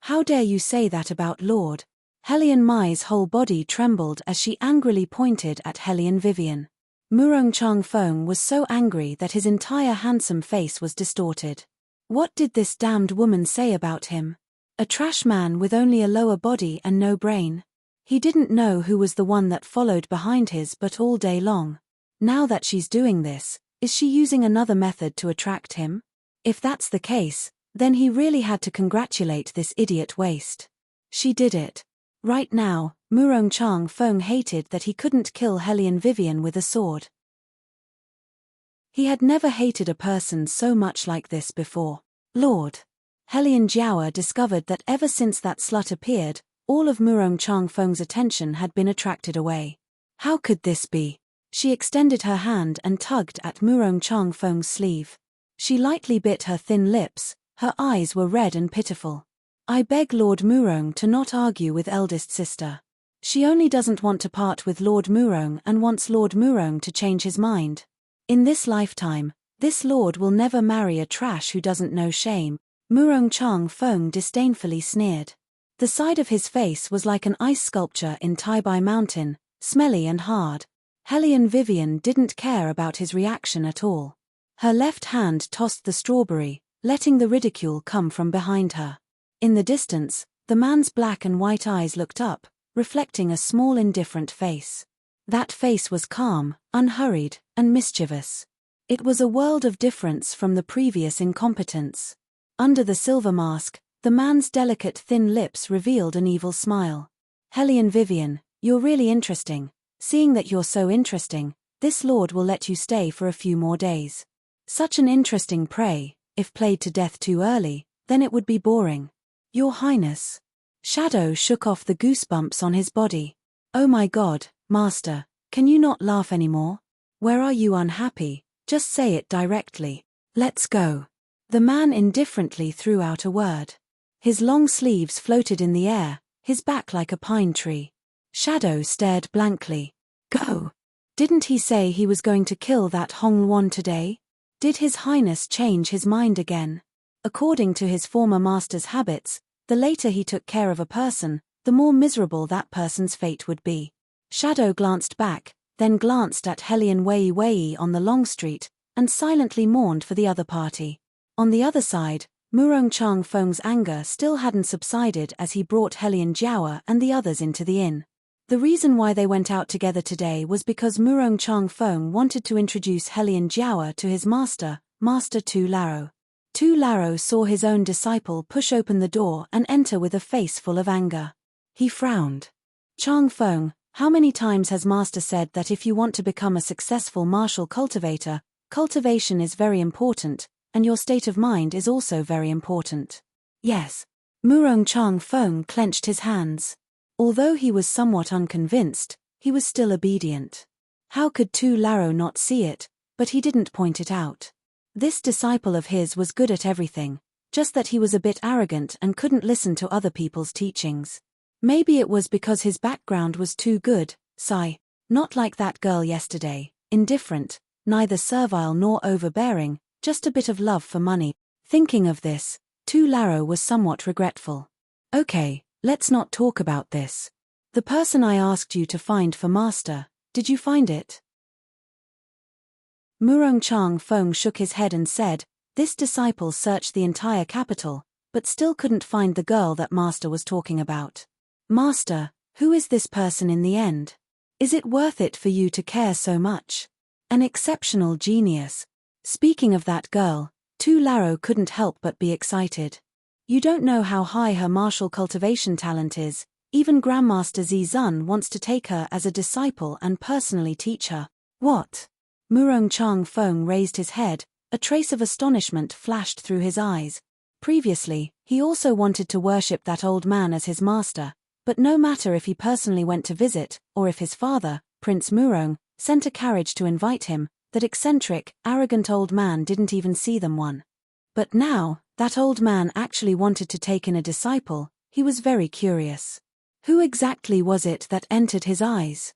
[SPEAKER 1] how dare you say that about Lord? Hellion Mai's whole body trembled as she angrily pointed at Hellion Vivian. Murong Changfeng was so angry that his entire handsome face was distorted. What did this damned woman say about him? A trash man with only a lower body and no brain. He didn't know who was the one that followed behind his but all day long. Now that she's doing this, is she using another method to attract him? If that's the case, then he really had to congratulate this idiot waste. She did it. Right now, Murong Changfeng hated that he couldn't kill Hellion Vivian with a sword. He had never hated a person so much like this before. Lord. Hellion Jiaoer discovered that ever since that slut appeared, all of Murong Changfeng's attention had been attracted away. How could this be? She extended her hand and tugged at Murong Changfeng's sleeve. She lightly bit her thin lips, her eyes were red and pitiful. I beg Lord Murong to not argue with eldest sister. She only doesn't want to part with Lord Murong and wants Lord Murong to change his mind. In this lifetime, this lord will never marry a trash who doesn't know shame. Murong Changfeng disdainfully sneered. The side of his face was like an ice sculpture in Taibai Mountain, smelly and hard. Hellion Vivian didn't care about his reaction at all. Her left hand tossed the strawberry, letting the ridicule come from behind her. In the distance, the man's black and white eyes looked up, reflecting a small indifferent face. That face was calm, unhurried, and mischievous. It was a world of difference from the previous incompetence. Under the silver mask, the man's delicate thin lips revealed an evil smile. Hellion Vivian, you're really interesting. Seeing that you're so interesting, this lord will let you stay for a few more days. Such an interesting prey, if played to death too early, then it would be boring. Your Highness. Shadow shook off the goosebumps on his body. Oh my God, Master, can you not laugh anymore? Where are you unhappy? Just say it directly. Let's go. The man indifferently threw out a word. His long sleeves floated in the air, his back like a pine tree. Shadow stared blankly. Go. Didn't he say he was going to kill that Hong Luan today? Did His Highness change his mind again? According to his former master's habits, the later he took care of a person, the more miserable that person's fate would be. Shadow glanced back, then glanced at Hellion Wei on the long street, and silently mourned for the other party. On the other side, Murong Changfeng's anger still hadn't subsided as he brought Hellion Jiaoer and the others into the inn. The reason why they went out together today was because Murong Changfeng wanted to introduce Hellion Jiaoer to his master, Master Tu Laro. Tu Laro saw his own disciple push open the door and enter with a face full of anger. He frowned. Changfeng, how many times has Master said that if you want to become a successful martial cultivator, cultivation is very important, and your state of mind is also very important? Yes. Murong Changfeng clenched his hands. Although he was somewhat unconvinced, he was still obedient. How could Tu Laro not see it, but he didn't point it out. This disciple of his was good at everything, just that he was a bit arrogant and couldn't listen to other people's teachings. Maybe it was because his background was too good, not like that girl yesterday, indifferent, neither servile nor overbearing, just a bit of love for money. Thinking of this, Tu Laro was somewhat regretful. Okay, let's not talk about this. The person I asked you to find for Master, did you find it? Murong Changfeng shook his head and said, this disciple searched the entire capital, but still couldn't find the girl that Master was talking about. Master, who is this person in the end? Is it worth it for you to care so much? An exceptional genius. Speaking of that girl, Tu Laro couldn't help but be excited. You don't know how high her martial cultivation talent is. Even Grandmaster Zizun wants to take her as a disciple and personally teach her. What? Murong Chang Feng raised his head, a trace of astonishment flashed through his eyes. Previously, he also wanted to worship that old man as his master, but no matter if he personally went to visit, or if his father, Prince Murong, sent a carriage to invite him, that eccentric, arrogant old man didn't even see them one. But now, that old man actually wanted to take in a disciple. He was very curious. Who exactly was it that entered his eyes?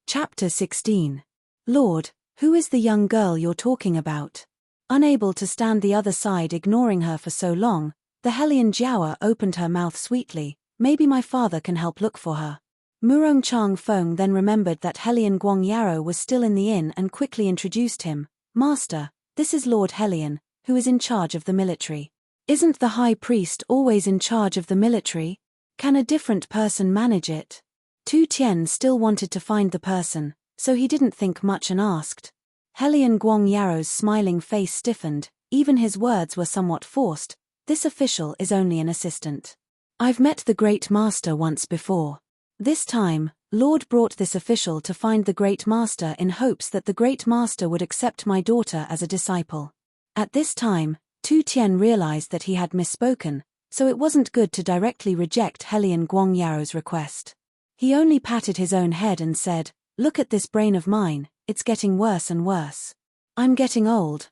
[SPEAKER 1] Chapter 16. Lord, who is the young girl you're talking about? Unable to stand the other side ignoring her for so long, the Hellion Jiawa opened her mouth sweetly. Maybe my father can help look for her. Murong Chang Feng then remembered that Hellion Guang Yarrow was still in the inn and quickly introduced him. Master, this is Lord Hellion, who is in charge of the military. Isn't the high priest always in charge of the military? Can a different person manage it? Tu Tian still wanted to find the person, so he didn't think much and asked. Hellion Guang Yarrow's smiling face stiffened, even his words were somewhat forced. This official is only an assistant. I've met the Great Master once before. This time, Lord brought this official to find the Great Master in hopes that the Great Master would accept my daughter as a disciple. At this time, Tu Tian realized that he had misspoken, so it wasn't good to directly reject Hellion Guang Yarrow's request. He only patted his own head and said, "Look at this brain of mine, it's getting worse and worse. I'm getting old.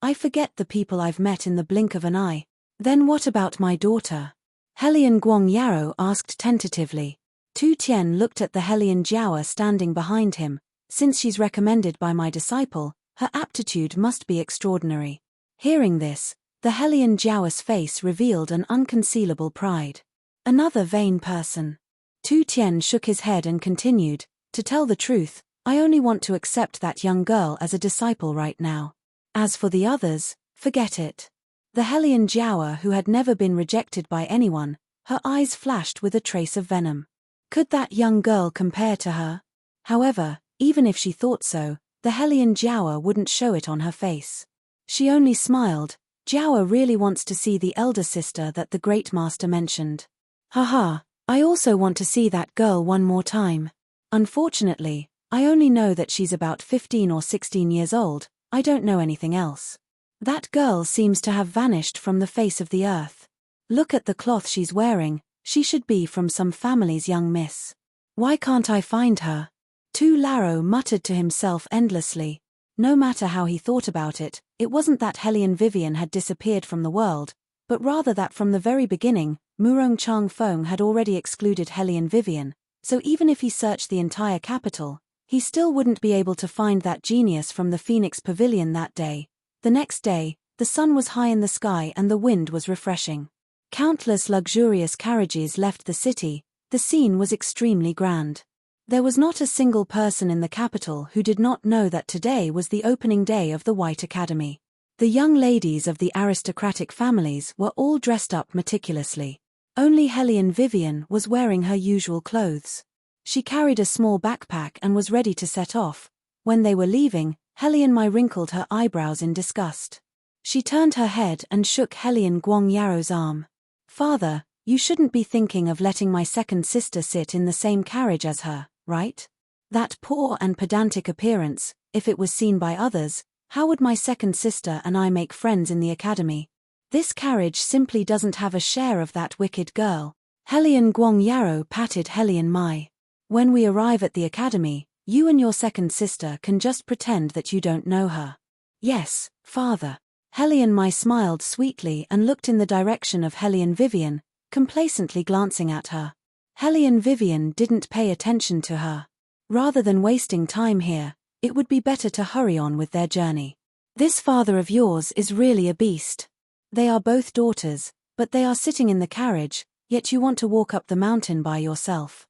[SPEAKER 1] I forget the people I've met in the blink of an eye. Then what about my daughter?" Hellion Guang Yarrow asked tentatively. Tu Tian looked at the Hellion Jiawa standing behind him. Since she's recommended by my disciple, her aptitude must be extraordinary. Hearing this, the Hellion Jiawa's face revealed an unconcealable pride. Another vain person. Tu Tian shook his head and continued, "To tell the truth, I only want to accept that young girl as a disciple right now. As for the others, forget it." The Hellion Jiawa, who had never been rejected by anyone, her eyes flashed with a trace of venom. Could that young girl compare to her? However, even if she thought so, the Hellion Jiawa wouldn't show it on her face. She only smiled. Jiawa really wants to see the elder sister that the Great Master mentioned. Haha, I also want to see that girl one more time. Unfortunately, I only know that she's about 15 or 16 years old. I don't know anything else. That girl seems to have vanished from the face of the earth. Look at the cloth she's wearing. She should be from some family's young miss. Why can't I find her? Tu Laro muttered to himself endlessly. No matter how he thought about it, it wasn't that Hellion Vivian had disappeared from the world, but rather that from the very beginning, Murong Chang Feng had already excluded Hellion Vivian, so even if he searched the entire capital, he still wouldn't be able to find that genius from the Phoenix Pavilion that day. The next day, the sun was high in the sky and the wind was refreshing. Countless luxurious carriages left the city. The scene was extremely grand. There was not a single person in the capital who did not know that today was the opening day of the White Academy. The young ladies of the aristocratic families were all dressed up meticulously. Only Hellion Vivian was wearing her usual clothes. She carried a small backpack and was ready to set off. When they were leaving, Hellion Mai wrinkled her eyebrows in disgust. She turned her head and shook Hellion Guang Yarrow's arm. "Father, you shouldn't be thinking of letting my second sister sit in the same carriage as her, right? That poor and pedantic appearance, if it was seen by others, how would my second sister and I make friends in the academy? This carriage simply doesn't have a share of that wicked girl." Hellion Guang Yarrow patted Hellion Mai. "When we arrive at the academy, you and your second sister can just pretend that you don't know her." "Yes, father." Hellion Mai smiled sweetly and looked in the direction of Hellion Vivian, complacently glancing at her. Hellion Vivian didn't pay attention to her. Rather than wasting time here, it would be better to hurry on with their journey. "This father of yours is really a beast. They are both daughters, but they are sitting in the carriage, yet you want to walk up the mountain by yourself."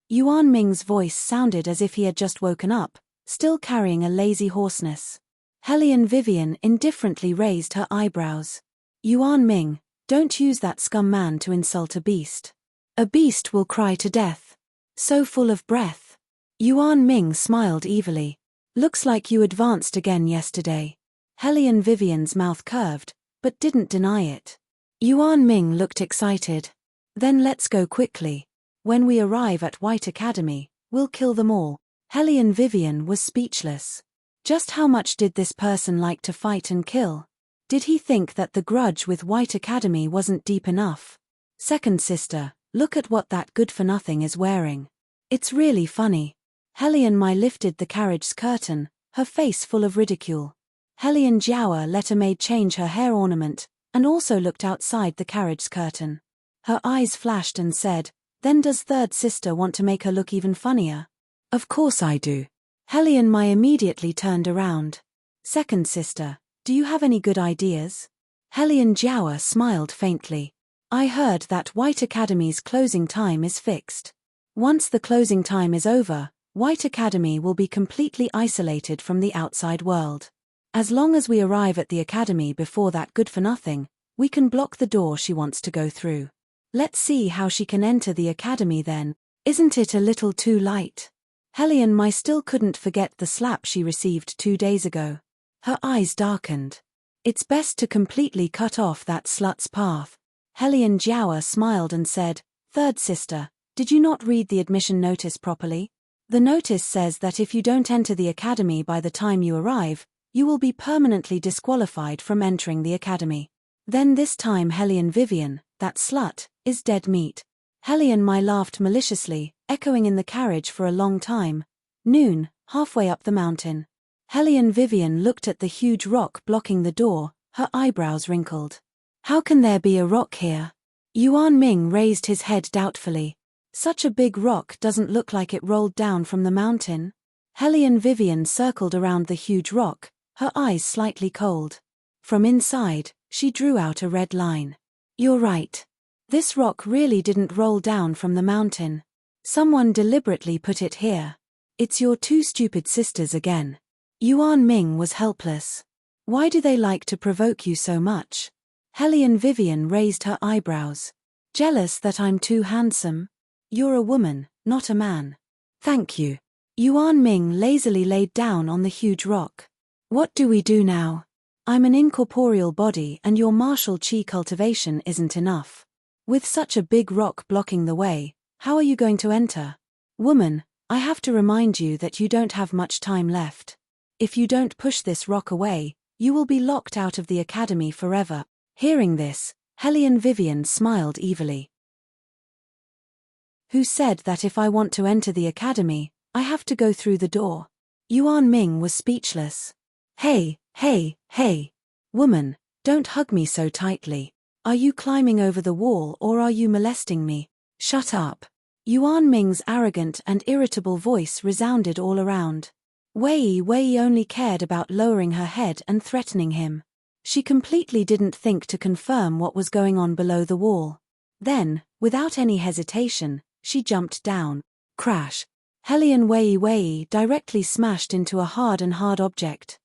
[SPEAKER 1] Yuan Ming's voice sounded as if he had just woken up, still carrying a lazy hoarseness. Hellion Vivian indifferently raised her eyebrows. Yuan Ming, don't use that scum man to insult a beast. A beast will cry to death. So full of breath. Yuan Ming smiled evilly. Looks like you advanced again yesterday. Hellion Vivian's mouth curved, but didn't deny it. Yuan Ming looked excited. Then let's go quickly. When we arrive at White Academy, we'll kill them all. Hellion Vivian was speechless. Just how much did this person like to fight and kill? Did he think that the grudge with White Academy wasn't deep enough? Second sister, look at what that good-for-nothing is wearing. It's really funny. Hellion Mai lifted the carriage's curtain, her face full of ridicule. Hellion Jiaoa let a maid change her hair ornament, and also looked outside the carriage's curtain. Her eyes flashed and said, then does third sister want to make her look even funnier? Of course I do. Hellion Mai immediately turned around. Second sister, do you have any good ideas? Hellion Jiaoa smiled faintly. I heard that White Academy's closing time is fixed. Once the closing time is over, White Academy will be completely isolated from the outside world. As long as we arrive at the academy before that good-for-nothing, we can block the door she wants to go through. Let's see how she can enter the academy then. Isn't it a little too light? Hellion Mai still couldn't forget the slap she received 2 days ago. Her eyes darkened. It's best to completely cut off that slut's path. Hellion Jiaoa smiled and said, third sister, did you not read the admission notice properly? The notice says that if you don't enter the academy by the time you arrive, you will be permanently disqualified from entering the academy. Then this time Hellion Vivian, that slut, is dead meat. Hellion Mai laughed maliciously, echoing in the carriage for a long time. Noon, halfway up the mountain. Hellion Vivian looked at the huge rock blocking the door, her eyebrows wrinkled. How can there be a rock here? Yuan Ming raised his head doubtfully. Such a big rock doesn't look like it rolled down from the mountain. Hellion Vivian circled around the huge rock, her eyes slightly cold. From inside, she drew out a red line. You're right. This rock really didn't roll down from the mountain. Someone deliberately put it here. It's your two stupid sisters again. Yuan Ming was helpless. Why do they like to provoke you so much? Hellion Vivian raised her eyebrows. Jealous that I'm too handsome? You're a woman, not a man. Thank you. Yuan Ming lazily laid down on the huge rock. What do we do now? I'm an incorporeal body and your martial chi cultivation isn't enough. With such a big rock blocking the way, how are you going to enter? Woman, I have to remind you that you don't have much time left. If you don't push this rock away, you will be locked out of the academy forever. Hearing this, Hellion Vivian smiled evilly. Who said that if I want to enter the academy, I have to go through the door? Yuan Ming was speechless. Hey, hey, hey. Woman, don't hug me so tightly. Are you climbing over the wall or are you molesting me? Shut up. Yuan Ming's arrogant and irritable voice resounded all around. Wei only cared about lowering her head and threatening him. She completely didn't think to confirm what was going on below the wall. Then, without any hesitation, she jumped down. Crash. Hellion Wei directly smashed into a hard object.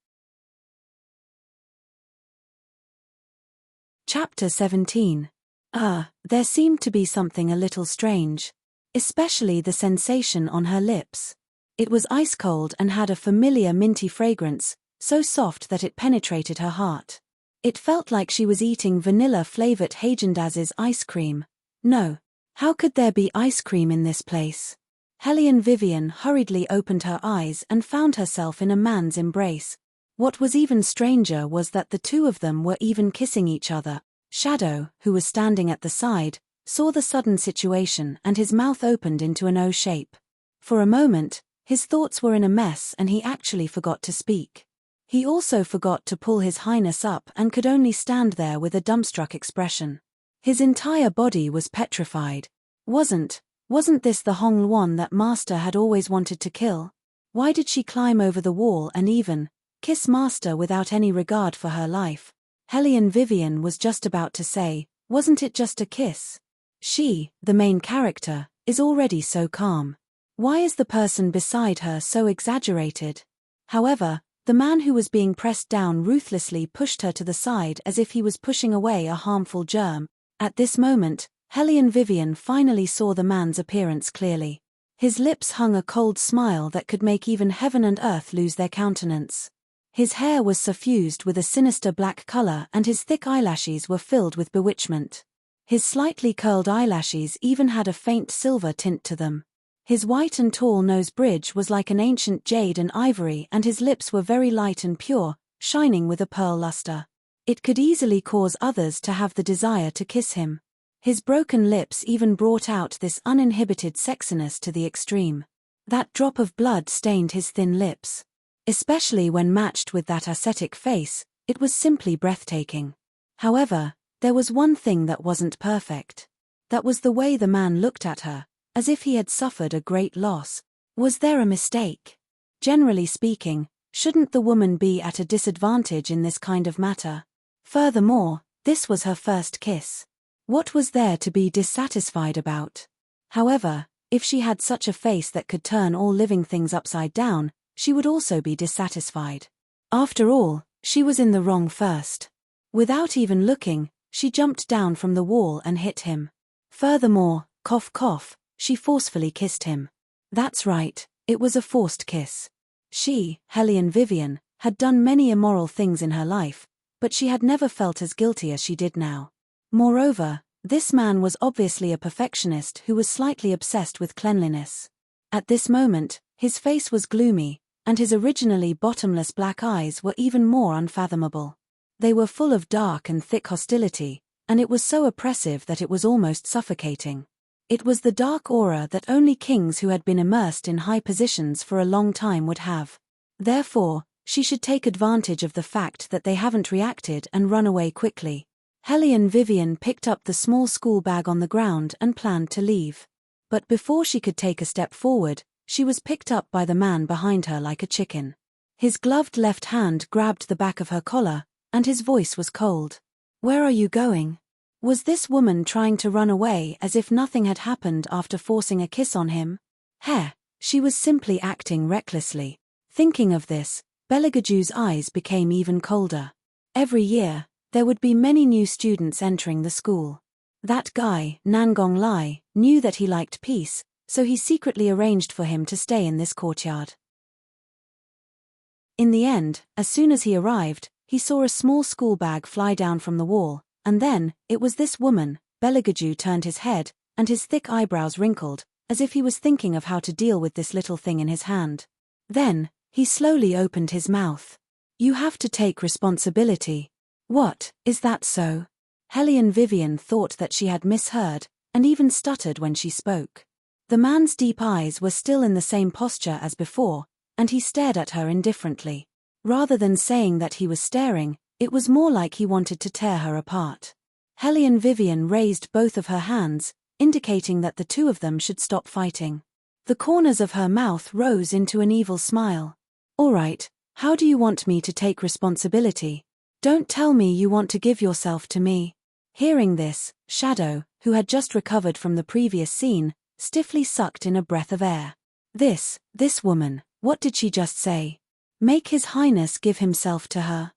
[SPEAKER 1] Chapter 17. There seemed to be something a little strange. Especially the sensation on her lips. It was ice cold and had a familiar minty fragrance, so soft that it penetrated her heart. It felt like she was eating vanilla-flavored Haagen-Dazs's ice cream. No. How could there be ice cream in this place? Hellion Vivian hurriedly opened her eyes and found herself in a man's embrace. What was even stranger was that the two of them were even kissing each other. Shadow, who was standing at the side, saw the sudden situation and his mouth opened into an O shape. For a moment, his thoughts were in a mess and he actually forgot to speak. He also forgot to pull his highness up and could only stand there with a dumbstruck expression. His entire body was petrified. Wasn't this the Hong Luan that Master had always wanted to kill? Why did she climb over the wall and even kiss Master without any regard for her life? Hellion Vivian was just about to say, wasn't it just a kiss? She, the main character, is already so calm. Why is the person beside her so exaggerated? However, the man who was being pressed down ruthlessly pushed her to the side as if he was pushing away a harmful germ. At this moment, Hellion Vivian finally saw the man's appearance clearly. His lips hung a cold smile that could make even heaven and earth lose their countenance. His hair was suffused with a sinister black color and his thick eyelashes were filled with bewitchment. His slightly curled eyelashes even had a faint silver tint to them. His white and tall nose bridge was like an ancient jade and ivory, and his lips were very light and pure, shining with a pearl luster. It could easily cause others to have the desire to kiss him. His broken lips even brought out this uninhibited sexiness to the extreme. That drop of blood stained his thin lips. Especially when matched with that ascetic face, it was simply breathtaking. However, there was one thing that wasn't perfect. That was the way the man looked at her, as if he had suffered a great loss. Was there a mistake? Generally speaking, shouldn't the woman be at a disadvantage in this kind of matter? Furthermore, this was her first kiss. What was there to be dissatisfied about? However, if she had such a face that could turn all living things upside down, she would also be dissatisfied. After all, she was in the wrong first. Without even looking, she jumped down from the wall and hit him. Furthermore, cough cough, she forcefully kissed him. That's right, it was a forced kiss. She, Hellion Vivian, had done many immoral things in her life, but she had never felt as guilty as she did now. Moreover, this man was obviously a perfectionist who was slightly obsessed with cleanliness. At this moment, his face was gloomy, and his originally bottomless black eyes were even more unfathomable. They were full of dark and thick hostility, and it was so oppressive that it was almost suffocating. It was the dark aura that only kings who had been immersed in high positions for a long time would have. Therefore, she should take advantage of the fact that they haven't reacted and run away quickly. Hellion Vivian picked up the small school bag on the ground and planned to leave. But before she could take a step forward, she was picked up by the man behind her like a chicken. His gloved left hand grabbed the back of her collar, and his voice was cold. "Where are you going?" Was this woman trying to run away as if nothing had happened after forcing a kiss on him? She was simply acting recklessly. Thinking of this, Belegaju's eyes became even colder. Every year, there would be many new students entering the school. That guy, Nangong Lai, knew that he liked peace, so he secretly arranged for him to stay in this courtyard. In the end, as soon as he arrived, he saw a small school bag fly down from the wall, and then, it was this woman. Belegaju turned his head, and his thick eyebrows wrinkled, as if he was thinking of how to deal with this little thing in his hand. Then, he slowly opened his mouth. "You have to take responsibility." "What, is that so?" Hellion Vivian thought that she had misheard, and even stuttered when she spoke. The man's deep eyes were still in the same posture as before, and he stared at her indifferently. Rather than saying that he was staring, it was more like he wanted to tear her apart. Hellion Vivian raised both of her hands, indicating that the two of them should stop fighting. The corners of her mouth rose into an evil smile. "All right, how do you want me to take responsibility? Don't tell me you want to give yourself to me." Hearing this, Shadow, who had just recovered from the previous scene, stiffly sucked in a breath of air. This woman, what did she just say? Make His Highness give himself to her?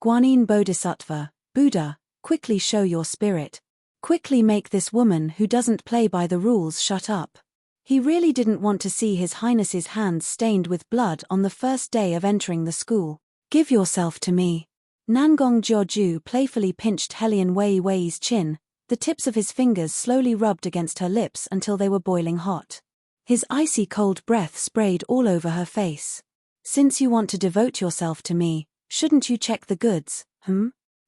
[SPEAKER 1] Guanyin Bodhisattva, Buddha, quickly show your spirit. Quickly make this woman who doesn't play by the rules shut up. He really didn't want to see His Highness's hands stained with blood on the first day of entering the school. "Give yourself to me." Nangong Jiaoju playfully pinched Hellion Wei Wei's chin, the tips of his fingers slowly rubbed against her lips until they were boiling hot. His icy cold breath sprayed all over her face. "Since you want to devote yourself to me, shouldn't you check the goods,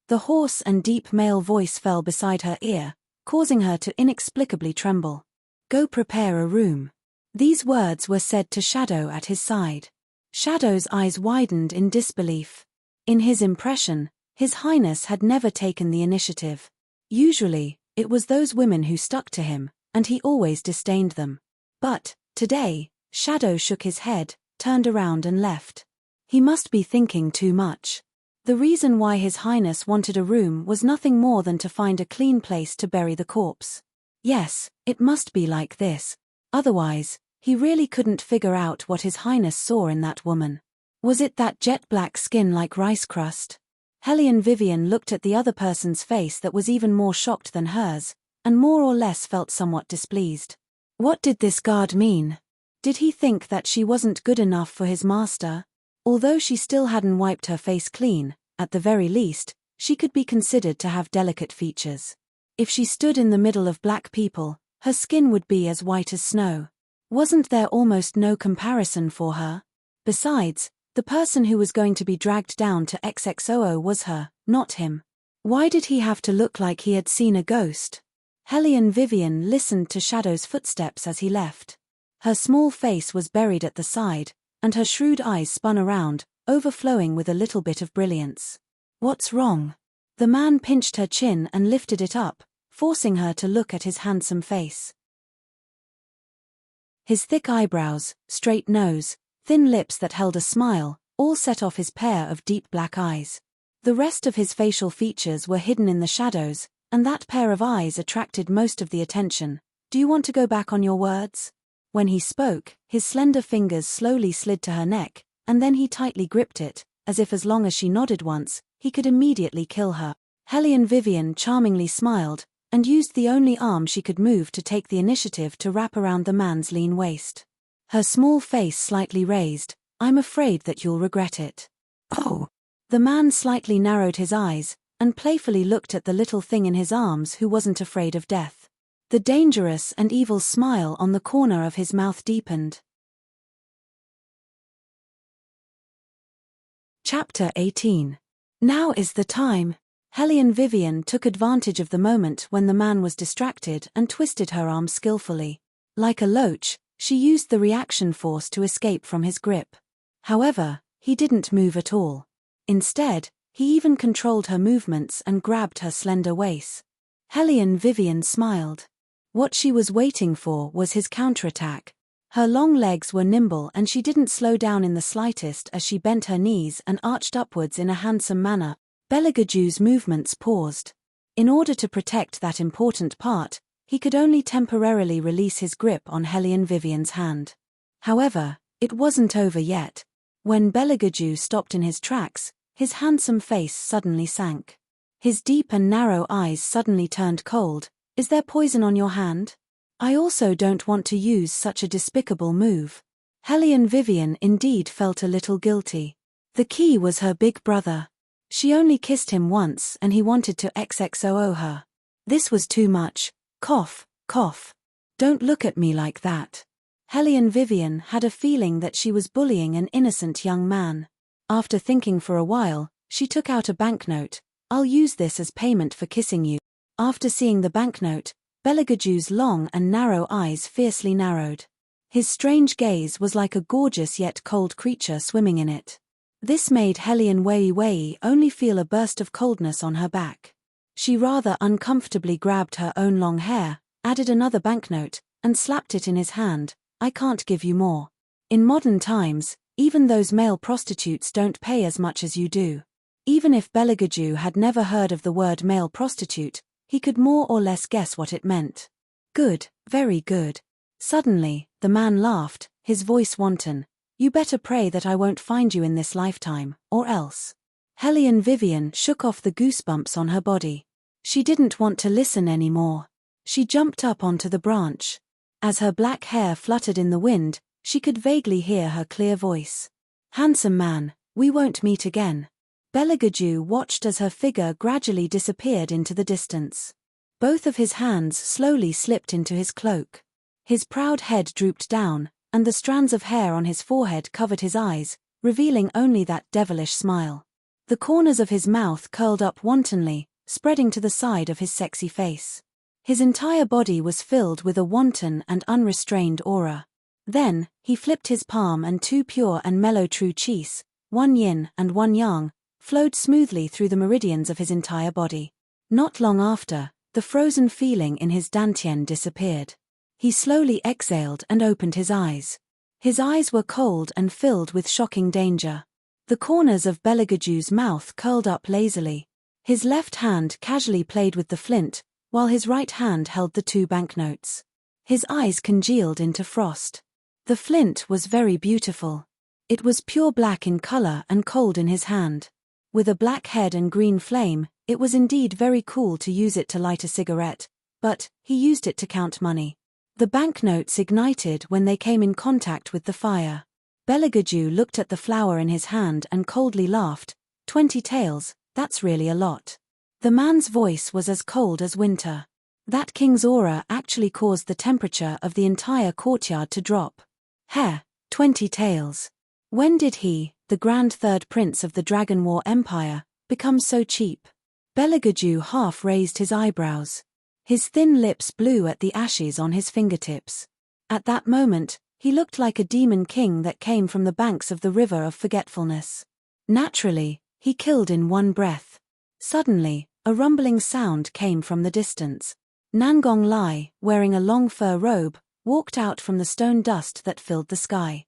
[SPEAKER 1] The hoarse and deep male voice fell beside her ear, causing her to inexplicably tremble. "Go prepare a room." These words were said to Shadow at his side. Shadow's eyes widened in disbelief. In his impression, His Highness had never taken the initiative. Usually, it was those women who stuck to him, and he always disdained them. But, today, Shadow shook his head, turned around and left. He must be thinking too much. The reason why His Highness wanted a room was nothing more than to find a clean place to bury the corpse. Yes, it must be like this. Otherwise, he really couldn't figure out what His Highness saw in that woman. Was it that jet-black skin like rice crust? Hellion Vivian looked at the other person's face that was even more shocked than hers, and more or less felt somewhat displeased. What did this guard mean? Did he think that she wasn't good enough for his master? Although she still hadn't wiped her face clean, at the very least, she could be considered to have delicate features. If she stood in the middle of black people, her skin would be as white as snow. Wasn't there almost no comparison for her? Besides, the person who was going to be dragged down to XXOO was her, not him. Why did he have to look like he had seen a ghost? Hellion Vivian listened to Shadow's footsteps as he left. Her small face was buried at the side, and her shrewd eyes spun around, overflowing with a little bit of brilliance. What's wrong? The man pinched her chin and lifted it up, forcing her to look at his handsome face. His thick eyebrows, straight nose, thin lips that held a smile, all set off his pair of deep black eyes. The rest of his facial features were hidden in the shadows, and that pair of eyes attracted most of the attention. Do you want to go back on your words? When he spoke, his slender fingers slowly slid to her neck, and then he tightly gripped it, as long as she nodded once, he could immediately kill her. Hellion Vivian charmingly smiled, and used the only arm she could move to take the initiative to wrap around the man's lean waist. Her small face slightly raised. I'm afraid that you'll regret it. Oh! The man slightly narrowed his eyes, and playfully looked at the little thing in his arms who wasn't afraid of death. The dangerous and evil smile on the corner of his mouth deepened. Chapter 18. Now is the time. Hellion Vivian took advantage of the moment when the man was distracted and twisted her arm skillfully. Like a loach, she used the reaction force to escape from his grip. However, he didn't move at all. Instead, he even controlled her movements and grabbed her slender waist. Hellion Vivian smiled. What she was waiting for was his counterattack. Her long legs were nimble and she didn't slow down in the slightest as she bent her knees and arched upwards in a handsome manner. Belagaju's movements paused. In order to protect that important part, he could only temporarily release his grip on Hellion Vivian's hand. However, it wasn't over yet. When Belagaju stopped in his tracks, his handsome face suddenly sank. His deep and narrow eyes suddenly turned cold. Is there poison on your hand? I also don't want to use such a despicable move. Hellion Vivian indeed felt a little guilty. The key was her big brother. She only kissed him once and he wanted to XXOO her. This was too much. Cough, cough. Don't look at me like that. Hellion Vivian had a feeling that she was bullying an innocent young man. After thinking for a while, she took out a banknote. I'll use this as payment for kissing you. After seeing the banknote, Belagaju's long and narrow eyes fiercely narrowed. His strange gaze was like a gorgeous yet cold creature swimming in it. This made Hellion Wei only feel a burst of coldness on her back. She rather uncomfortably grabbed her own long hair, added another banknote, and slapped it in his hand. I can't give you more. In modern times, even those male prostitutes don't pay as much as you do. Even if Belagaju had never heard of the word male prostitute, he could more or less guess what it meant. Good, very good. Suddenly, the man laughed, his voice wanton. You better pray that I won't find you in this lifetime, or else. Hellion Vivian shook off the goosebumps on her body. She didn't want to listen anymore. She jumped up onto the branch. As her black hair fluttered in the wind, she could vaguely hear her clear voice. Handsome man, we won't meet again. Belagaju watched as her figure gradually disappeared into the distance. Both of his hands slowly slipped into his cloak. His proud head drooped down, and the strands of hair on his forehead covered his eyes, revealing only that devilish smile. The corners of his mouth curled up wantonly, spreading to the side of his sexy face. His entire body was filled with a wanton and unrestrained aura. Then, he flipped his palm and two pure and mellow true qis, one yin and one yang, flowed smoothly through the meridians of his entire body. Not long after, the frozen feeling in his dantian disappeared. He slowly exhaled and opened his eyes. His eyes were cold and filled with shocking danger. The corners of Belagaju's mouth curled up lazily. His left hand casually played with the flint, while his right hand held the two banknotes. His eyes congealed into frost. The flint was very beautiful. It was pure black in color and cold in his hand. With a black head and green flame, it was indeed very cool to use it to light a cigarette, but he used it to count money. The banknotes ignited when they came in contact with the fire. Beligaju looked at the flower in his hand and coldly laughed. 20 taels, that's really a lot. The man's voice was as cold as winter. That king's aura actually caused the temperature of the entire courtyard to drop. 20 taels. When did he, the Grand Third Prince of the Dragon War Empire, become so cheap? Beligaju half raised his eyebrows. His thin lips blew at the ashes on his fingertips. At that moment, he looked like a demon king that came from the banks of the river of forgetfulness. Naturally, he killed in one breath. Suddenly, a rumbling sound came from the distance. Nangong Lai, wearing a long fur robe, walked out from the stone dust that filled the sky.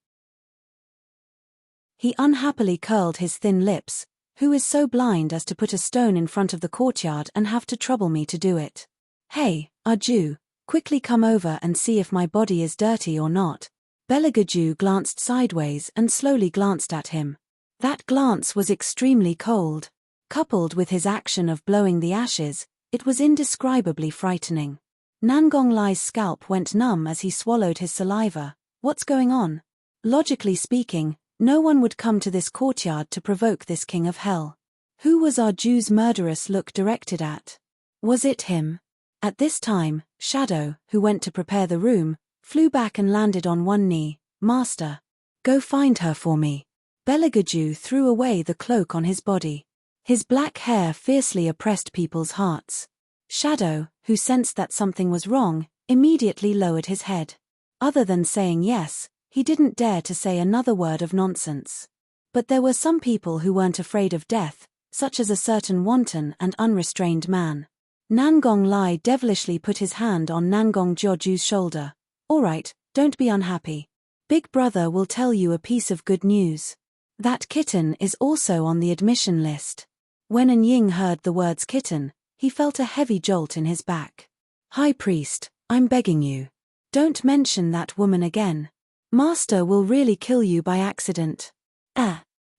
[SPEAKER 1] He unhappily curled his thin lips. Who is so blind as to put a stone in front of the courtyard and have to trouble me to do it? Hey, Arju, quickly come over and see if my body is dirty or not. Beligaju glanced sideways and slowly glanced at him. That glance was extremely cold. Coupled with his action of blowing the ashes, it was indescribably frightening. Nangong Lai's scalp went numb as he swallowed his saliva. What's going on? Logically speaking, no one would come to this courtyard to provoke this king of hell. Who was Arju's murderous look directed at? Was it him? At this time, Shadow, who went to prepare the room, flew back and landed on one knee. Master, go find her for me. Beligaju threw away the cloak on his body. His black hair fiercely oppressed people's hearts. Shadow, who sensed that something was wrong, immediately lowered his head. Other than saying yes, he didn't dare to say another word of nonsense. But there were some people who weren't afraid of death, such as a certain wanton and unrestrained man. Nangong Lai devilishly put his hand on Nangong Jioju's shoulder. All right, don't be unhappy. Big brother will tell you a piece of good news. That kitten is also on the admission list. When An Ying heard the words kitten, he felt a heavy jolt in his back. High priest, I'm begging you. Don't mention that woman again. Master will really kill you by accident.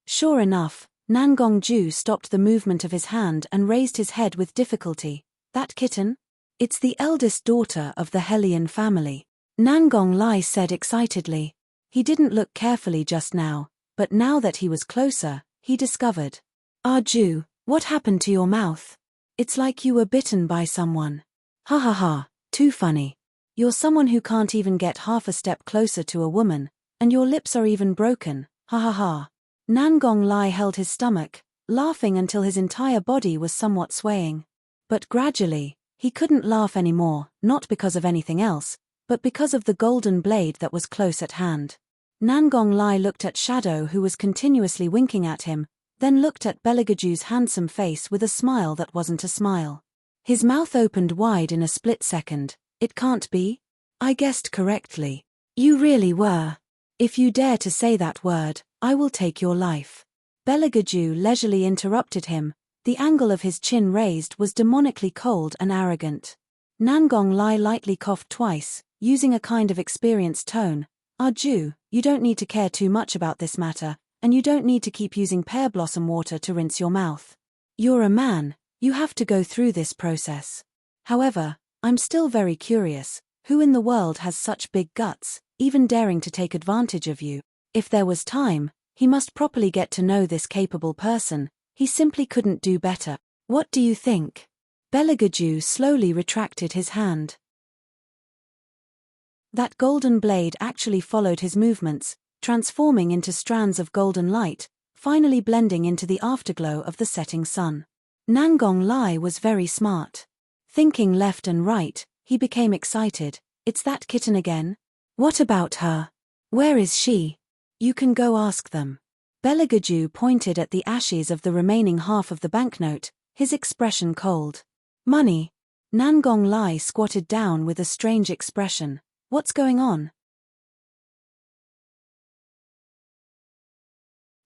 [SPEAKER 1] Sure enough, Nangong Ju stopped the movement of his hand and raised his head with difficulty. That kitten? It's the eldest daughter of the Hellion family. Nangong Lai said excitedly. He didn't look carefully just now, but now that he was closer, he discovered. Arju, what happened to your mouth? It's like you were bitten by someone. Ha ha ha, too funny. You're someone who can't even get half a step closer to a woman, and your lips are even broken, ha ha ha. Nangong Lai held his stomach, laughing until his entire body was somewhat swaying. But gradually, he couldn't laugh anymore, not because of anything else, but because of the golden blade that was close at hand. Nangong Lai looked at Shadow, who was continuously winking at him, then looked at Beligaju's handsome face with a smile that wasn't a smile. His mouth opened wide in a split second. It can't be? I guessed correctly. You really were. If you dare to say that word, I will take your life. Beligaju leisurely interrupted him. The angle of his chin raised was demonically cold and arrogant. Nangong Lai lightly coughed twice, using a kind of experienced tone. Arju, you don't need to care too much about this matter, and you don't need to keep using pear blossom water to rinse your mouth. You're a man, you have to go through this process. However, I'm still very curious, who in the world has such big guts, even daring to take advantage of you? If there was time, he must properly get to know this capable person. He simply couldn't do better. What do you think? Beligaju slowly retracted his hand. That golden blade actually followed his movements, transforming into strands of golden light, finally blending into the afterglow of the setting sun. Nangong Lai was very smart. Thinking left and right, he became excited. It's that kitten again? What about her? Where is she? You can go ask them. Beligaju pointed at the ashes of the remaining half of the banknote, his expression cold. Money. Nangong Lai squatted down with a strange expression. What's going on?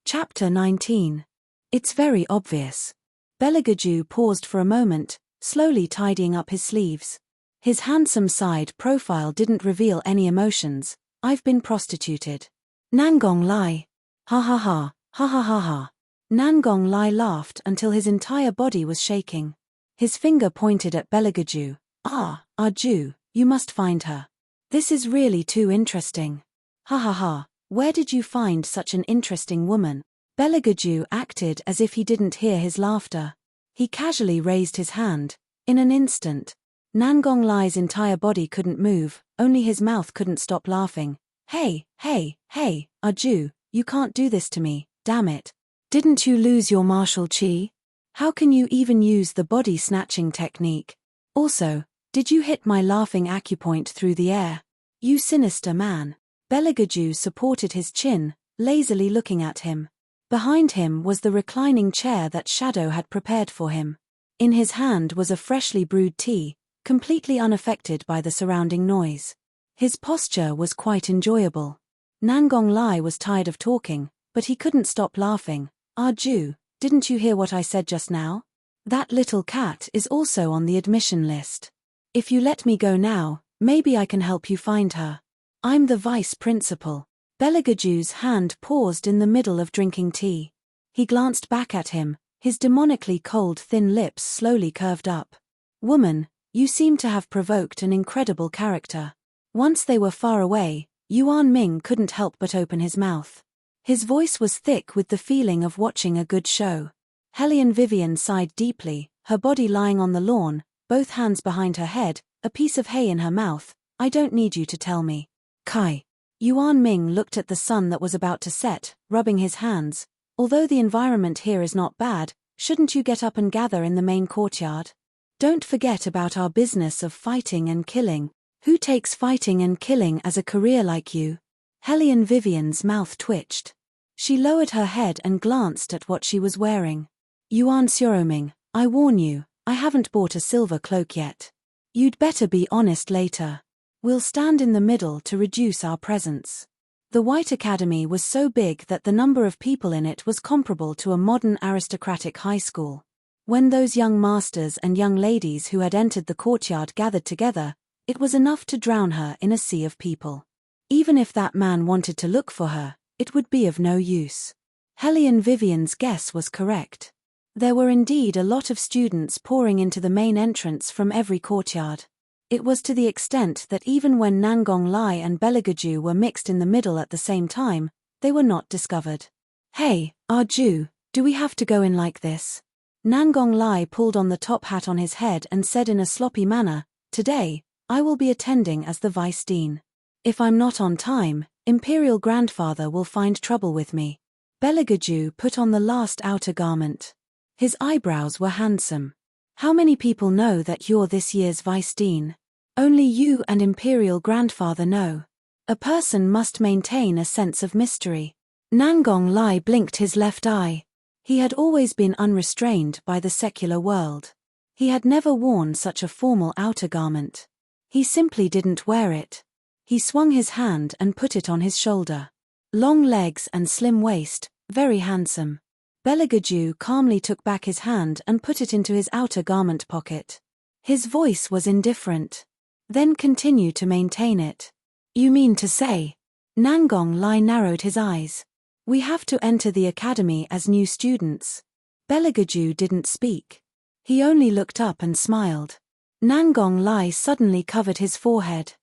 [SPEAKER 1] Chapter 19. It's very obvious. Beligaju paused for a moment, slowly tidying up his sleeves. His handsome side profile didn't reveal any emotions. I've been prostituted. Nangong Lai. Ha ha ha, ha ha ha ha. Nangong Lai laughed until his entire body was shaking. His finger pointed at Belagaju. Arju, you must find her. This is really too interesting. Ha ha ha, where did you find such an interesting woman? Belagaju acted as if he didn't hear his laughter. He casually raised his hand. In an instant, Nangong Lai's entire body couldn't move, only his mouth couldn't stop laughing. Hey, Arju, you can't do this to me, damn it. Didn't you lose your martial chi? How can you even use the body snatching technique? Also, did you hit my laughing acupoint through the air? You sinister man. Belagaju supported his chin, lazily looking at him. Behind him was the reclining chair that Shadow had prepared for him. In his hand was a freshly brewed tea, completely unaffected by the surrounding noise. His posture was quite enjoyable. Nangong Lai was tired of talking, but he couldn't stop laughing. Arju, didn't you hear what I said just now? That little cat is also on the admission list. If you let me go now, maybe I can help you find her. I'm the vice principal. Belagaju's hand paused in the middle of drinking tea. He glanced back at him, his demonically cold thin lips slowly curved up. Woman, you seem to have provoked an incredible character. Once they were far away, Yuan Ming couldn't help but open his mouth. His voice was thick with the feeling of watching a good show. Hellion Vivian sighed deeply, her body lying on the lawn, both hands behind her head, a piece of hay in her mouth. I don't need you to tell me. Kai. Yuan Ming looked at the sun that was about to set, rubbing his hands. Although the environment here is not bad, shouldn't you get up and gather in the main courtyard? Don't forget about our business of fighting and killing. Who takes fighting and killing as a career like you? Hellion Vivian's mouth twitched. She lowered her head and glanced at what she was wearing. Yuan Xiaoming, I warn you, I haven't bought a silver cloak yet. You'd better be honest later. We'll stand in the middle to reduce our presence. The White Academy was so big that the number of people in it was comparable to a modern aristocratic high school. When those young masters and young ladies who had entered the courtyard gathered together, it was enough to drown her in a sea of people. Even if that man wanted to look for her, it would be of no use. Hellion Vivian's guess was correct. There were indeed a lot of students pouring into the main entrance from every courtyard. It was to the extent that even when Nangong Lai and Belagaju were mixed in the middle at the same time, they were not discovered. Hey, Arju, do we have to go in like this? Nangong Lai pulled on the top hat on his head and said in a sloppy manner, Today, I will be attending as the Vice Dean. If I'm not on time, Imperial Grandfather will find trouble with me. Belagaju put on the last outer garment. His eyebrows were handsome. How many people know that you're this year's Vice Dean? Only you and Imperial Grandfather know. A person must maintain a sense of mystery. Nangong Lai blinked his left eye. He had always been unrestrained by the secular world. He had never worn such a formal outer garment. He simply didn't wear it. He swung his hand and put it on his shoulder. Long legs and slim waist, very handsome. Belagaju calmly took back his hand and put it into his outer garment pocket. His voice was indifferent. Then continued to maintain it. You mean to say? Nangong Lai narrowed his eyes. We have to enter the academy as new students. Belagaju didn't speak. He only looked up and smiled. Nangong Lai suddenly covered his forehead.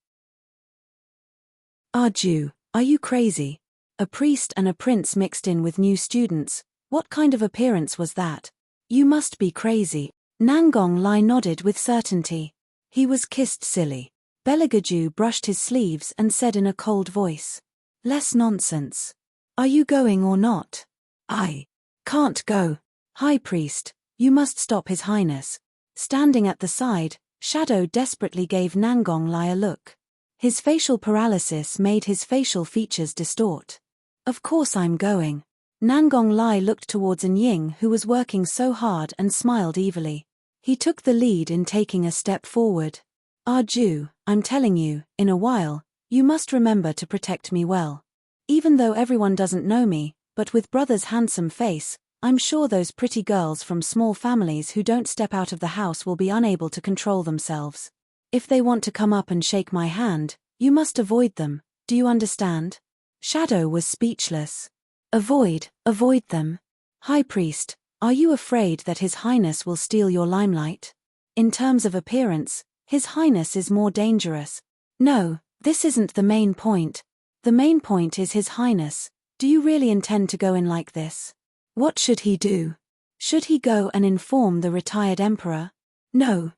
[SPEAKER 1] Arju, are you crazy? A priest and a prince mixed in with new students. What kind of appearance was that? You must be crazy. Nangong Lai nodded with certainty. He was kissed silly. Belagaju brushed his sleeves and said in a cold voice. Less nonsense. Are you going or not? I can't go. High Priest, you must stop His Highness. Standing at the side, Shadow desperately gave Nangong Lai a look. His facial paralysis made his facial features distort. Of course I'm going. Nangong Lai looked towards An Ying who was working so hard and smiled evilly. He took the lead in taking a step forward. Arju, I'm telling you, in a while, you must remember to protect me well. Even though everyone doesn't know me, but with brother's handsome face, I'm sure those pretty girls from small families who don't step out of the house will be unable to control themselves. If they want to come up and shake my hand, you must avoid them, do you understand? Shadow was speechless. Avoid them. High Priest, are you afraid that His Highness will steal your limelight? In terms of appearance, His Highness is more dangerous. No, this isn't the main point. The main point is His Highness. Do you really intend to go in like this? What should he do? Should he go and inform the retired emperor? No.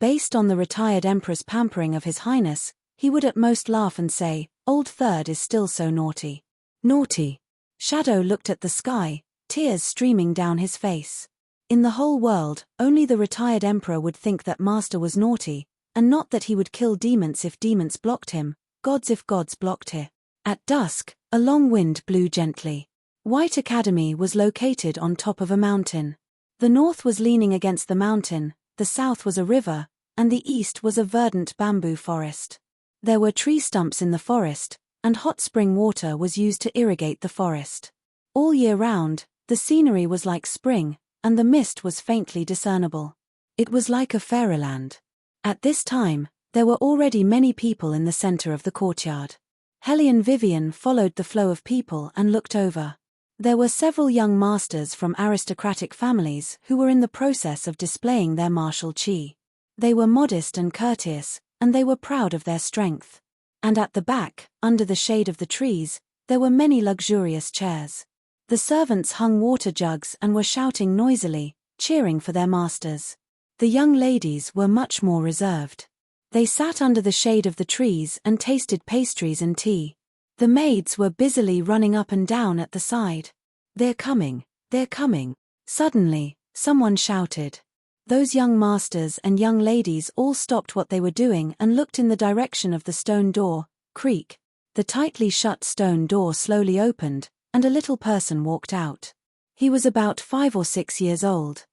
[SPEAKER 1] Based on the retired emperor's pampering of His Highness, he would at most laugh and say, "Old Third is still so naughty." Naughty. Shadow looked at the sky, tears streaming down his face. In the whole world, only the retired emperor would think that Master was naughty, and not that he would kill demons if demons blocked him, gods if gods blocked him. At dusk, a long wind blew gently. White Academy was located on top of a mountain. The north was leaning against the mountain, the south was a river, and the east was a verdant bamboo forest. There were tree stumps in the forest, and hot spring water was used to irrigate the forest. All year round, the scenery was like spring, and the mist was faintly discernible. It was like a fairyland. At this time, there were already many people in the center of the courtyard. Hellion Vivian followed the flow of people and looked over. There were several young masters from aristocratic families who were in the process of displaying their martial chi. They were modest and courteous, and they were proud of their strength. And at the back, under the shade of the trees, there were many luxurious chairs. The servants hung water jugs and were shouting noisily, cheering for their masters. The young ladies were much more reserved. They sat under the shade of the trees and tasted pastries and tea. The maids were busily running up and down at the side. "They're coming, they're coming." Suddenly, someone shouted. Those young masters and young ladies all stopped what they were doing and looked in the direction of the stone door. Creak. The tightly shut stone door slowly opened, and a little person walked out. He was about 5 or 6 years old.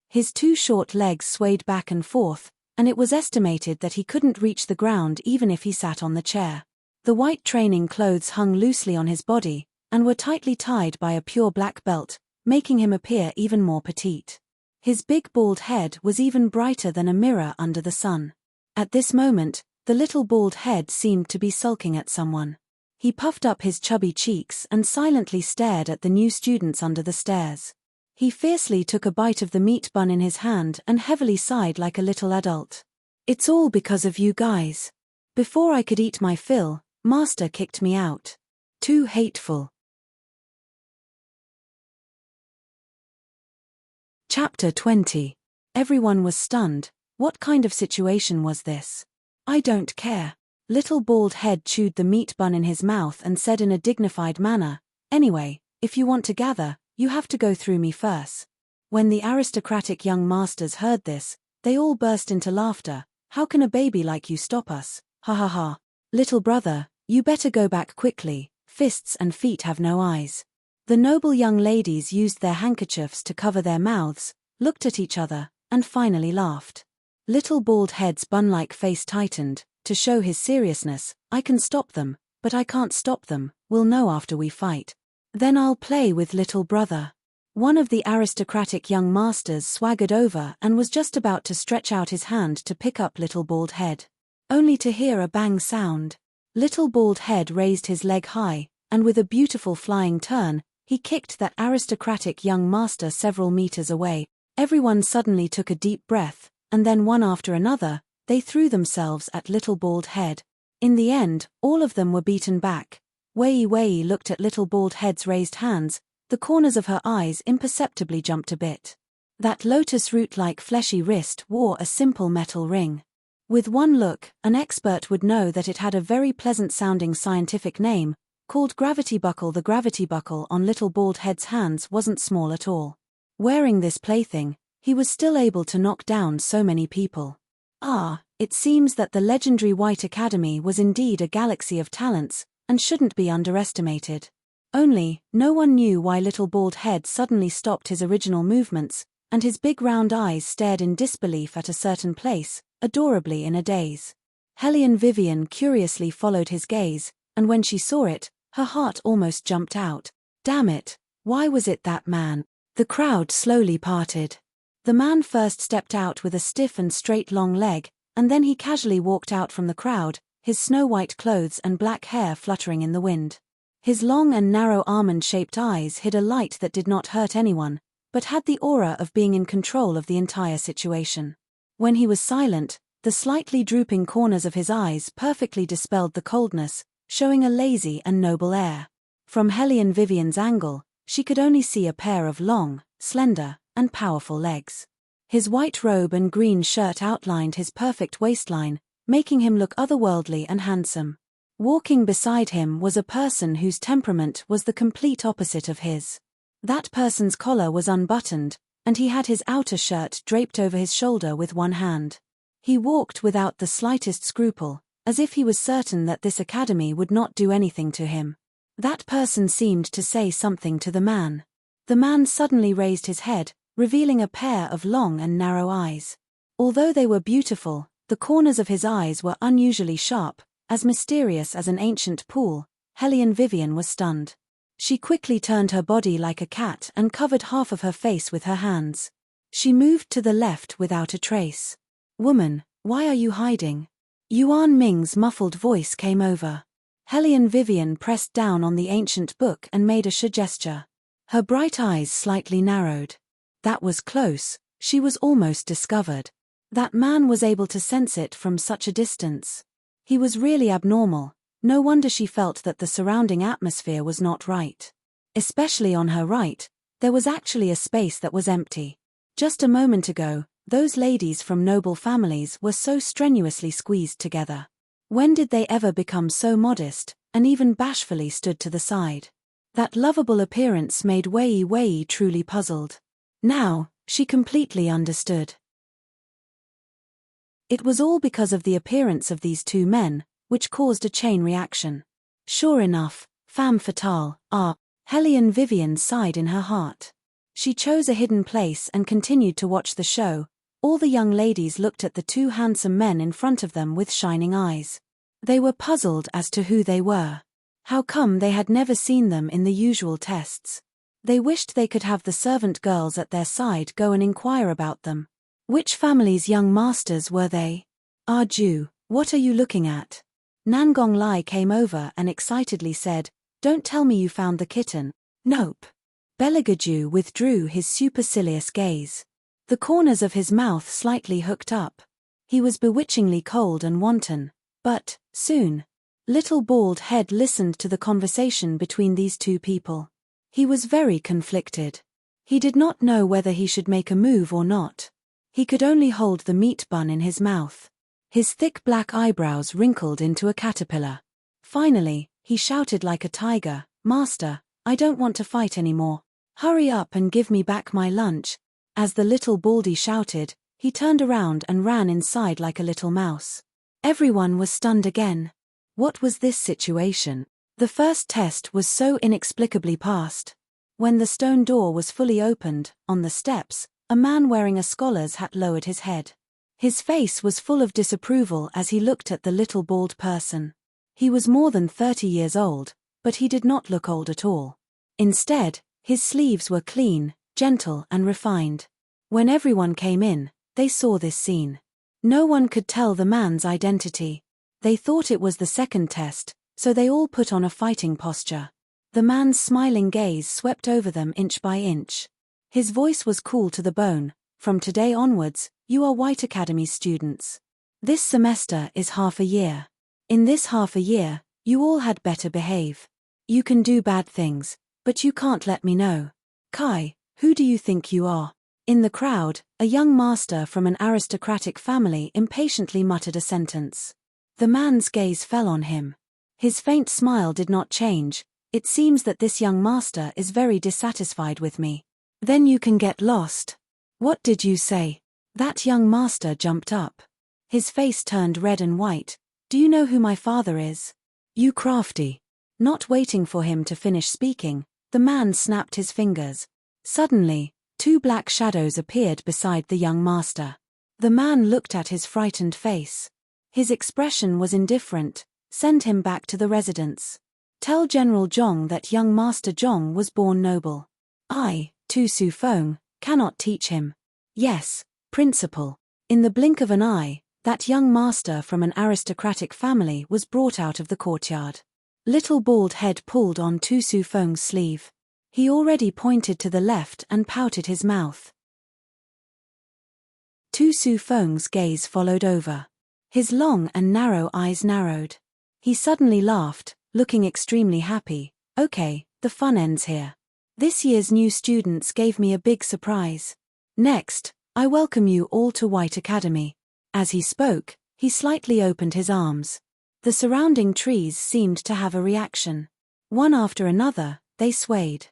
[SPEAKER 1] His 2 short legs swayed back and forth, and it was estimated that he couldn't reach the ground even if he sat on the chair. The white training clothes hung loosely on his body, and were tightly tied by a pure black belt, making him appear even more petite. His big bald head was even brighter than a mirror under the sun. At this moment, the little bald head seemed to be sulking at someone. He puffed up his chubby cheeks and silently stared at the new students under the stairs. He fiercely took a bite of the meat bun in his hand and heavily sighed like a little adult. "It's all because of you guys. Before I could eat my fill, Master kicked me out. Too hateful." Chapter 20. Everyone was stunned. What kind of situation was this? "I don't care." Little bald head chewed the meat bun in his mouth and said in a dignified manner, "Anyway, if you want to gather, you have to go through me first." When the aristocratic young masters heard this, they all burst into laughter. "How can a baby like you stop us? Ha ha ha. Little brother, you better go back quickly, fists and feet have no eyes." The noble young ladies used their handkerchiefs to cover their mouths, looked at each other, and finally laughed. Little bald head's bun-like face tightened, to show his seriousness. "I can stop them, but I can't stop them, we'll know after we fight. Then I'll play with little brother." One of the aristocratic young masters swaggered over and was just about to stretch out his hand to pick up little bald head. Only to hear a bang sound. Little bald head raised his leg high, and with a beautiful flying turn, he kicked that aristocratic young master several meters away. Everyone suddenly took a deep breath, and then one after another, they threw themselves at little bald head. In the end, all of them were beaten back. Wei Wei looked at little bald head's raised hands, the corners of her eyes imperceptibly jumped a bit. That lotus root-like fleshy wrist wore a simple metal ring. With one look, an expert would know that it had a very pleasant-sounding scientific name, called gravity buckle. The gravity buckle on little bald head's hands wasn't small at all. Wearing this plaything, he was still able to knock down so many people. It seems that the legendary White Academy was indeed a galaxy of talents, and shouldn't be underestimated. Only, no one knew why little bald head suddenly stopped his original movements, and his big round eyes stared in disbelief at a certain place, adorably in a daze. Hellion Vivian curiously followed his gaze, and when she saw it, her heart almost jumped out. Damn it, why was it that man? The crowd slowly parted. The man first stepped out with a stiff and straight long leg, and then he casually walked out from the crowd, his snow-white clothes and black hair fluttering in the wind. His long and narrow almond-shaped eyes hid a light that did not hurt anyone, but had the aura of being in control of the entire situation. When he was silent, the slightly drooping corners of his eyes perfectly dispelled the coldness, showing a lazy and noble air. From Helene Vivian's angle, she could only see a pair of long, slender, and powerful legs. His white robe and green shirt outlined his perfect waistline, making him look otherworldly and handsome. Walking beside him was a person whose temperament was the complete opposite of his. That person's collar was unbuttoned, and he had his outer shirt draped over his shoulder with one hand. He walked without the slightest scruple, as if he was certain that this academy would not do anything to him. That person seemed to say something to the man. The man suddenly raised his head, revealing a pair of long and narrow eyes. Although they were beautiful, the corners of his eyes were unusually sharp, as mysterious as an ancient pool. Helene Vivian was stunned. She quickly turned her body like a cat and covered half of her face with her hands. She moved to the left without a trace. "Woman, why are you hiding?" Yuan Ming's muffled voice came over. Helene Vivian pressed down on the ancient book and made a gesture. Her bright eyes slightly narrowed. That was close, she was almost discovered. That man was able to sense it from such a distance. He was really abnormal. No wonder she felt that the surrounding atmosphere was not right. Especially on her right, there was actually a space that was empty. Just a moment ago, those ladies from noble families were so strenuously squeezed together. When did they ever become so modest, and even bashfully stood to the side? That lovable appearance made Wei Wei truly puzzled. Now, she completely understood. It was all because of the appearance of these two men, which caused a chain reaction. Sure enough, femme fatale, Helene Vivian sighed in her heart. She chose a hidden place and continued to watch the show. All the young ladies looked at the two handsome men in front of them with shining eyes. They were puzzled as to who they were. How come they had never seen them in the usual tests? They wished they could have the servant girls at their side go and inquire about them. Which family's young masters were they? "Ah Ju, what are you looking at?" Nangong Lai came over and excitedly said, "Don't tell me you found the kitten." "Nope." Beligaju withdrew his supercilious gaze. The corners of his mouth slightly hooked up. He was bewitchingly cold and wanton. But, soon, Little Bald Head listened to the conversation between these two people. He was very conflicted. He did not know whether he should make a move or not. He could only hold the meat bun in his mouth. His thick black eyebrows wrinkled into a caterpillar. Finally, he shouted like a tiger, "Master, I don't want to fight anymore. Hurry up and give me back my lunch." As the little baldy shouted, he turned around and ran inside like a little mouse. Everyone was stunned again. What was this situation? The first test was so inexplicably passed. When the stone door was fully opened, on the steps, a man wearing a scholar's hat lowered his head. His face was full of disapproval as he looked at the little bald person. He was more than 30 years old, but he did not look old at all. Instead, his sleeves were clean, gentle and refined. When everyone came in, they saw this scene. No one could tell the man's identity. They thought it was the second test, so they all put on a fighting posture. The man's smiling gaze swept over them inch by inch. His voice was cool to the bone. "From today onwards, you are White Academy students. This semester is half a year. In this half a year, you all had better behave. You can do bad things, but you can't let me know. Kai, who do you think you are?" In the crowd, a young master from an aristocratic family impatiently muttered a sentence. The man's gaze fell on him. His faint smile did not change. "It seems that this young master is very dissatisfied with me. Then you can get lost." "What did you say?" That young master jumped up. His face turned red and white. "Do you know who my father is?" "You crafty." Not waiting for him to finish speaking, the man snapped his fingers. Suddenly, two black shadows appeared beside the young master. The man looked at his frightened face. His expression was indifferent. "Send him back to the residence. Tell General Zhong that young Master Zhong was born noble. I, Tu Su Feng, cannot teach him." "Yes, principal." In the blink of an eye, that young master from an aristocratic family was brought out of the courtyard. Little bald head pulled on Tu Su Feng's sleeve. He already pointed to the left and pouted his mouth. Tu Su Feng's gaze followed over. His long and narrow eyes narrowed. He suddenly laughed, looking extremely happy. Okay, the fun ends here. This year's new students gave me a big surprise. Next, I welcome you all to White Academy. As he spoke, he slightly opened his arms. The surrounding trees seemed to have a reaction. One after another, they swayed.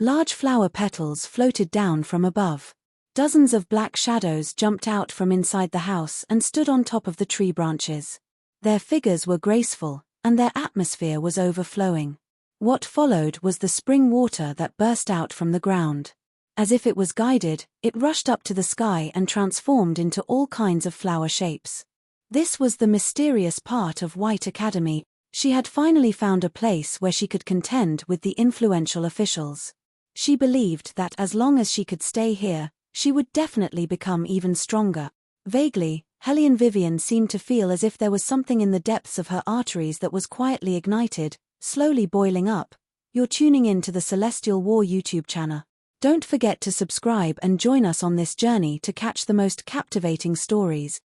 [SPEAKER 1] Large flower petals floated down from above. Dozens of black shadows jumped out from inside the house and stood on top of the tree branches. Their figures were graceful, and their atmosphere was overflowing. What followed was the spring water that burst out from the ground. As if it was guided, it rushed up to the sky and transformed into all kinds of flower shapes. This was the mysterious part of White Academy. She had finally found a place where she could contend with the influential officials. She believed that as long as she could stay here, she would definitely become even stronger. Vaguely, Hellion Vivian seemed to feel as if there was something in the depths of her arteries that was quietly ignited, slowly boiling up. You're tuning in to the Celestial War YouTube channel. Don't forget to subscribe and join us on this journey to catch the most captivating stories.